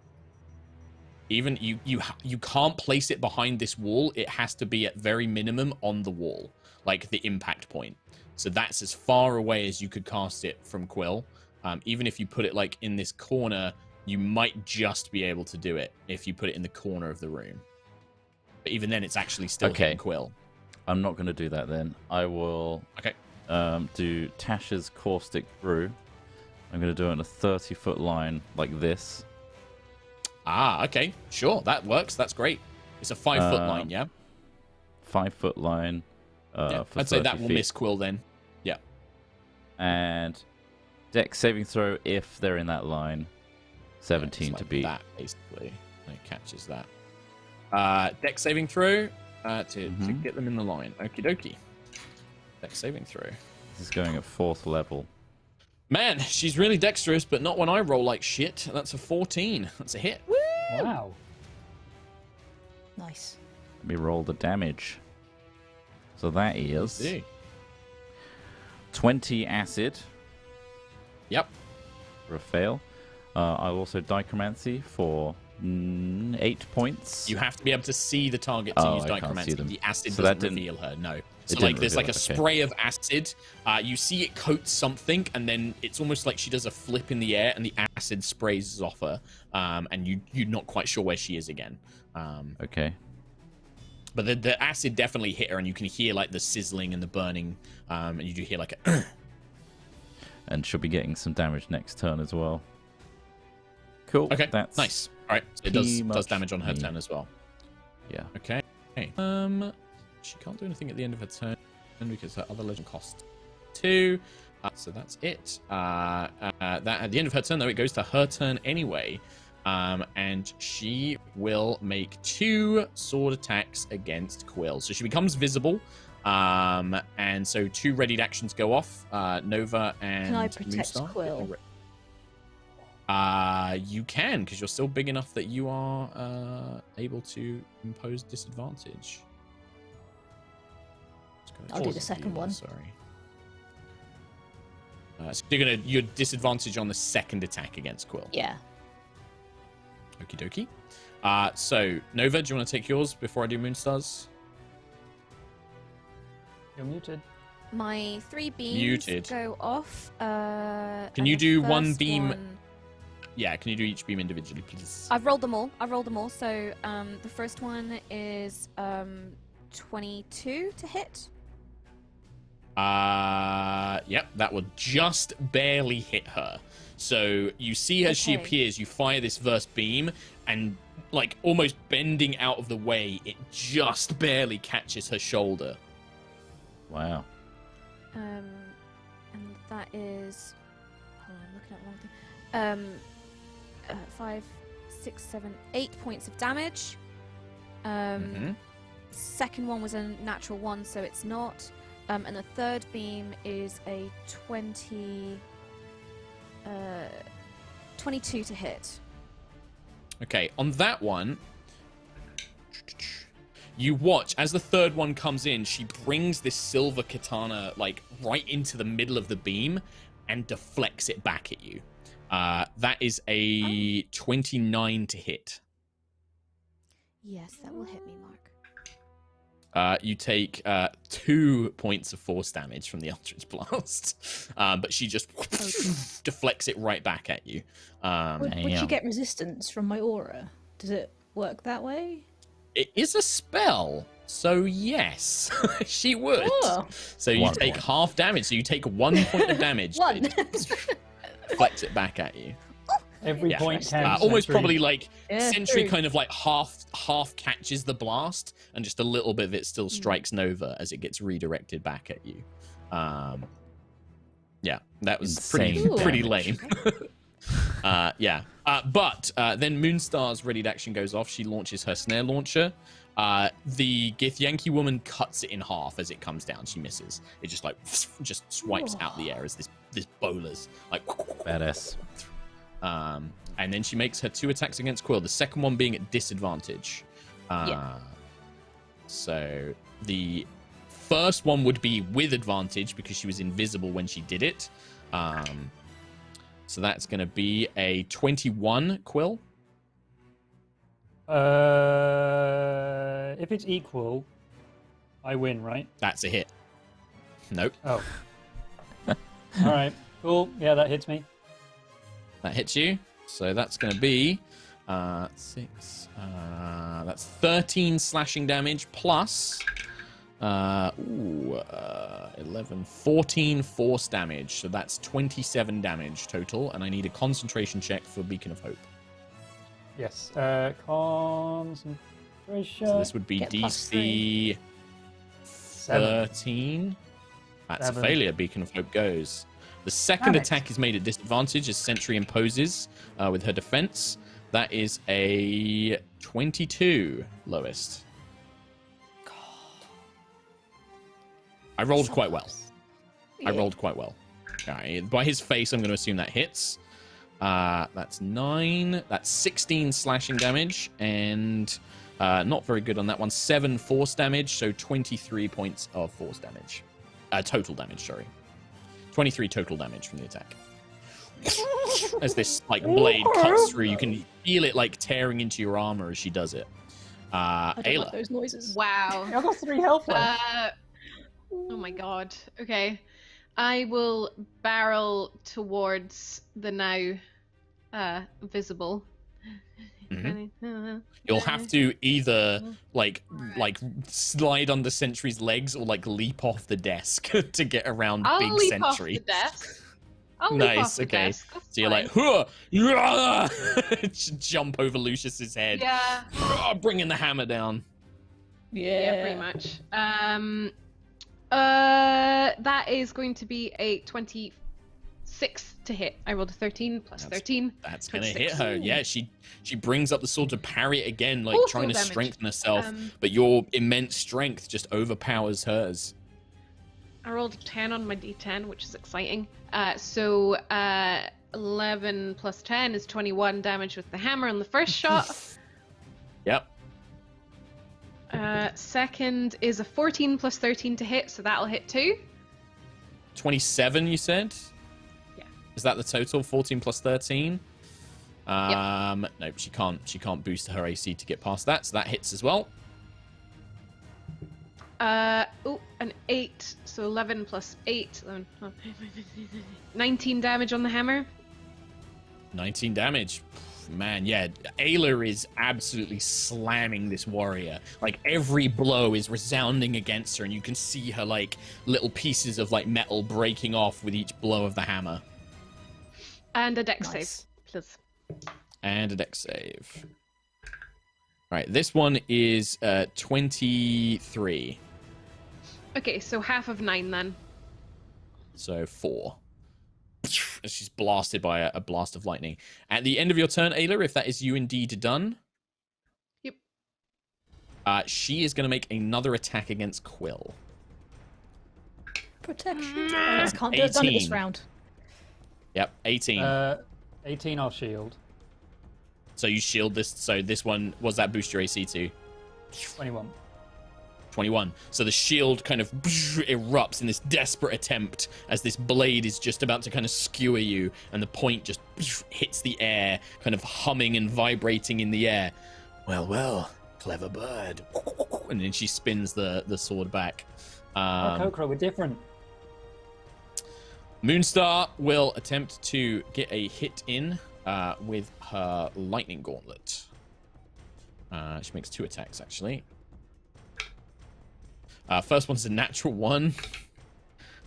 Even you can't place it behind this wall. It has to be at very minimum on the wall, like the impact point. So that's as far away as you could cast it from Quill. Even if you put it like in this corner, you might just be able to do it if you put it in the corner of the room. But even then, it's actually still hitting Quill. I'm not going to do that then. I will do Tasha's Caustic Brew. I'm going to do it on a 30-foot line like this. Ah, okay. Sure, that works. That's great. It's a 5-foot line, yeah? 5-foot line. I'd say that will miss Quill then. Yeah. And Dex saving throw if they're in that line. 17 to beat. That, basically. It catches that. Dex saving throw to get them in the line. Okie dokie. Dex saving throw. This is going at 4th level. Man, she's really dexterous, but not when I roll like shit. That's a 14. That's a hit. Woo! Wow. Nice. Let me roll the damage. So that is 20 acid. Yep. For a fail. I'll also dichromancy for 8 points. You have to be able to see the target to use dichromancy. The acid doesn't reveal her. No. So like there's like a spray of acid. You see it coats something, and then it's almost like she does a flip in the air, and the acid sprays off her, and you're not quite sure where she is again. Okay. But the acid definitely hit her, and you can hear like the sizzling and the burning, and you do hear like a. And she'll be getting some damage next turn as well. Cool. Okay. That's nice. All right. So it does damage on her turn as well. Yeah. Okay. She can't do anything at the end of her turn because her other legend costs 2. So that's it. That at the end of her turn, though, it goes to her turn anyway. And she will make 2 sword attacks against Quill. So she becomes visible. And so 2 readied actions go off. Nova and Can I protect Moonstar. Quill? You can, because you're still big enough that you are able to impose disadvantage. I'll do the second one. Sorry. So you're disadvantage on the second attack against Quill. Yeah. Okie dokie. So Nova, do you want to take yours before I do Moonstar's? You're muted. My 3 beams go off. Can you do one beam? Yeah, can you do each beam individually, please? I've rolled them all. So the first one is 22 to hit. Yep, that will just barely hit her. So you see as she appears, you fire this first beam, and like almost bending out of the way, it just barely catches her shoulder. Wow. And that is. Hold on, I'm looking at the wrong thing. 5, 6, 7, 8 points of damage. Second one was a natural 1, so it's not. And the third beam is a 22 to hit. Okay, on that one, you watch as the third one comes in. She brings this silver katana like right into the middle of the beam and deflects it back at you. That is a 29 to hit. Yes, that will hit me, Mark. You take 2 points of force damage from the Eldritch Blast, but she just deflects it right back at you. Would you get resistance from my aura? Does it work that way? It is a spell, so yes, she would. Oh. So you take half damage, so you take 1 point of damage. 1. Deflects it back at you. Every point counts. Almost probably like Sentry true. kind of like half catches the blast, and just a little bit of it still strikes Nova as it gets redirected back at you. Yeah, that was pretty lame. Yeah. But then Moonstar's readied action goes off. She launches her snare launcher. The Githyanki woman cuts it in half as it comes down. She misses. It just like swipes out the air as this bowlers like badass. And then she makes her 2 attacks against Quill. The second one being at disadvantage. So the first one would be with advantage because she was invisible when she did it. So that's going to be a 21, Quill. If it's equal, I win, right? That's a hit. Nope. Oh. All right. Cool. Yeah, that hits me. That hits you. So that's going to be 6. That's 13 slashing damage plus 11, 14 force damage. So that's 27 damage total. And I need a concentration check for Beacon of Hope. Yes. Concentration. So this would be DC 13. That's a failure. Beacon of Hope goes. The second attack is made at disadvantage as Sentry imposes with her defense. That is a 22, lowest. I rolled quite well. I rolled quite well. All right, by his face, I'm going to assume that hits. That's 9. That's 16 slashing damage, and not very good on that one. 7 force damage, so 23 points of force damage. Total damage, sorry. 23 total damage from the attack. As this like blade cuts through, you can feel it like tearing into your armor as she does it. I don't Ayla. like those noises. Wow. I've got 3 health left. Oh my god. Okay. I will barrel towards the now visible. Mm-hmm. You'll have to either like slide under Sentry's legs or like leap off the desk to get around Big leap Sentry. off the desk. I'll leap Nice, off the okay. desk. That's So you're fine. like, huh, yeah! Jump over Lucius's head. Yeah. Bringing the hammer down. Yeah. Pretty much. That is going to be a 26 to hit. I rolled a 13 plus 13. That's gonna 26. hit her. Yeah, she brings up the sword to parry it again, like Also trying to damage. strengthen herself. But your immense strength just overpowers hers. I rolled a 10 on my d10, which is exciting. So 11 plus 10 is 21 damage with the hammer on the first shot. Yep. Second is a 14 plus 13 to hit, so that'll hit too. 27, you said? Yeah. Is that the total? 14 plus 13? Yep. No, she can't boost her AC to get past that, so that hits as well. An 8, so 11 plus 8, 19 damage on the hammer. 19 damage. Man, yeah, Ayla is absolutely slamming this warrior. Like, every blow is resounding against her, and you can see her, like, little pieces of, like, metal breaking off with each blow of the hammer. And a dex save, please. And a dex save. Right, this one is 23. Okay, so half of 9 then. So 4. She's blasted by a blast of lightning. At the end of your turn, Ayla, if that is you indeed done. Yep. She is going to make another attack against Quill. Protection. I can't do it done it this round. Yep, 18. 18 I'll shield. So you shield this. So this one, was that boost your AC to? 21. 21. So the shield kind of erupts in this desperate attempt as this blade is just about to kind of skewer you, and the point just hits the air, kind of humming and vibrating in the air. Well, well, clever bird. And then she spins the sword back. Kokoro, we're different. Moonstar will attempt to get a hit in with her lightning gauntlet. She makes 2 attacks, actually. First one's a natural 1.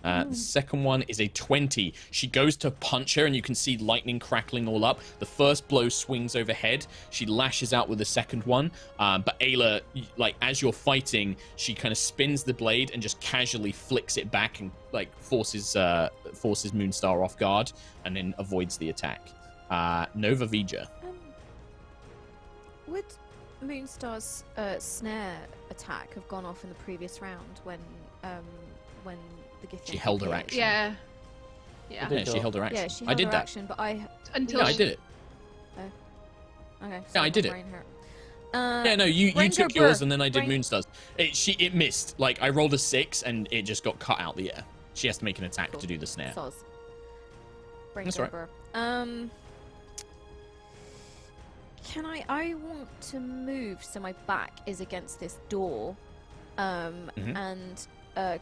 The second one is a 20. She goes to punch her, and you can see lightning crackling all up. The first blow swings overhead. She lashes out with the second one. But Ayla, like, as you're fighting, she kind of spins the blade and just casually flicks it back and, like, forces Moonstar off guard, and then avoids the attack. Nova Vija. Would Moonstar's snare attack have gone off in the previous round when the gift? She held her action. Yeah. Yeah, she held her action. Yeah, she held I did her that. action, but I I did it. Okay. Yeah, I did it. Yeah, no, you took yours, and then I did Moonstar's. It missed. Like, I rolled a 6, and it just got cut out the air. She has to make an attack to do the snare. That's right. Can I want to move so my back is against this door, and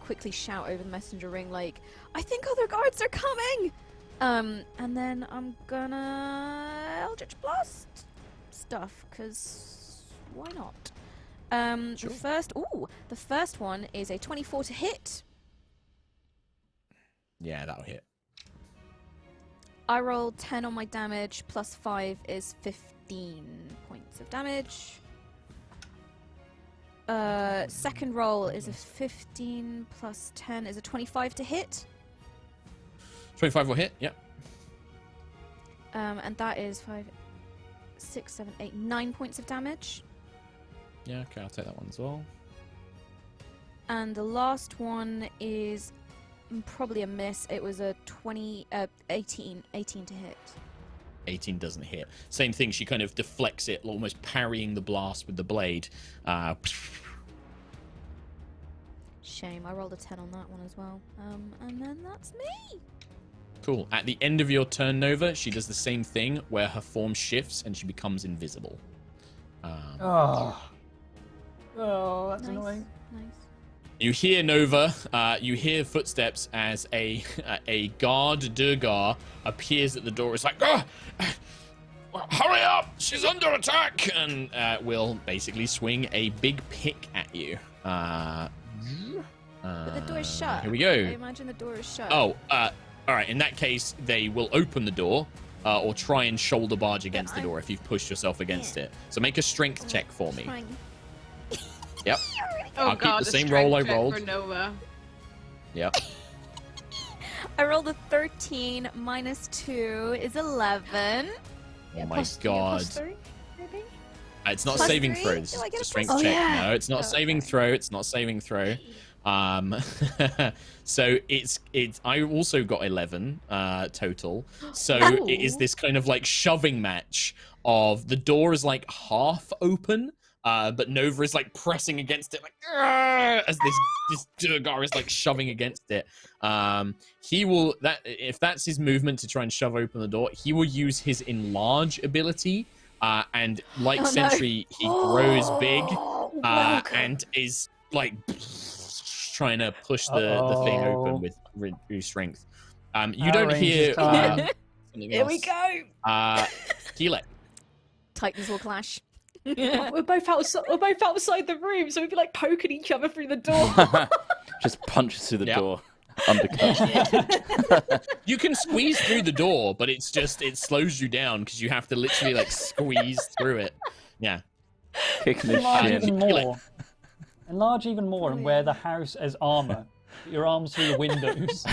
quickly shout over the messenger ring, like, I think other guards are coming! And then I'm gonna Eldritch Blast stuff, because why not? Sure. The first one is a 24 to hit. Yeah, that'll hit. I rolled 10 on my damage, plus 5 is 15 points of damage. Second roll is a 15 plus 10 is a 25 to hit. 25 will hit, yeah. And that is 5, 6, 7, 8, 9 points of damage. Yeah, okay, I'll take that one as well. And the last one is probably a miss. It was a 18 to hit. 18 doesn't hit. Same thing, she kind of deflects it, almost parrying the blast with the blade. Shame, I rolled a 10 on that one as well. And then that's me. Cool. At the end of your turn, Nova, she does the same thing where her form shifts and she becomes invisible. Oh, that's annoying. Nice. You hear Nova, you hear footsteps as a guard Durgar appears at the door. It's like, hurry up! She's under attack! And will basically swing a big pick at you. But the door is shut. Here we go. I imagine the door is shut. Oh, all right. In that case, they will open the door or try and shoulder barge against the door if you've pushed yourself against it. So make a strength check for me. Yep. I'll keep the same roll I rolled. For Nova. Yep. I rolled a 13 minus 2 is 11. Oh my god. It's not a Plus saving 3? throw. This Do is I get a a strength plus- check. Oh, yeah. No, it's not a saving throw. It's not a saving throw. So it's I also got 11 total. So it is this kind of like shoving match of the door is like half open, but Nova is like pressing against it, like as this Durgar is like shoving against it. He will if that's his movement to try and shove open the door, he will use his enlarge ability. And like Sentry, he grows big and is like trying to push the thing open with reduced strength. You don't hear something Here we else. go. Keelek. Titans will clash. We're both outside the room, so we'd be like poking each other through the door. Just punches through the door. Undercut. You can squeeze through the door, but it slows you down because you have to literally like squeeze through it. Yeah. Kicking his Enlarge shin. even more. Enlarge even more and wear the house as armor. Put your arms through the windows.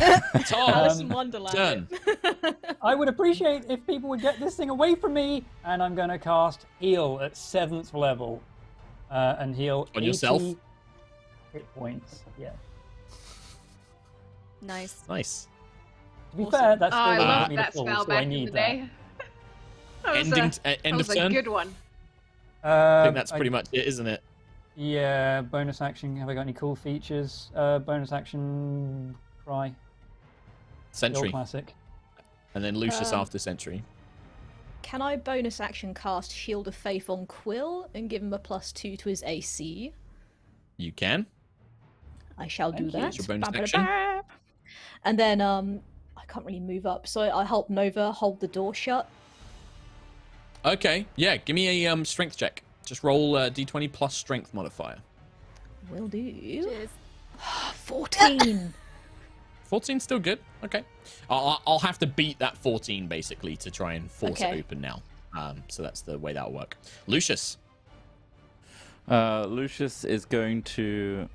Alice in Wonderland. Turn. I would appreciate if people would get this thing away from me, and I'm going to cast Heal at 7th level. And heal On yourself? 80 hit points. Yeah. Nice. Nice. To be fair, that's still I going to love get me to that full, spell so back I in the need that. day. End That of was turn. a good one. I think that's pretty much it, isn't it? Yeah, bonus action. Have I got any cool features? Bonus action, cry. Sentry. Classic. And then Lucius after Sentry. Can I bonus action cast Shield of Faith on Quill and give him a +2 to his AC? You can. I shall do that. It's your bonus action. And then I can't really move up, so I help Nova hold the door shut. Okay. Yeah. Give me a strength check. Just roll d20 plus strength modifier. Will do. Cheers. 14. 14's still good. Okay. I'll have to beat that 14 basically to try and force it open now. So that's the way that'll work. Lucius. Lucius is going to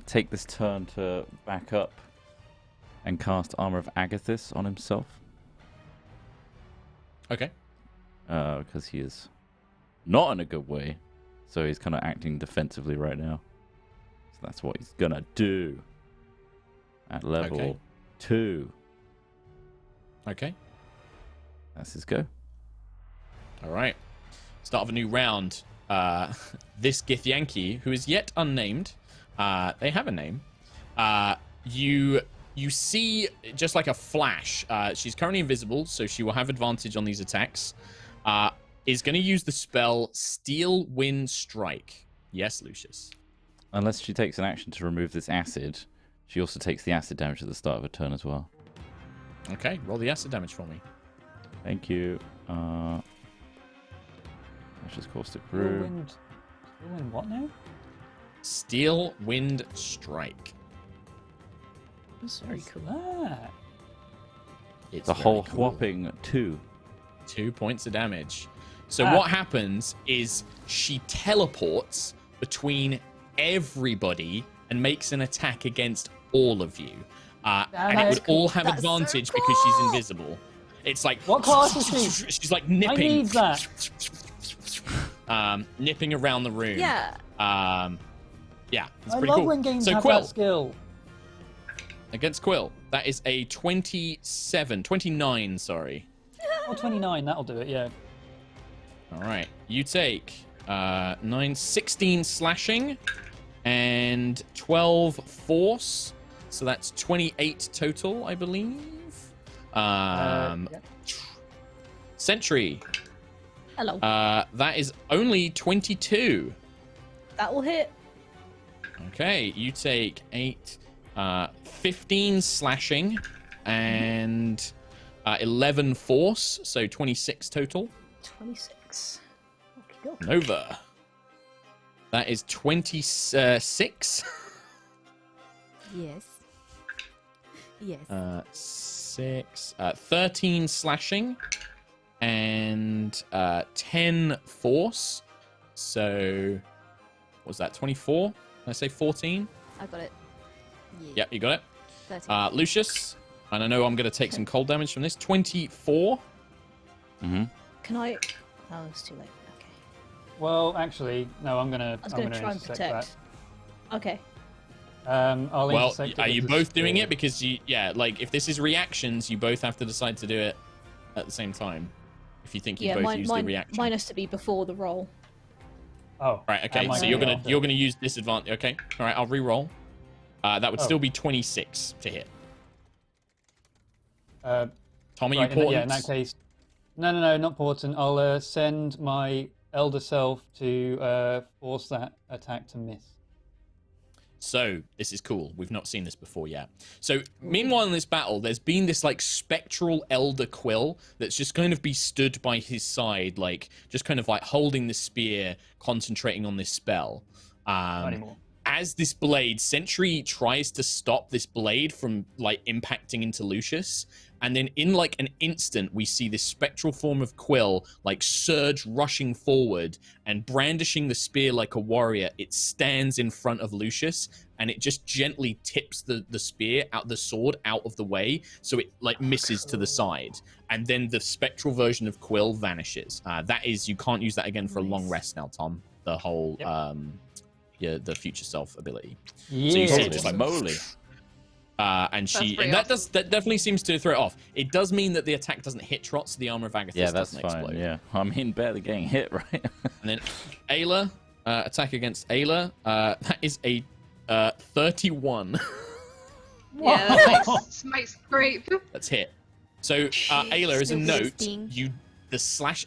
take this turn to back up and cast Armor of Agathis on himself. Okay. Because he is not in a good way. So he's kind of acting defensively right now. So that's what he's going to do. At level 2. Okay. That's his go. All right. Start of a new round. This Githyanki, who is yet unnamed, they have a name. You see just like a flash. She's currently invisible, so she will have advantage on these attacks. Is going to use the spell Steel Wind Strike. Yes, Lucius. Unless she takes an action to remove this acid, she also takes the acid damage at the start of her turn as well. Okay, roll the acid damage for me. Thank you. Let's just Caustic Brew. Steel Wind what now? Steel Wind Strike. That's very cool. Ah. It's a whole cool. whopping 2. 2 points of damage. So what happens is she teleports between everybody and makes an attack against all of you. And it would all have advantage because she's invisible. It's like... What class is she? She's like nipping. I need that. Nipping around the room. Yeah. Yeah, it's I pretty love cool. when games so have Quill. that skill. against Quill. That is a 29, sorry. Oh, 29, that'll do it, yeah. All right. You take 16 slashing and 12 force. So that's 28 total, I believe. Yeah. Sentry. Hello. That is only 22. That will hit. Okay, you take 15 slashing and 11 force, so 26 total. 26. Okay, go. Nova. That is 26. Yes. Yes. 13 slashing and 10 force. So, what was that? 24? Did I say 14? I got it. Yeah. Yep, you got it. 13. Lucius, and I know I'm going to take some cold damage from this. 24. Mm-hmm. Can I? Oh, it's too late. Okay. Well, actually, no, I'm gonna. I was going to try and protect. Okay. I'll Well, intersect it are with you the both doing spear. it? Because like, if this is reactions, you both have to decide to do it at the same time. If you think you both use the reaction. Mine has to be before the roll. Oh. Right. Okay. So you're gonna use disadvantage. Okay. All right. I'll re-roll. That would still be 26 to hit. Tom, are you important? Yeah, in that case. No, not important. I'll send my elder self to force that attack to miss. So this is cool. We've not seen this before yet. So meanwhile in this battle, there's been this like spectral elder Quill that's just kind of be stood by his side, like just kind of like holding the spear, concentrating on this spell. Not anymore. As this blade, Sentry tries to stop this blade from like impacting into Lucius, and then in like an instant, we see this spectral form of Quill like surge rushing forward and brandishing the spear like a warrior. It stands in front of Lucius, and it just gently tips the spear out, the sword out of the way, so it like misses to the side, and then the spectral version of Quill vanishes. That is, you can't use that again for a long rest now, Tom. The whole the future self ability. Yeah. So you see it just like moly. And that definitely seems to throw it off. It does mean that the attack doesn't hit Trot, so the armor of Agathis doesn't explode. Yeah, I mean, barely getting hit, right? And then Ayla, attack against Ayla. That is a 31. Yeah, that makes great. That's hit. So Ayla, as a note, Resisting.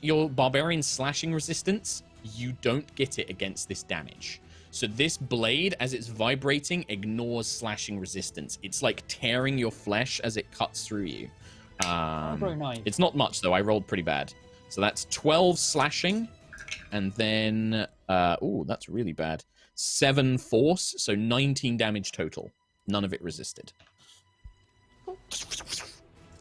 your barbarian slashing resistance, you don't get it against this damage. So this blade, as it's vibrating, ignores slashing resistance. It's like tearing your flesh as it cuts through you. Very nice. It's not much, though. I rolled pretty bad. So that's 12 slashing. And then, that's really bad. 7 force, so 19 damage total. None of it resisted.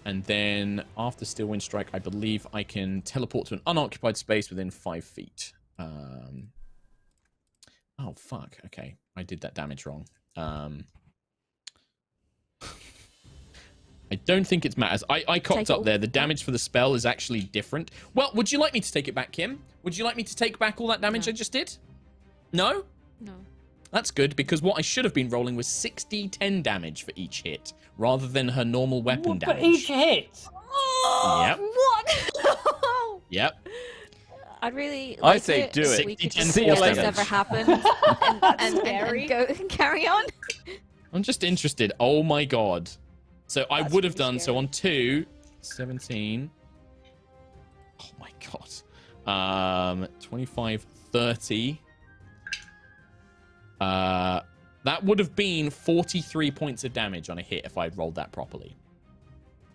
And then, after Steel Wind Strike, I believe I can teleport to an unoccupied space within 5 feet. Oh, fuck. Okay. I did that damage wrong. I don't think it matters. I cocked up there. The damage for the spell is actually different. Well, would you like me to take it back, Kim? Would you like me to take back all that damage I just did? No? No. That's good, because what I should have been rolling was 60-10 damage for each hit, rather than her normal weapon damage. For each hit? Yep. What? Yep. I'd really I like say it do if it. we could See just you see what's later. ever happened and go carry on. I'm just interested. Oh my god. So I That's would have pretty done, so scary. on 2, 17. Oh my god. 25, 30. That would have been 43 points of damage on a hit if I'd rolled that properly.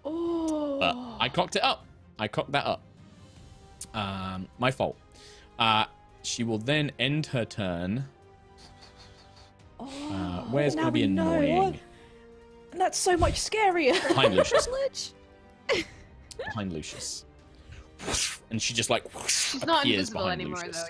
Oh. But I cocked it up. I cocked that up. My fault. She will then end her turn. Where's going to be annoying? That's so much scarier. Behind Lucius. Privilege. Behind Lucius. And she just like She's not appears invisible behind anymore, Lucius. though.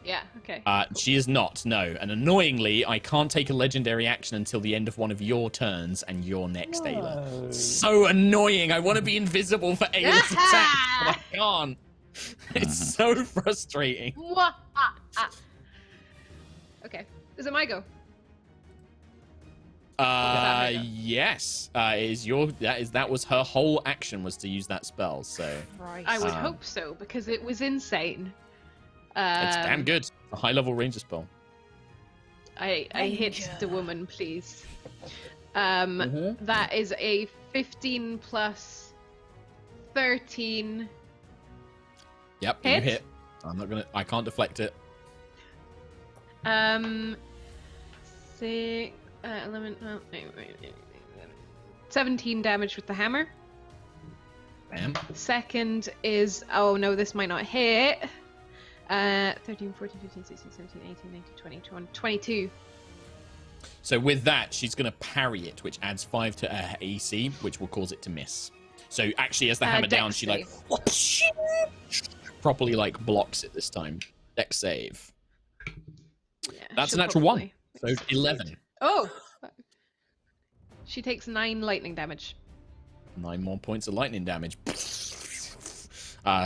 Yeah. Yeah. Okay. She is not, no. And annoyingly, I can't take a legendary action until the end of one of your turns, and you're next, Ayla. So annoying. I want to be invisible for Ayla's attack, but I can't. It's so frustrating. Okay. Is it my go? Yes. That was her whole action, was to use that spell. So I would hope so, because it was insane. It's damn good. A high-level ranger spell. I hit the woman, please. That is a 15 plus 13. Yep, hit. You hit. I can't deflect it. 6, 11, 17 damage with the hammer. Bam. Second is, oh no, this might not hit. 13, 14, 15, 16, 17, 18, 19, 20, 21, 22. So with that, she's going to parry it, which adds 5 to her AC, which will cause it to miss. So actually, as the hammer down, she like properly like blocks it this time. Dex save. Yeah, that's a natural 1. So 11. Oh! She takes 9 lightning damage. 9 more points of lightning damage.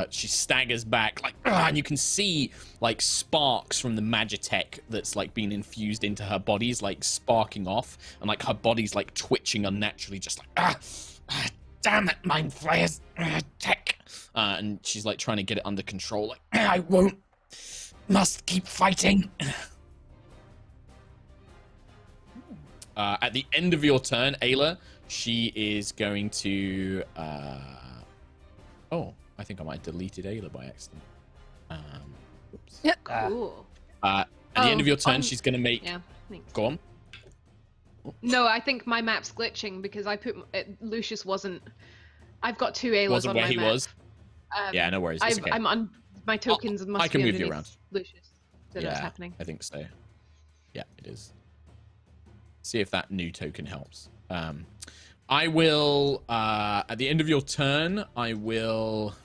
She staggers back, like, and you can see like sparks from the magitech that's like being infused into her body's like sparking off, and like her body's like twitching unnaturally, just like damn it, Mindflayers tech. And she's like trying to get it under control, like I must keep fighting. At the end of your turn, Ayla, she is going to I think I might have deleted Ayla by accident. Oops. Yep. Cool. At the end of your turn, she's going to make... Yeah, thanks. Go on. No, I think my map's glitching because I put... Lucius wasn't... I've got 2 Aylas wasn't on where my he map. was? Yeah, no worries. Okay. I'm on... My tokens must I can be move you underneath around. Lucius. So that's happening. I think so. Yeah, it is. See if that new token helps. I will, at the end of your turn, I will,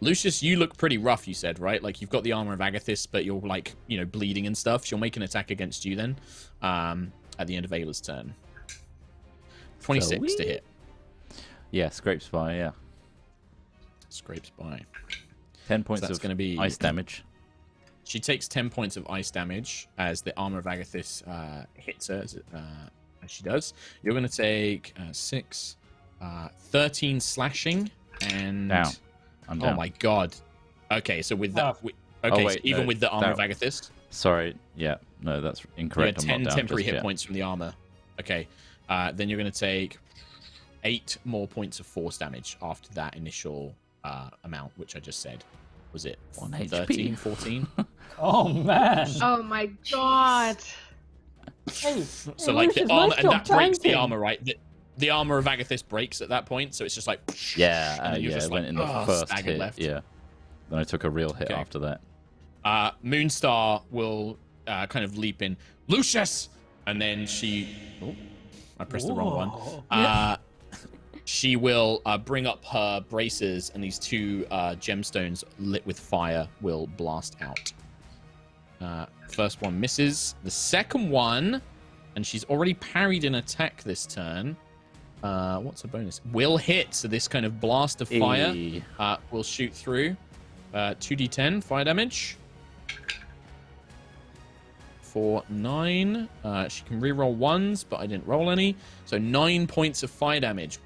Lucius, you look pretty rough, you said, right? Like, you've got the armor of Agathis, but you're, like, bleeding and stuff. She'll make an attack against you then, at the end of Ayla's turn. 26 to hit. Yeah, scrapes by, yeah. Scrapes by. 10 points of ice damage. She takes 10 points of ice damage as the armor of Agathis hits her, as she does. You're going to take 6, 13 slashing, and... Down. I'm down. Oh my god. Okay, so with that... even with the armor of Agathis? Sorry, yeah. No, that's incorrect. You had 10 temporary hit points from the armor. Okay, then you're going to take 8 more points of force damage after that initial amount, which I just said. Was it 13, 14? Oh, man. Oh my god. So like the armor, and that breaks the armor, right? The armor of Agathis breaks at that point, so it's just like it went in the first hit. Left. Yeah, then I took a real hit after that. Moonstar will kind of leap in, Lucius, and then she. Oh, I pressed the wrong one. She will bring up her braces, and these 2 gemstones lit with fire will blast out. First one misses. The second one, and she's already parried an attack this turn. What's her bonus? Will hit. So this kind of blast of fire will shoot through. 2d10 fire damage. For 9. She can reroll 1s, but I didn't roll any. So 9 points of fire damage.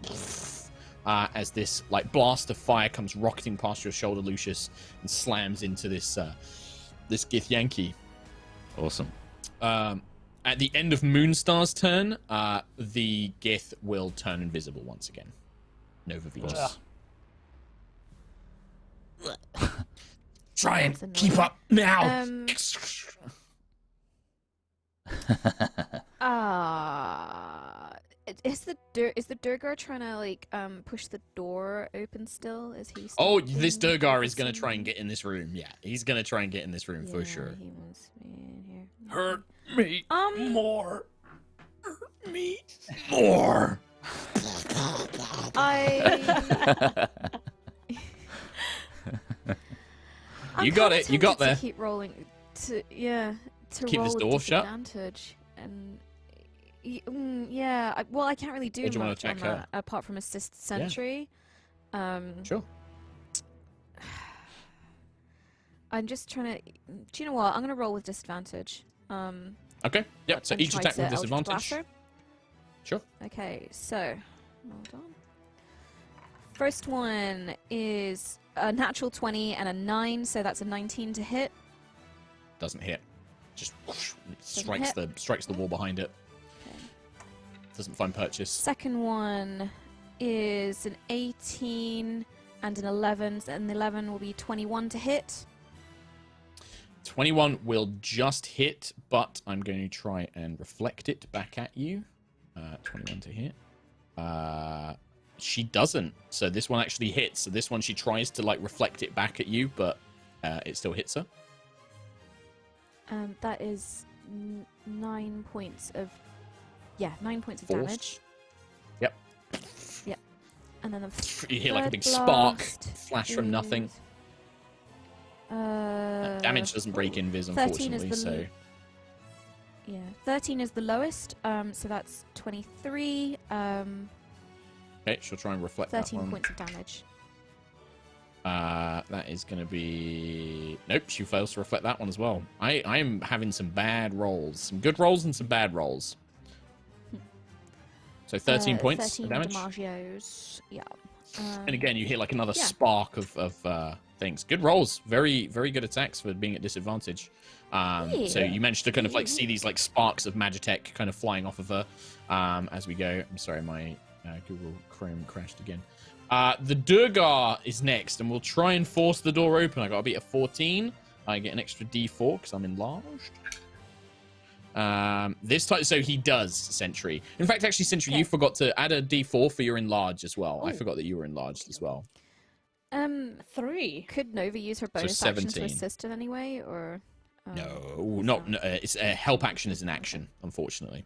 As this like blast of fire comes rocketing past your shoulder, Lucius, and slams into this Gith Yankee. Awesome. At the end of Moonstar's turn, the Gith will turn invisible once again. Nova Vetus. Try and keep up now. Is the Durgar trying to like push the door open still? Is he? Oh, this Durgar is gonna try and get in this room. Yeah, he's gonna try and get in this room for sure. He wants me in here. Hurt me more. Hurt me more. You got it. You got there. Keep rolling. To keep roll this door shut. Advantage and. Yeah, well, I can't really do much on that apart from assist sentry. Yeah. Sure. I'm just trying to. Do you know what? I'm gonna roll with disadvantage. Okay. Yep. So each attack with disadvantage. Sure. Okay, so hold on. First one is a natural 20 and a 9, so that's a 19 to hit. Doesn't hit. Just strikes the wall behind it. Okay. Doesn't find purchase. Second one is an 18 and an 11, and the 11 will be 21 to hit. 21 will just hit, but I'm going to try and reflect it back at you. 21 to hit. She doesn't. So this one actually hits. So this one she tries to like reflect it back at you, but it still hits her. That is 9 points of... Yeah, 9 points of Force. damage. Yep. Yep. And then you hear like a big blast spark flash from nothing. is, Damage doesn't break invis, 13 is unfortunately, the so... Yeah, 13 is the lowest, so that's 23. Okay, she'll try and reflect that 13 one. points of damage. That is going to be... Nope, she fails to reflect that one as well. I am having some bad rolls. Some good rolls and some bad rolls. So 13 points 13 of damage. Damagios. Yeah. And again, you hear like another spark of things. Good rolls. Very, very good attacks for being at disadvantage. So you managed to kind of like see these like sparks of Magitech kind of flying off of her as we go. I'm sorry, my Google Chrome crashed again. The Durgar is next, and we'll try and force the door open. I got to beat a 14. I get an extra D4 because I'm enlarged. This time, so he does Sentry. In fact, actually, Sentry, you forgot to add a D4 for your enlarge as well. I forgot that you were enlarged as well. 3. Could Nova use her bonus action to assist in any way, or? No. It's a help action is an action, unfortunately.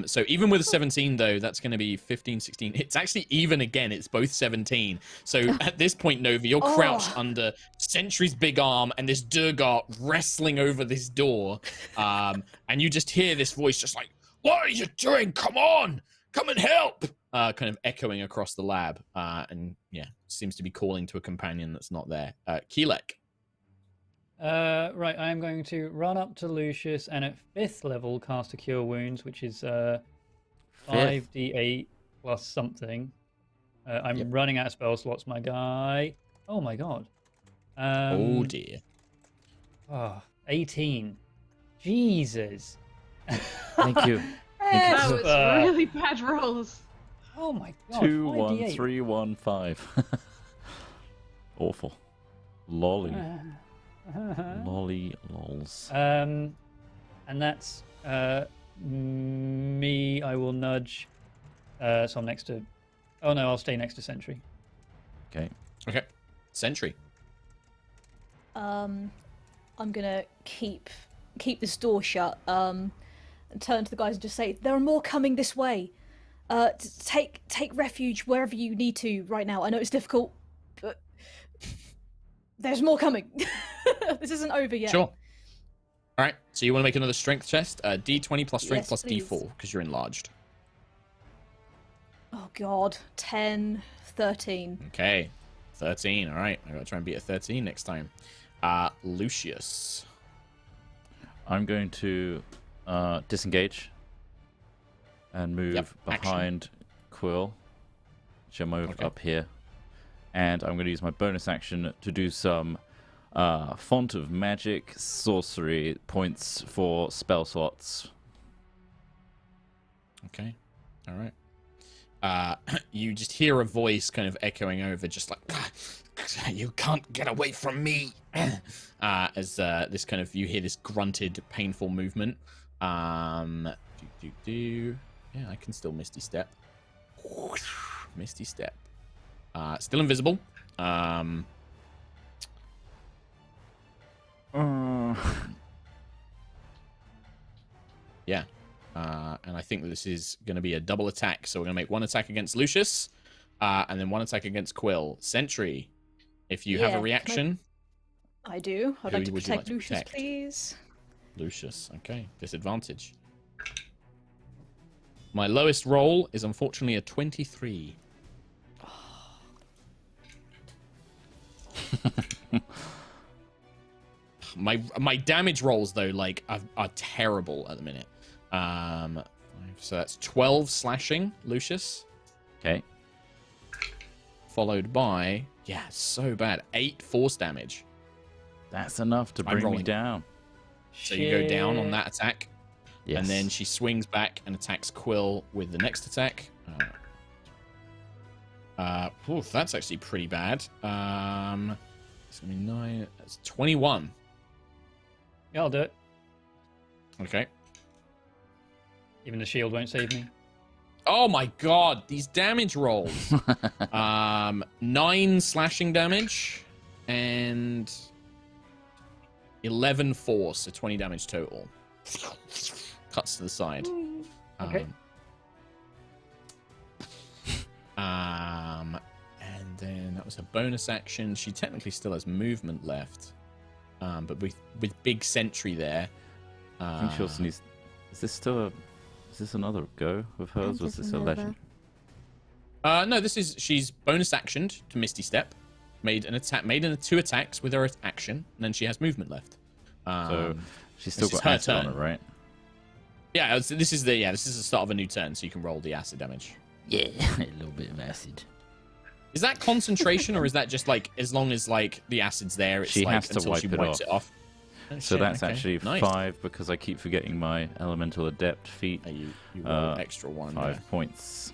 So even with a 17, though, that's going to be 15, 16. It's actually even again. It's both 17. So at this point, Nova, you're crouched under Sentry's big arm and this Durgar wrestling over this door. And you just hear this voice just like, "What are you doing? Come on! Come and help!" Kind of echoing across the lab. And yeah, seems to be calling to a companion that's not there. Keelek. Right, I am going to run up to Lucius and at 5th level cast a Cure Wounds, which is 5d8 plus something. I'm running out of spell slots, my guy. Oh my god. Oh dear. 18. Jesus. Thank you. That was really bad rolls. Oh my god. 2, 1, 3, 1, 5. Awful. Lolly. Lolly lols. And that's me. I will nudge. So I'm next to. Oh no, I'll stay next to Sentry. Okay. Sentry. I'm gonna keep this door shut. And turn to the guys and just say, "There are more coming this way. Take refuge wherever you need to right now. I know it's difficult, but there's more coming." This isn't over yet. Sure. All right. So you want to make another strength test? D20 plus strength plus please. D4 because you're enlarged. Oh god. 10, 13. Okay. 13. All right. I got to try and beat a 13 next time. Lucius. I'm going to disengage and move behind Quill, which I'm over up here. And I'm going to use my bonus action to do some Font of Magic sorcery points for spell slots. Okay. All right. You just hear a voice kind of echoing over, just like, "You can't get away from me." As this kind of, you hear this grunted, painful movement. Yeah, I can still Misty Step. Misty Step. Still invisible. Yeah. And I think that this is going to be a double attack. So we're going to make one attack against Lucius, and then one attack against Quill. Sentry, if you have a reaction. I do. I'd like to would you protect like to Lucius, protect? please. Lucius, okay. Disadvantage. My lowest roll is unfortunately a 23. My damage rolls though, like, are terrible at the minute. 5, So that's 12 slashing, Lucius. Okay. Followed by, yeah, so bad, 8 force damage. That's enough to bring me down. So you go down on that attack. Yes. And then she swings back and attacks Quill with the next attack. That's actually pretty bad. It's gonna be 9. That's 21. Yeah, I'll do it. Okay. Even the shield won't save me. Oh my god, these damage rolls. 9 slashing damage and 11 force, so 20 damage total. Cuts to the side. Okay. And then that was a bonus action. She technically still has movement left, but with big sentry there. I think she also needs. Is this another go of hers? Was this a legend? No, she's bonus actioned to Misty Step. Made 2 attacks with her action, and then she has movement left. So she's still got acid on it, right? Yeah, this is the start of a new turn, so you can roll the acid damage. Yeah, a little bit of acid. Is that concentration, or is that just like as long as like the acid's there, it's she like has to until wipe she it wipes off. it off? Oh, so shit, that's okay. actually Nice. 5 because I keep forgetting my elemental adept feat. You roll extra 1. 5 points.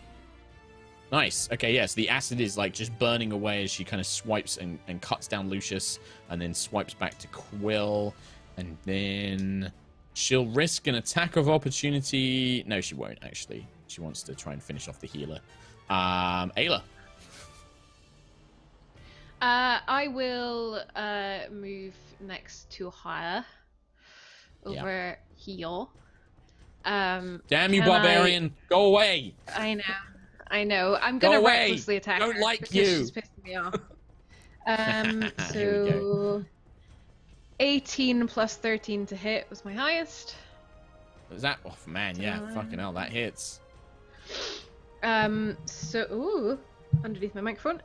Nice. Okay, yes, the acid is like just burning away as she kind of swipes and cuts down Lucius, and then swipes back to Quill, and then she'll risk an attack of opportunity. No, she won't actually. She wants to try and finish off the healer. Ayla. I will move next to her over here. Damn you, barbarian! Go away! I know. I'm gonna recklessly attack Don't her like because you. She's pissing me off. So 18 plus 13 to hit was my highest. Was that? Oh man, yeah, fucking hell, that hits. So underneath my microphone.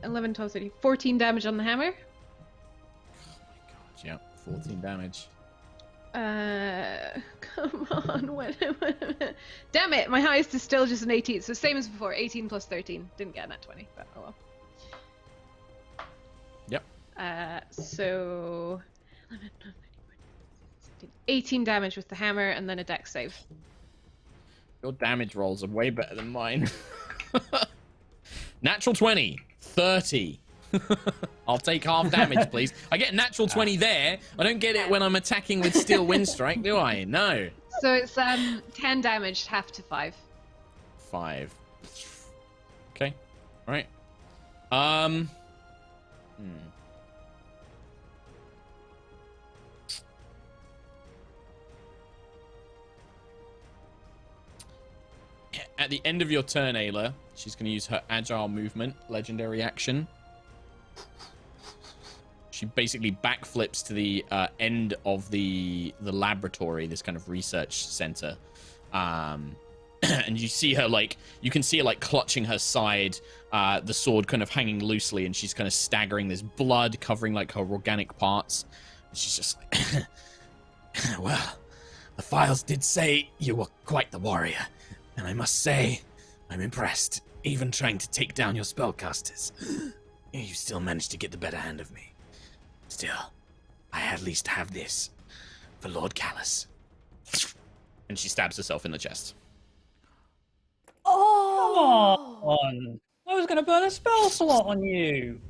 11, 12, 13, 14 damage on the hammer. Oh my god, yeah, 14 damage. Come on, damn it, my highest is still just an 18, so same as before, 18 plus 13. Didn't get a nat 20, but oh well. Yep. So 11, 12, 13, 18 damage with the hammer, and then a dex save. Your damage rolls are way better than mine. Natural 20, 30. I'll take half damage, please. I get natural 20 there. I don't get it when I'm attacking with Steel Windstrike, do I? No. So it's 10 damage, half to 5. 5. Okay. All right. At the end of your turn, Ayla, she's going to use her agile movement, legendary action. She basically backflips to the end of the laboratory, this kind of research center. And you see her you can see her clutching her side, the sword kind of hanging loosely, and she's kind of staggering. There's blood covering like her organic parts. And she's just like, well, the files did say you were quite the warrior. And I must say, I'm impressed. Even trying to take down your spellcasters, you still managed to get the better hand of me. Still, I at least have this for Lord Callus. And she stabs herself in the chest. Oh! Come on! I was going to burn a spell slot on you!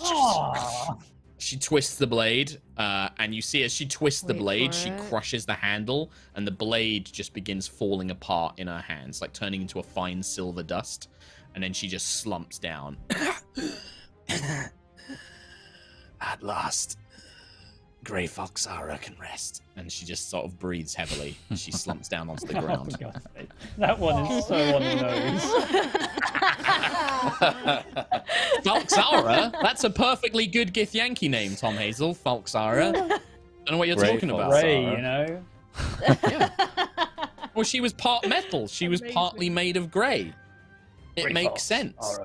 Oh. She twists the blade, and you see as she twists the blade, she crushes the handle, and the blade just begins falling apart in her hands, like turning into a fine silver dust. And then she just slumps down. At last, Grey Foxara can rest. And she just sort of breathes heavily. She slumps down onto the ground. Oh, God's sake. That one is so on the nose. Falxara? That's a perfectly good Githyanki name, Tom Hazel. Falxara. Don't know what you're talking about. Ray, you know? Yeah. Well, she was part metal. She was partly made of grey. It makes sense.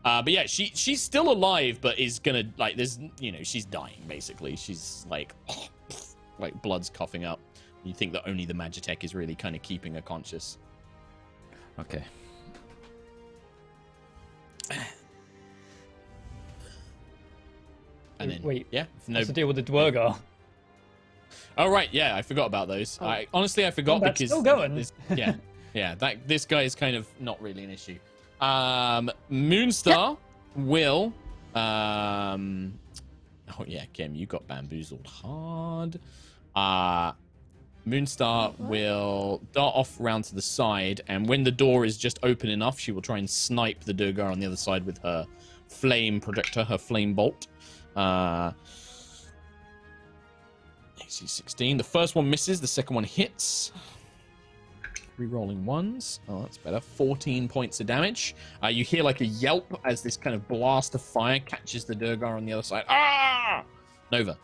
But yeah, she's still alive, but is gonna she's dying basically. She's like blood's coughing up. You think that only the Magitech is really kind of keeping her conscious. Okay. And then, wait, yeah, what's the deal with the Dwergar? Oh right, yeah, I forgot about those. I forgot that's because still going. yeah, this guy is kind of not really an issue. Moonstar will oh yeah, Kim, you got bamboozled hard. Moonstar will dart off round to the side, and when the door is just open enough, she will try and snipe the Durgar on the other side with her flame projector, her flame bolt. AC 16. The first one misses, the second one hits. Re-rolling ones. Oh, that's better. 14 points of damage. You hear like a yelp as this kind of blast of fire catches the Durgar on the other side. Ah! Nova.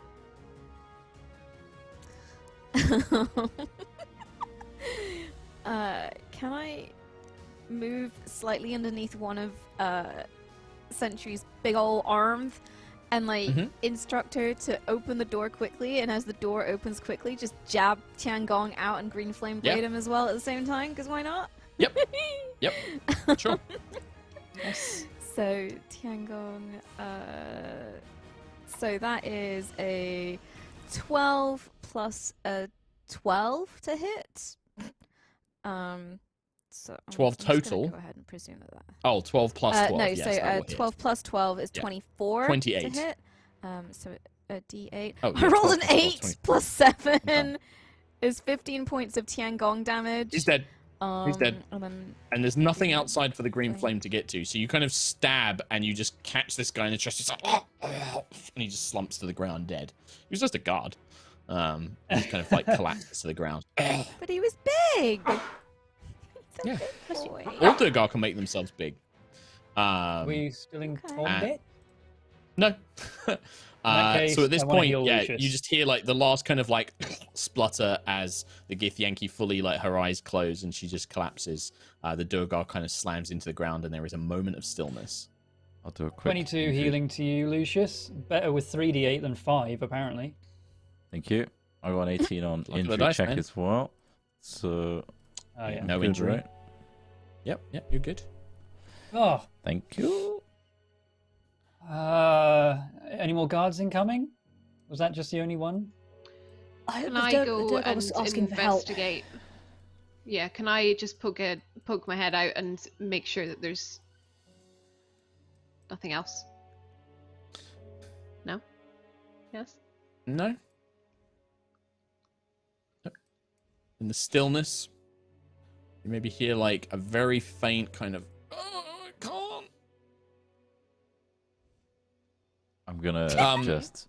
Can I move slightly underneath one of Sentry's big ol' arms and instruct her to open the door quickly, and as the door opens quickly, just jab Tiangong out and green flame blade him as well at the same time, because why not? Yep. Sure. Yes. So Tiangong, so that is a 12 plus a 12 to hit. So 12 total. Go ahead and presume that. Oh, 12 plus 12. No, yes, 12 plus 12 is 24. 28 to hit. So a D8. Oh, I rolled an 8 12, plus 7 is 15 points of Tiangong damage. He's dead. He's dead. And there's nothing 15 outside for the green flame to get to. So you kind of stab and you just catch this guy in the chest. He's like, and he just slumps to the ground dead. He was just a guard. He kind of like collapses to the ground. But he was big. Yeah. Boy. All Durgar can make themselves big. Are we still in combat? No. Case, so at this point, Lucius. you just hear like the last kind of like splutter as the Githyanki fully like her eyes close and she just collapses. The Durgar kind of slams into the ground and there is a moment of stillness. I'll do a quick 22 healing to you, Lucius. Better with 3d8 than 5, apparently. Thank you. I got an 18 on Luck of the injury dice, check man. as well. So Oh, yeah. No good, injury. right? Yep, you're good. Oh, Thank you. any more guards incoming? Was that just the only one? Can I go and investigate? Yeah, can I just poke my head out and make sure that there's nothing else? No? Yes? No. In the stillness, you maybe hear like a very faint kind of, oh, I can't. I'm gonna just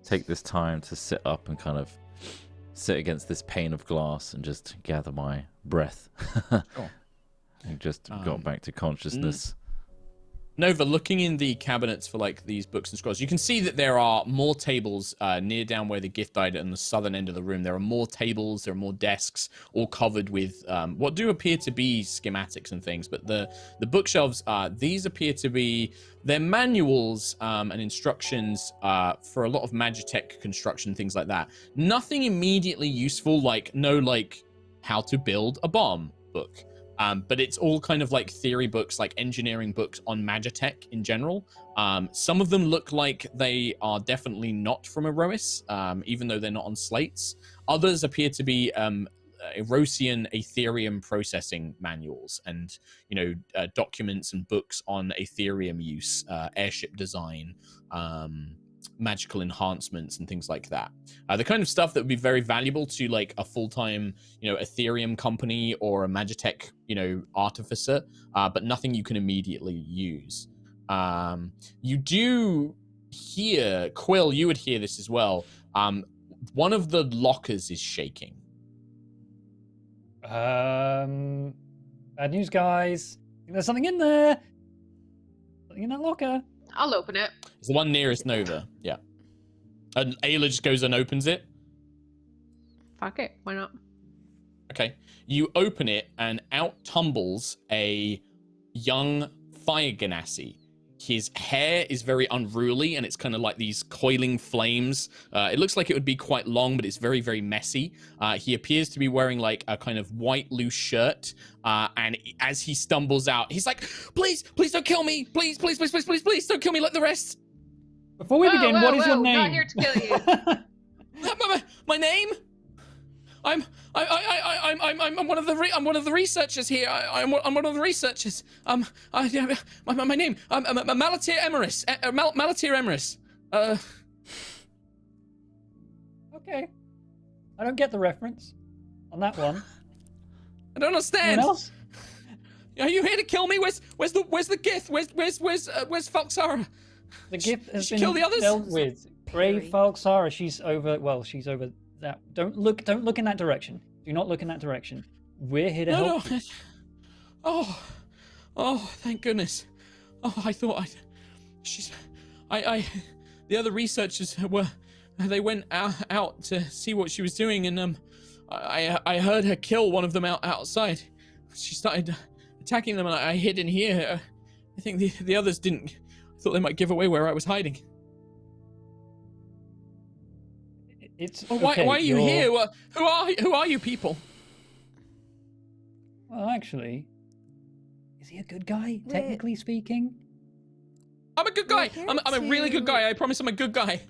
take this time to sit up and kind of sit against this pane of glass and just gather my breath. Sure. And just got back to consciousness. Nova, looking in the cabinets for like these books and scrolls, you can see that there are more tables near down where the Gith died in the southern end of the room. There are more tables, there are more desks, all covered with what do appear to be schematics and things. But the bookshelves, these appear to be they're manuals and instructions for a lot of Magitech construction, things like that. Nothing immediately useful, like how to build a bomb book. But it's all kind of like theory books, like engineering books on Magitech in general. Some of them look like they are definitely not from Aerois, even though they're not on slates. Others appear to be Aerosian Aetherium processing manuals and, documents and books on Aetherium use, airship design, magical enhancements and things like that. The kind of stuff that would be very valuable to like a full-time, Ethereum company or a Magitech, artificer, but nothing you can immediately use. You do hear, Quill, you would hear this as well. One of the lockers is shaking. Bad news, guys. I think there's something in there. Something in that locker. I'll open it. It's the one nearest Nova, yeah. And Ayla just goes and opens it. Fuck it, why not? Okay. You open it and out tumbles a young Fire Ganassi. his hair is very unruly, and it's kind of like these coiling flames. It looks like it would be quite long, but it's very, very messy. He appears to be wearing like a kind of white loose shirt, and as he stumbles out, he's like, please don't kill me, please don't kill me like the rest. Before we begin, what is your name? Not here to kill you. My name? I'm one of the researchers here. I'm one of the researchers. My name. Malatir Emeris. Malatir Emeris. Okay. I don't get the reference on that one. I don't understand. Anyone else? Are you here to kill me? Where's the Gith? Where's Falxara? The gift has been kill the others? dealt with. Brave Falxara, she's over that. Don't look in that direction. Do not look in that direction. We're here to help. No. Oh, thank goodness. Oh, I thought the other researchers they went out to see what she was doing, and I heard her kill one of them outside. She started attacking them, and I hid in here. I think the others didn't. I thought they might give away where I was hiding. Okay, why are you here? Who are you people? Well, actually, is he a good guy, technically speaking? I'm a good guy. I'm a really good guy. I promise I'm a good guy.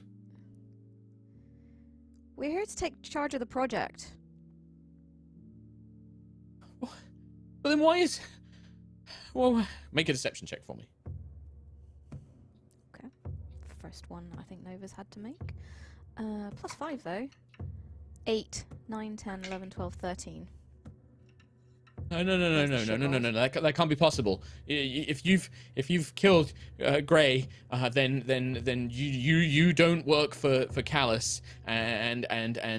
We're here to take charge of the project. But then why is... Well, make a deception check for me. Okay. First one I think Nova's had to make. +5 though. 8, 9, 10, 11, 12, 13. No. That can't be possible. If you've killed Gray, then you don't work for Callus, and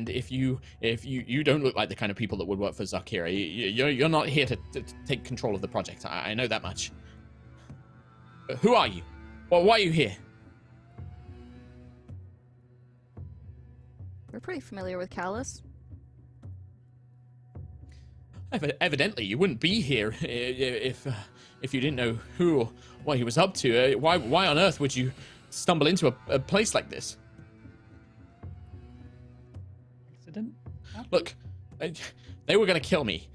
if you don't look like the kind of people that would work for Zarkira. You're not here to take control of the project. I know that much. Who are you? Well, why are you here? We're pretty familiar with Callus. Evidently, you wouldn't be here if you didn't know who or what he was up to. Why on earth would you stumble into a place like this? Accident? Look, they were going to kill me.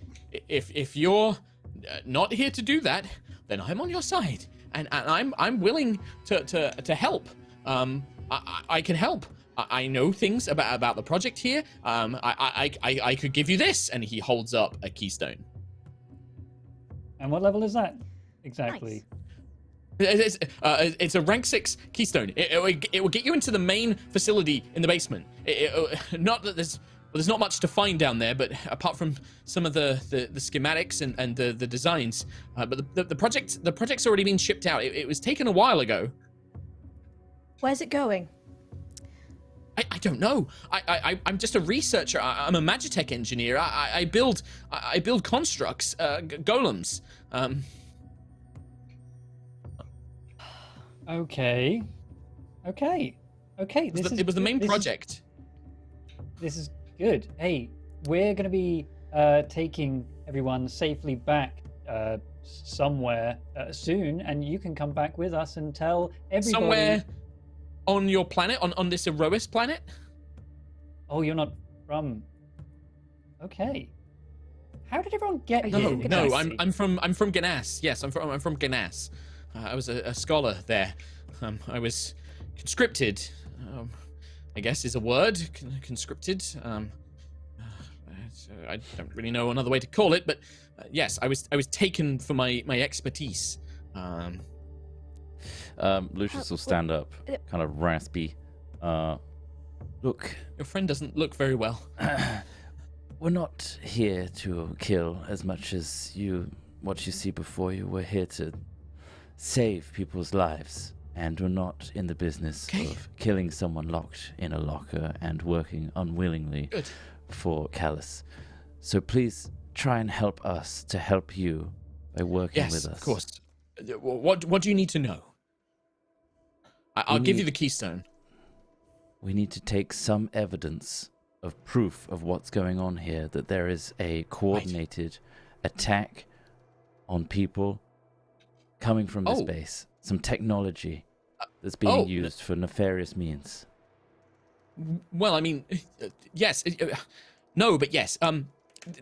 If you're not here to do that, then I'm on your side, and I'm willing to help. I can help. I know things about the project here. I could give you this, and he holds up a keystone. And what level is that exactly? Nice. It's a rank 6 keystone. It will get you into the main facility in the basement. Not that there's not much to find down there, but apart from some of the schematics and the designs, but the project's already been shipped out. It was taken a while ago. Where's it going? I don't know. I'm just a researcher. I'm a Magitech engineer. I build constructs, golems. Okay. It was the main project. This is good. Hey, we're going to be taking everyone safely back somewhere soon, and you can come back with us and tell everybody. Somewhere on your planet, on this Aerois planet? Oh, you're not from... Okay. How did everyone get here? No, I'm from Ganas. Yes, I'm from Ganas. I was a scholar there. I was conscripted. I guess is a word. Conscripted. I don't really know another way to call it, but yes, I was taken for my expertise. Lucius will stand up, kind of raspy. Look, your friend doesn't look very well. We're not here to kill as much as what you see before you. We're here to save people's lives, and we're not in the business of killing someone locked in a locker and working unwillingly for Callus. So please try and help us to help you by working with us. Yes, of course. What do you need to know? I'll give you the keystone. We need to take some evidence of proof of what's going on here, that there is a coordinated attack on people coming from this base. some technology that's being used for nefarious means. Well, I mean, yes. No, but yes.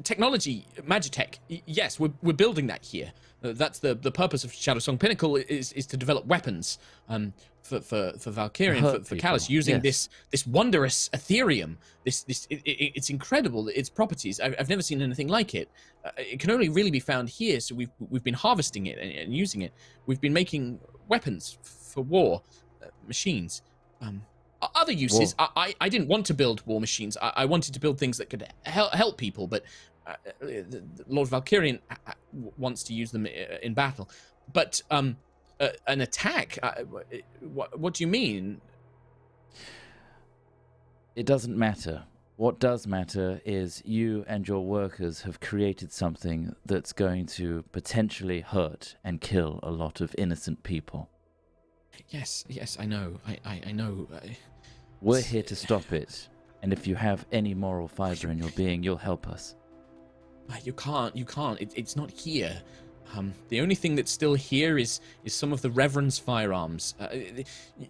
Technology, Magitech, yes, we're building that here. That's the purpose of Shadowsong Pinnacle is to develop weapons for Valkyrian, for Callus, using this wondrous Ethereum. It's incredible, its properties. I've never seen anything like it. It can only really be found here, so we've been harvesting it and using it. We've been making weapons for war machines. Other uses, I didn't want to build war machines. I wanted to build things that could help people, but Lord Valkyrian wants to use them in battle. But an attack, what do you mean? It doesn't matter. What does matter is you and your workers have created something that's going to potentially hurt and kill a lot of innocent people. Yes, I know. I know. We're here to stop it, and if you have any moral fiber in your being, you'll help us. You can't. It's not here. The only thing that's still here is some of the Reverend's firearms.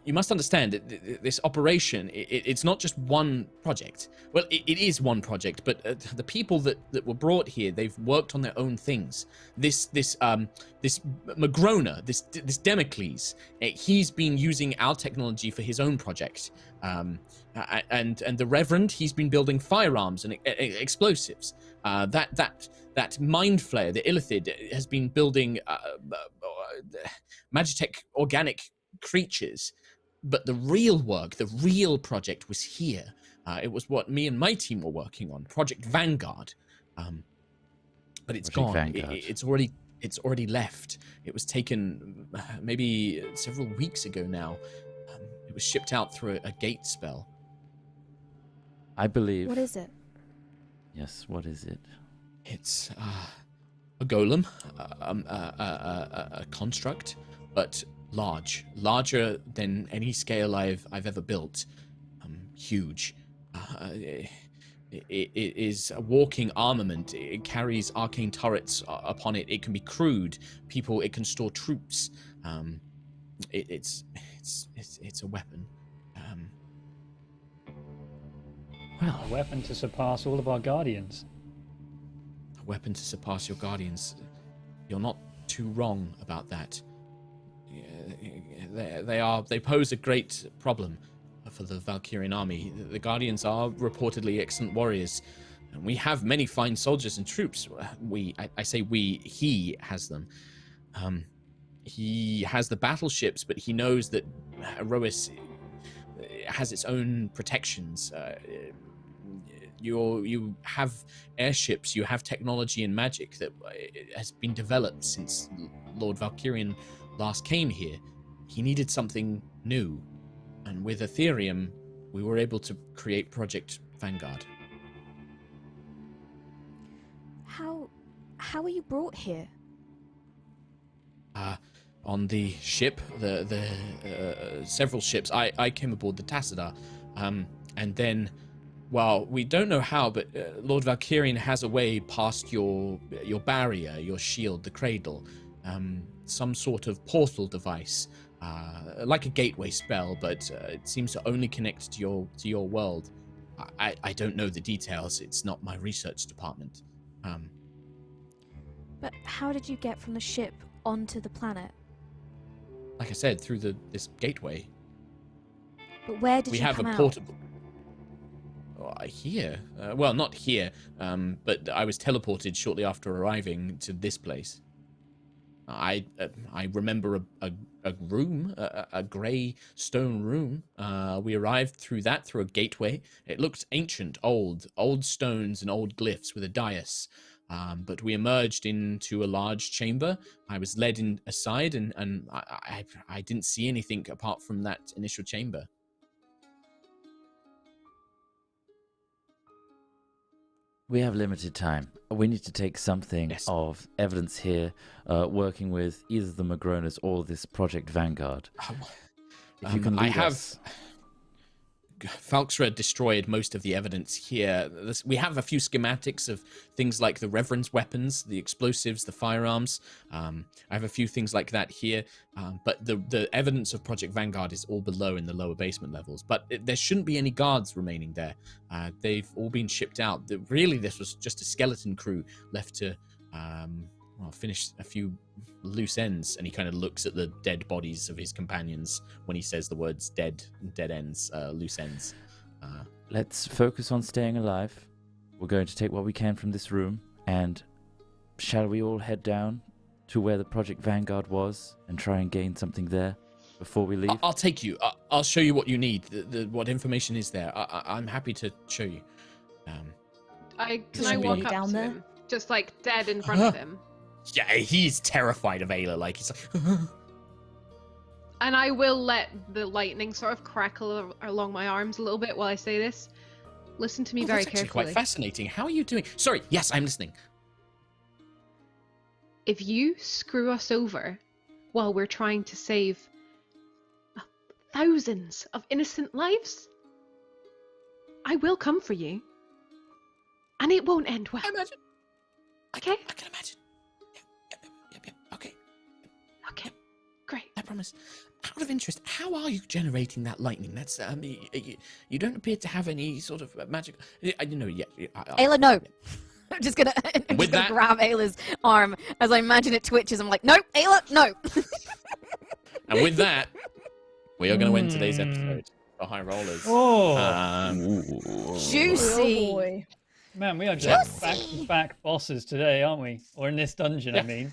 You must understand that this operation, it's not just one project. Well, it is one project, but the people that were brought here, they've worked on their own things. This Magrona, this Democles, he's been using our technology for his own project. And the Reverend, he's been building firearms and explosives. That Mind Flayer, the Illithid, has been building Magitech organic creatures. But the real work, the real project was here. It was what me and my team were working on, Project Vanguard. But it's gone. It's already left. It was taken maybe several weeks ago now. It was shipped out through a gate spell. I believe. What is it? Yes, what is it? It's a golem, a construct, but larger than any scale I've ever built. Huge. It is a walking armament. It carries arcane turrets upon it. It can be crewed. It can store troops. It's a weapon. Well, a weapon to surpass all of our guardians. A weapon to surpass your guardians. You're not too wrong about that. They pose a great problem for the Valkyrian army. The guardians are reportedly excellent warriors, and we have many fine soldiers and troops. I say we. He has them. He has the battleships, but he knows that Aerois has its own protections. You have airships, you have technology and magic that has been developed since Lord Valkyrian last came here. He needed something new, and with Ethereum, we were able to create Project Vanguard. How were you brought here? On the ship, the several ships. I came aboard the Tassadar, and then, well, we don't know how, but Lord Valkyrian has a way past your barrier, your shield, the cradle, some sort of portal device, like a gateway spell, but it seems to only connect to your world. I don't know the details. It's not my research department. But how did you get from the ship onto the planet? Like I said, through this gateway. But where did we you have come a out? portable. Here. Well, not here, but I was teleported shortly after arriving to this place. I remember a room, a grey stone room. We arrived through a gateway. It looked ancient, old stones and old glyphs with a dais. But we emerged into a large chamber. I was led aside, and I didn't see anything apart from that initial chamber. We have limited time. We need to take something of evidence here, working with either the Magronas or this Project Vanguard. If you can lead us. Falxra destroyed most of the evidence here. We have a few schematics of things like the Reverend's weapons, the explosives, the firearms. I have a few things like that here, but the evidence of Project Vanguard is all below in the lower basement levels. But there shouldn't be any guards remaining there. They've all been shipped out. Really, this was just a skeleton crew left to finish a few loose ends, and he kind of looks at the dead bodies of his companions when he says the words dead ends, loose ends. Let's focus on staying alive. We're going to take what we can from this room, and shall we all head down to where the Project Vanguard was and try and gain something there before we leave? I'll take you. I'll show you what you need, what information is there. I'm happy to show you. Can I walk up down to there? him? Just like dead in front of him. Yeah, he's terrified of Ayla. Like he's like, And I will let the lightning sort of crackle along my arms a little bit while I say this. Listen to me very that's actually carefully. quite fascinating. How are you doing? Sorry. Yes, I'm listening. If you screw us over while we're trying to save thousands of innocent lives, I will come for you. And it won't end well. I imagine. Okay? I can imagine. Yeah. Okay. Okay, great. I promise. Out of interest, how are you generating that lightning? That's you don't appear to have any sort of magic. Ayla, no. I'm just gonna grab Ayla's arm as I imagine it twitches. I'm like, no, Ayla, no. And with that, we are going to end today's episode for High Rollers. Juicy. Oh boy. Man, we are just back-to-back bosses today, aren't we? Or in this dungeon, I mean.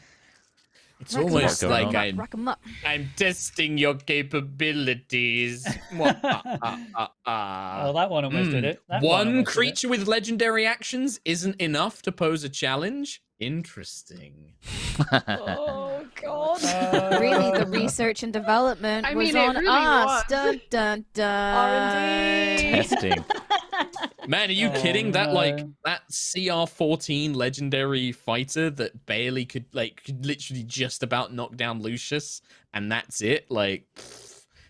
It's almost like I'm testing your capabilities. Oh, that one almost did it. One creature with legendary actions isn't enough to pose a challenge? Interesting. Oh god. Really, the research and development was on really us. was. Dun dun dun. R&D. Testing. Man, are you kidding? That that CR-14 legendary fighter that barely could literally just about knock down Lucius, and that's it. Like,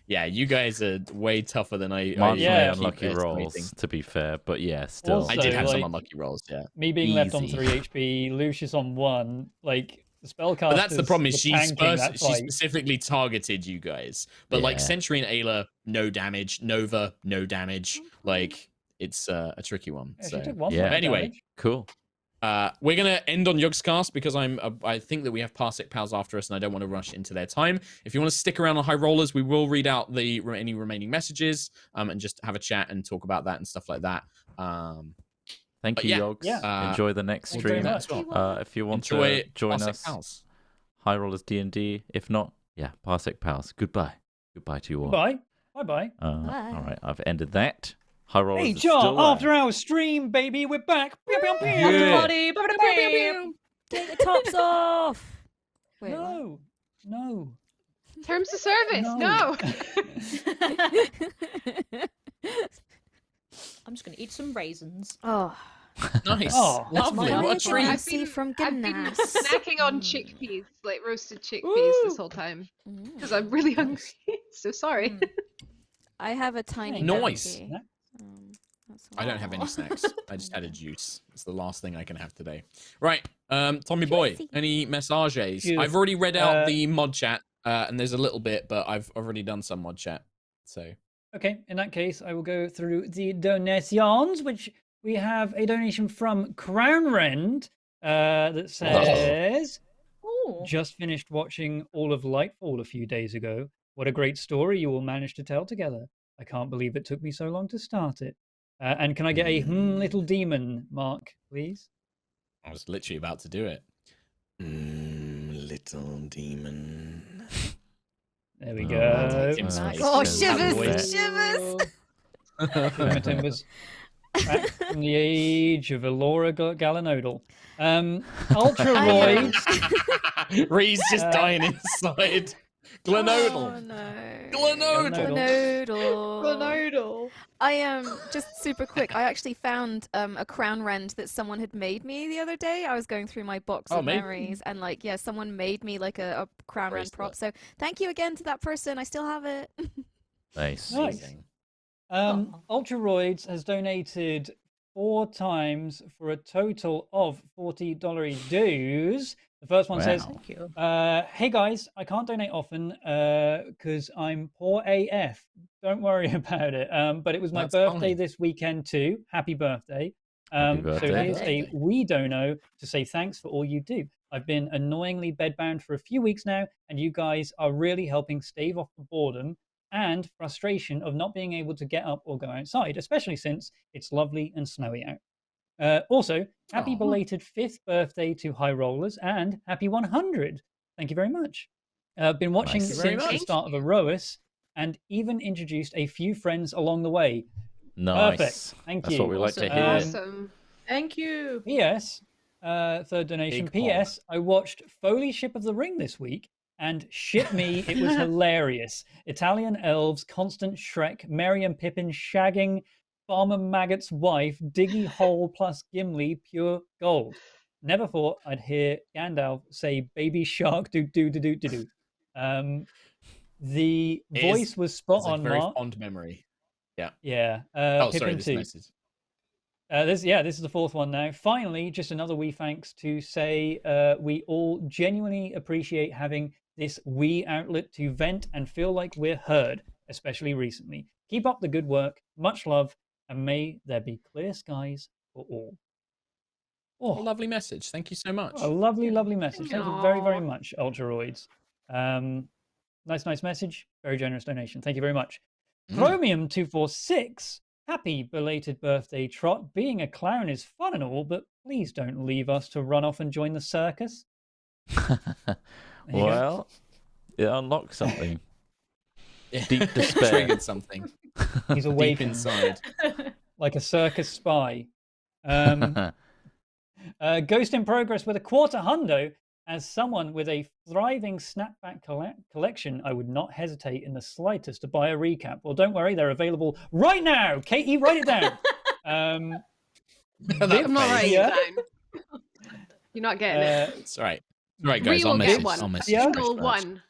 yeah, you guys are way tougher than I. Marginally unlucky rolls, to be fair, but yeah, still. Also, I did have some unlucky rolls. Yeah, me being left on Easy. 3 HP, Lucius on 1, like the spellcaster. but that's the problem. Is she specifically targeted you guys? But like Yeah. Sentry and Ayla, no damage. Nova, no damage. Like. It's a tricky one. Yeah, So. she took 1 Yeah. point Anyway. damage. Cool. We're gonna end on Yug's cast because I think that we have Parsec pals after us, and I don't want to rush into their time. If you want to stick around on High Rollers, we will read out any remaining messages, and just have a chat and talk about that and stuff like that. Thank you, yeah. Yogs. Yeah. Enjoy the next Thank you very stream. much. If you want Enjoy to join Parsec us, pals. High Rollers D&D. If not, yeah, Parsec Pals. Goodbye. Goodbye to you all. Bye. Bye-bye. Bye. All right, I've ended that. High Rollers Hey, is still Jar, there. after our stream, baby, we're back. Pew, pew, pew. Everybody. Take the tops off. Wait, what? No. Terms of service, No. I'm just gonna eat some raisins. Oh, Nice. Oh, Lovely. my What a life. treat. I've see been- from I've been goodness. snacking on chickpeas, like roasted chickpeas this whole time. Because I'm really hungry. So sorry. I have a tiny. Nice. cookie. That's I don't all. have any snacks. I just had a juice. It's the last thing I can have today. Right. Tommy boy, Juicy. any messages? Good. I've already read out the mod chat, and there's a little bit, but I've already done some mod chat. So Okay, in that case, I will go through the donations, which we have a donation from Crown Rend that says, Ooh. just finished watching all of Lightfall a few days ago. What a great story you all managed to tell together. I can't believe it took me so long to start it. And can I get a little demon mark, please? I was literally about to do it. Little demon. There we go. Tim's face. Oh, Shivers, shivers. Timbers. Back from the age of Elora Galanodal. Ultra Void. Ree's just dying inside. Glenodal. Oh no. Glenodal. Glenodal. I am just super quick. I actually found a crown rend that someone had made me the other day. I was going through my box of memories, and someone made me like a crown rend prop. So thank you again to that person. I still have it. Nice. Nice. Ultraroids has donated 4 times for a total of $40 dues. The first one says, Thank you. hey guys, I can't donate often because I'm poor AF. Don't worry about it. But it was my birthday this weekend too. Happy birthday. Happy birthday. So here's a wee dono to say thanks for all you do. I've been annoyingly bedbound for a few weeks now, and you guys are really helping stave off the boredom and frustration of not being able to get up or go outside, especially since it's lovely and snowy out. Also, happy belated 5th birthday to High Rollers and happy 100. Thank you very much. I've been watching since the start of Aerois and even introduced a few friends along the way. Nice. Perfect. Thank you. That's what we like to hear. Awesome. Thank you. P.S. Third donation. P.S. I watched Foley Ship of the Ring this week, and shit me, it was hilarious. Italian elves, constant Shrek, Merry and Pippin shagging Farmer Maggot's wife, Diggy Hole plus Gimli, pure gold. Never thought I'd hear Gandalf say "baby shark do do do do do do." The voice was spot on. Very Mark. fond memory. Yeah. Yeah. Oh, Pippin sorry. This too. message. This is the 4th one now. Finally, just another wee thanks to say we all genuinely appreciate having this wee outlet to vent and feel like we're heard, especially recently. Keep up the good work. Much love, and may there be clear skies for all. Oh, a lovely message. Thank you so much. A lovely, lovely message. Thank you very, very much, Ultraroids. Nice message. Very generous donation. Thank you very much. Chromium246. Happy belated birthday, Trot. Being a clown is fun and all, but please don't leave us to run off and join the circus. Well, it unlocked something. Deep despair. Triggered something. He's awake deep inside. Like a circus spy. Ghost in progress with a $250. As someone with a thriving snapback collection, I would not hesitate in the slightest to buy a recap. Well, don't worry, they're available right now. Katie, write it down. I'm not writing it down. You're not getting it. It's all right. All right, guys. We will get I'll one. message. Single one.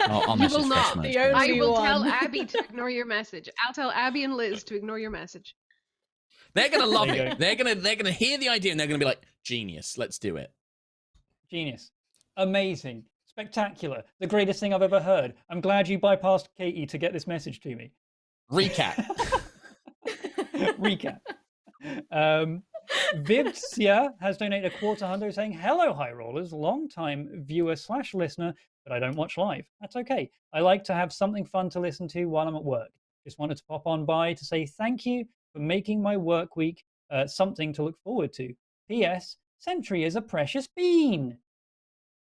I'll You message will not. first, I will tell Abby to ignore your message. I'll tell Abby and Liz to ignore your message. They're gonna love it. They're gonna hear the idea and they're gonna be like, genius. Let's do it. Genius. Amazing. Spectacular. The greatest thing I've ever heard. I'm glad you bypassed Katie to get this message to me. Recap. Recap. Vivsia has donated a $250 saying, hello, High Rollers, long-time viewer/listener, but I don't watch live. That's okay. I like to have something fun to listen to while I'm at work. Just wanted to pop on by to say thank you for making my work week something to look forward to. P.S. Sentry is a precious bean.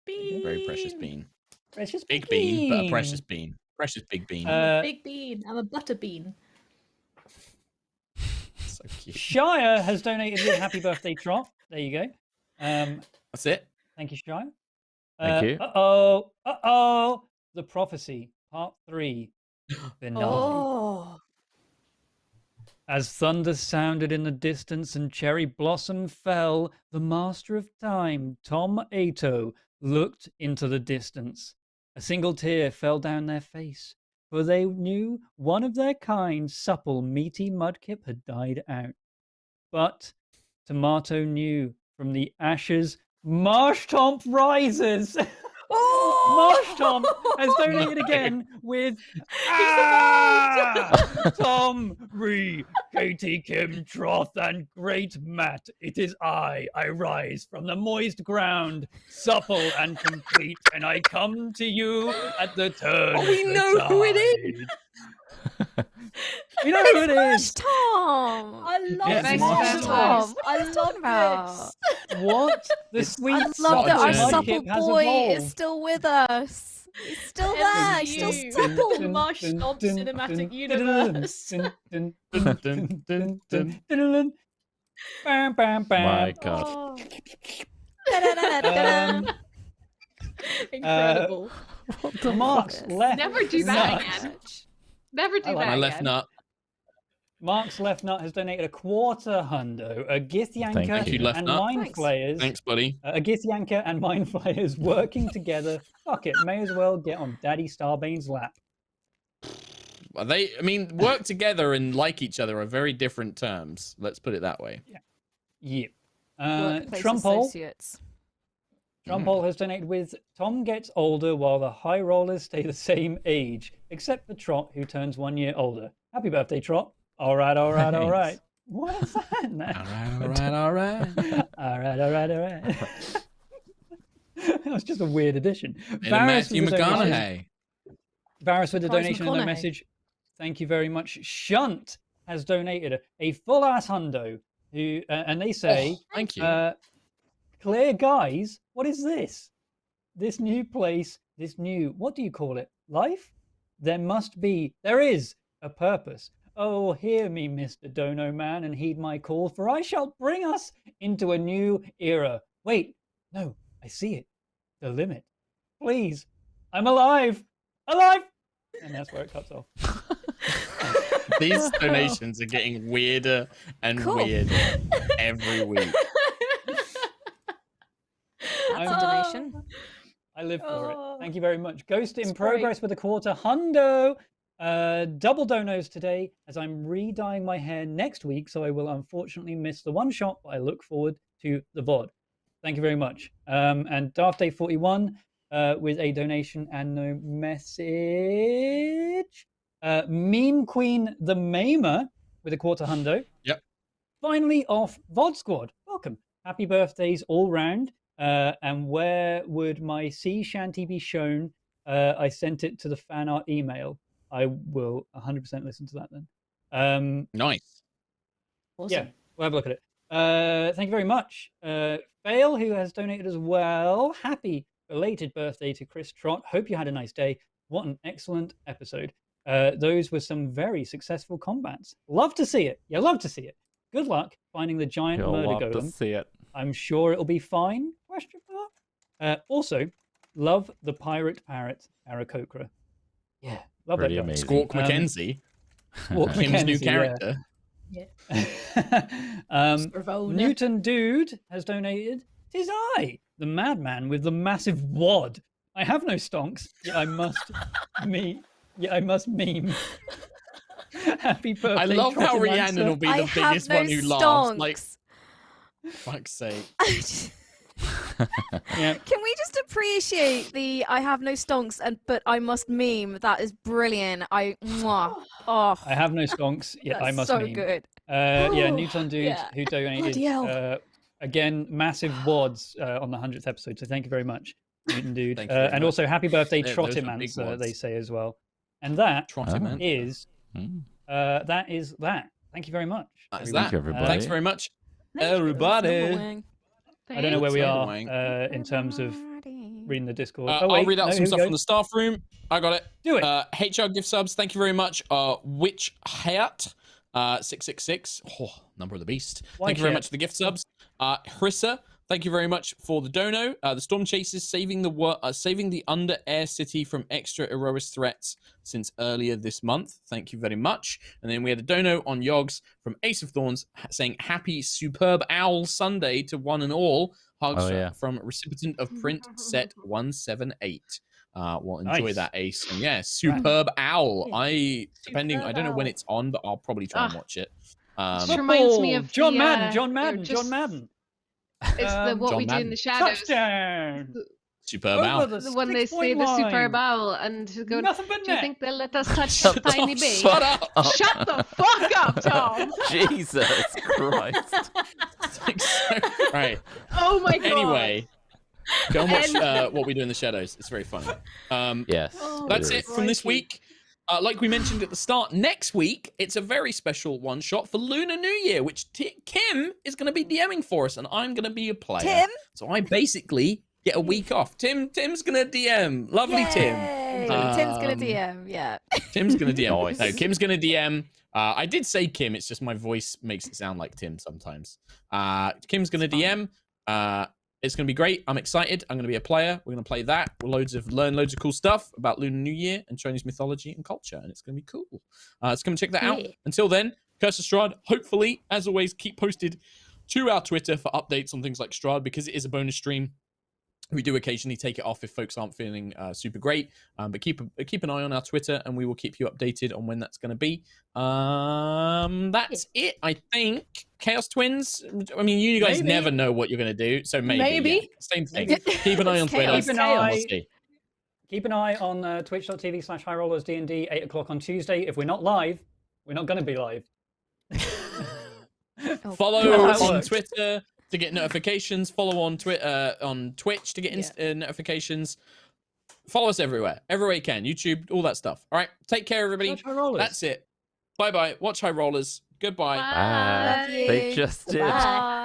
Very precious bean. Precious big bean, but a precious bean. Precious big bean. I'm a big bean. I'm a butter bean. So cute. Shire has donated with happy birthday, Trot. There you go. That's it. Thank you, Shire. Thank you. Uh-oh. The Prophecy, Part 3. Finale. Oh. As thunder sounded in the distance and cherry blossom fell, the master of time, Tom Ato, looked into the distance. A single tear fell down their face, for they knew one of their kind, supple, meaty Mudkip had died out. But Tomato knew from the ashes, Marshtomp rises! Marshtomp has donated again with Tom, Ree, Katie, Kim, Troth, and Great Matt. It is I rise from the moist ground, supple and complete, and I come to you at the turn. We know who it is. We know who it is. Tom. I love Yes, Tom. I love this. What? The sweet I love that our Mudkip supple has boy evolved. is still with us. He's still there. He's still You. supple. Marshtomp cinematic universe. My God. Incredible. Mark's left. Never do that nut. again. Never do that My left again. nut. Mark's left nut has donated a $250, a Githyanker Thank you, left and nut. Mindflayers. Thanks, buddy. A Githyanker and Mindflayers working together. Fuck it, may as well get on Daddy Starbane's lap. I mean, work together and like each other are very different terms. Let's put it that way. Yep. Workplace Trumpole. associates. Trumpole has donated with Tom gets older while the high rollers stay the same age, except for Trot, who turns 1 year older. Happy birthday, Trot. All right. What is that now? All right. All right. That was just a weird addition. Matthew McConaughey. Varys with the Surprise donation and no McConaughey. message. Thank you very much. Shunt has donated a full ass hundo. Who and they say, thank you. Clear guys, what is this? This new place, this new, what do you call it? Life? There is a purpose. Oh, hear me, Mr. Dono Man, and heed my call, for I shall bring us into a new era. Wait, no, I see it. The limit. Please, I'm alive! Alive! And that's where it cuts off. These donations are getting weirder and weirder every week. That's a donation. I live for it. Thank you very much. Ghost in progress with a quarter hundo. Double donos today, as I'm re-dyeing my hair next week, so I will unfortunately miss the one shot, but I look forward to the VOD. Thank you very much. And Daft Day 41 with a donation and no message. Meme Queen the Maimer with a quarter hundo. Yep. Finally off VOD Squad. Welcome. Happy birthdays all round. And where would my sea shanty be shown? I sent it to the fan art email. I will 100% listen to that then. Nice. Awesome. Yeah, we'll have a look at it. Thank you very much. Fail, who has donated as well. Happy belated birthday to Chris Trott. Hope you had a nice day. What an excellent episode. Those were some very successful combats. Love to see it. You love to see it. Good luck finding the giant murder golem. Love to see it. I'm sure it'll be fine. Question mark. Also, love the pirate parrot Aarakocra. Yeah, love Pretty that guy. amazing. Squawk McKenzie. Squawk Kim's new McKenzie, character. Newton Dude has donated. Tis I, the madman with the massive wad. I have no stonks, yet I must meme. Happy birthday! I love how Trottermancer. Rhiannon will be the biggest one who laughs. Like, fuck's sake. Yeah. Can we just appreciate the I have no stonks but I must meme? That is brilliant. I have no stonks, yet I must so meme. Good. Yeah, Newton Dude who donated again massive wads on the 100th episode. So thank you very much, Newton Dude, and also happy birthday Trottimancer, they say as well. And that is that. Thank you very much. Thank you, everybody. Thanks very much, everybody. I don't know where we are in terms of reading the Discord. I'll read out some stuff from the staff room. I got it. Do it. HR gift subs. Thank you very much. Witch Hayat 666. Oh, number of the beast. Thank you very much for the gift subs. Hrissa, thank you very much for the dono. The Storm Chasers saving the under air city from extra Aerois threats since earlier this month. Thank you very much. And then we had a dono on Yogs from Ace of Thorns saying happy superb owl Sunday to one and all. Hugs from recipient of print set 178. Well, enjoy that, Ace. And yeah, superb owl. I don't know when it's on, but I'll probably try and watch it. This reminds me of John Madden. It's the what John we do in the shadows. Touchdown! Superb owl. When they say the superb owl and go, do you think they'll let us touch the tiny bee? Shut up! Shut the fuck up, Tom! Jesus Christ. Right. Oh my god. Anyway, go and watch What We Do in the Shadows. It's very funny. Yes. That's it from this week. Like we mentioned at the start, next week, it's a very special one-shot for Lunar New Year, which Kim is going to be DMing for us, and I'm going to be a player. Tim? So I basically get a week off. Tim's going to DM. Lovely Yay! Tim. Tim's going to DM, yeah. Tim's going to DM. Nice. No, Kim's going to DM. I did say Kim, it's just my voice makes it sound like Tim sometimes. Kim's going to DM. It's going to be great. I'm excited. I'm going to be a player. We're going to play that. We'll learn loads of cool stuff about Lunar New Year and Chinese mythology and culture, and it's going to be cool. Let's come and check that out. Until then, Curse of Strahd. Hopefully, as always, keep posted to our Twitter for updates on things like Strahd, because it is a bonus stream. We do occasionally take it off if folks aren't feeling super great, but keep an eye on our Twitter, and we will keep you updated on when that's going to be. That's it, I think. Chaos Twins. I mean, you guys never know what you're going to do, so maybe. Yeah. Same thing. Keep an eye on Twitter. Keep an eye on twitch.tv/HighRollersDND, 8 o'clock on Tuesday. If we're not live, we're not going to be live. Follow on Twitter to get notifications. Follow on Twitter, on Twitch to get notifications. Follow us everywhere you can. YouTube, all that stuff. All right, take care, everybody. That's it. Bye bye. Watch High Rollers. Goodbye. Bye. They just did. Bye.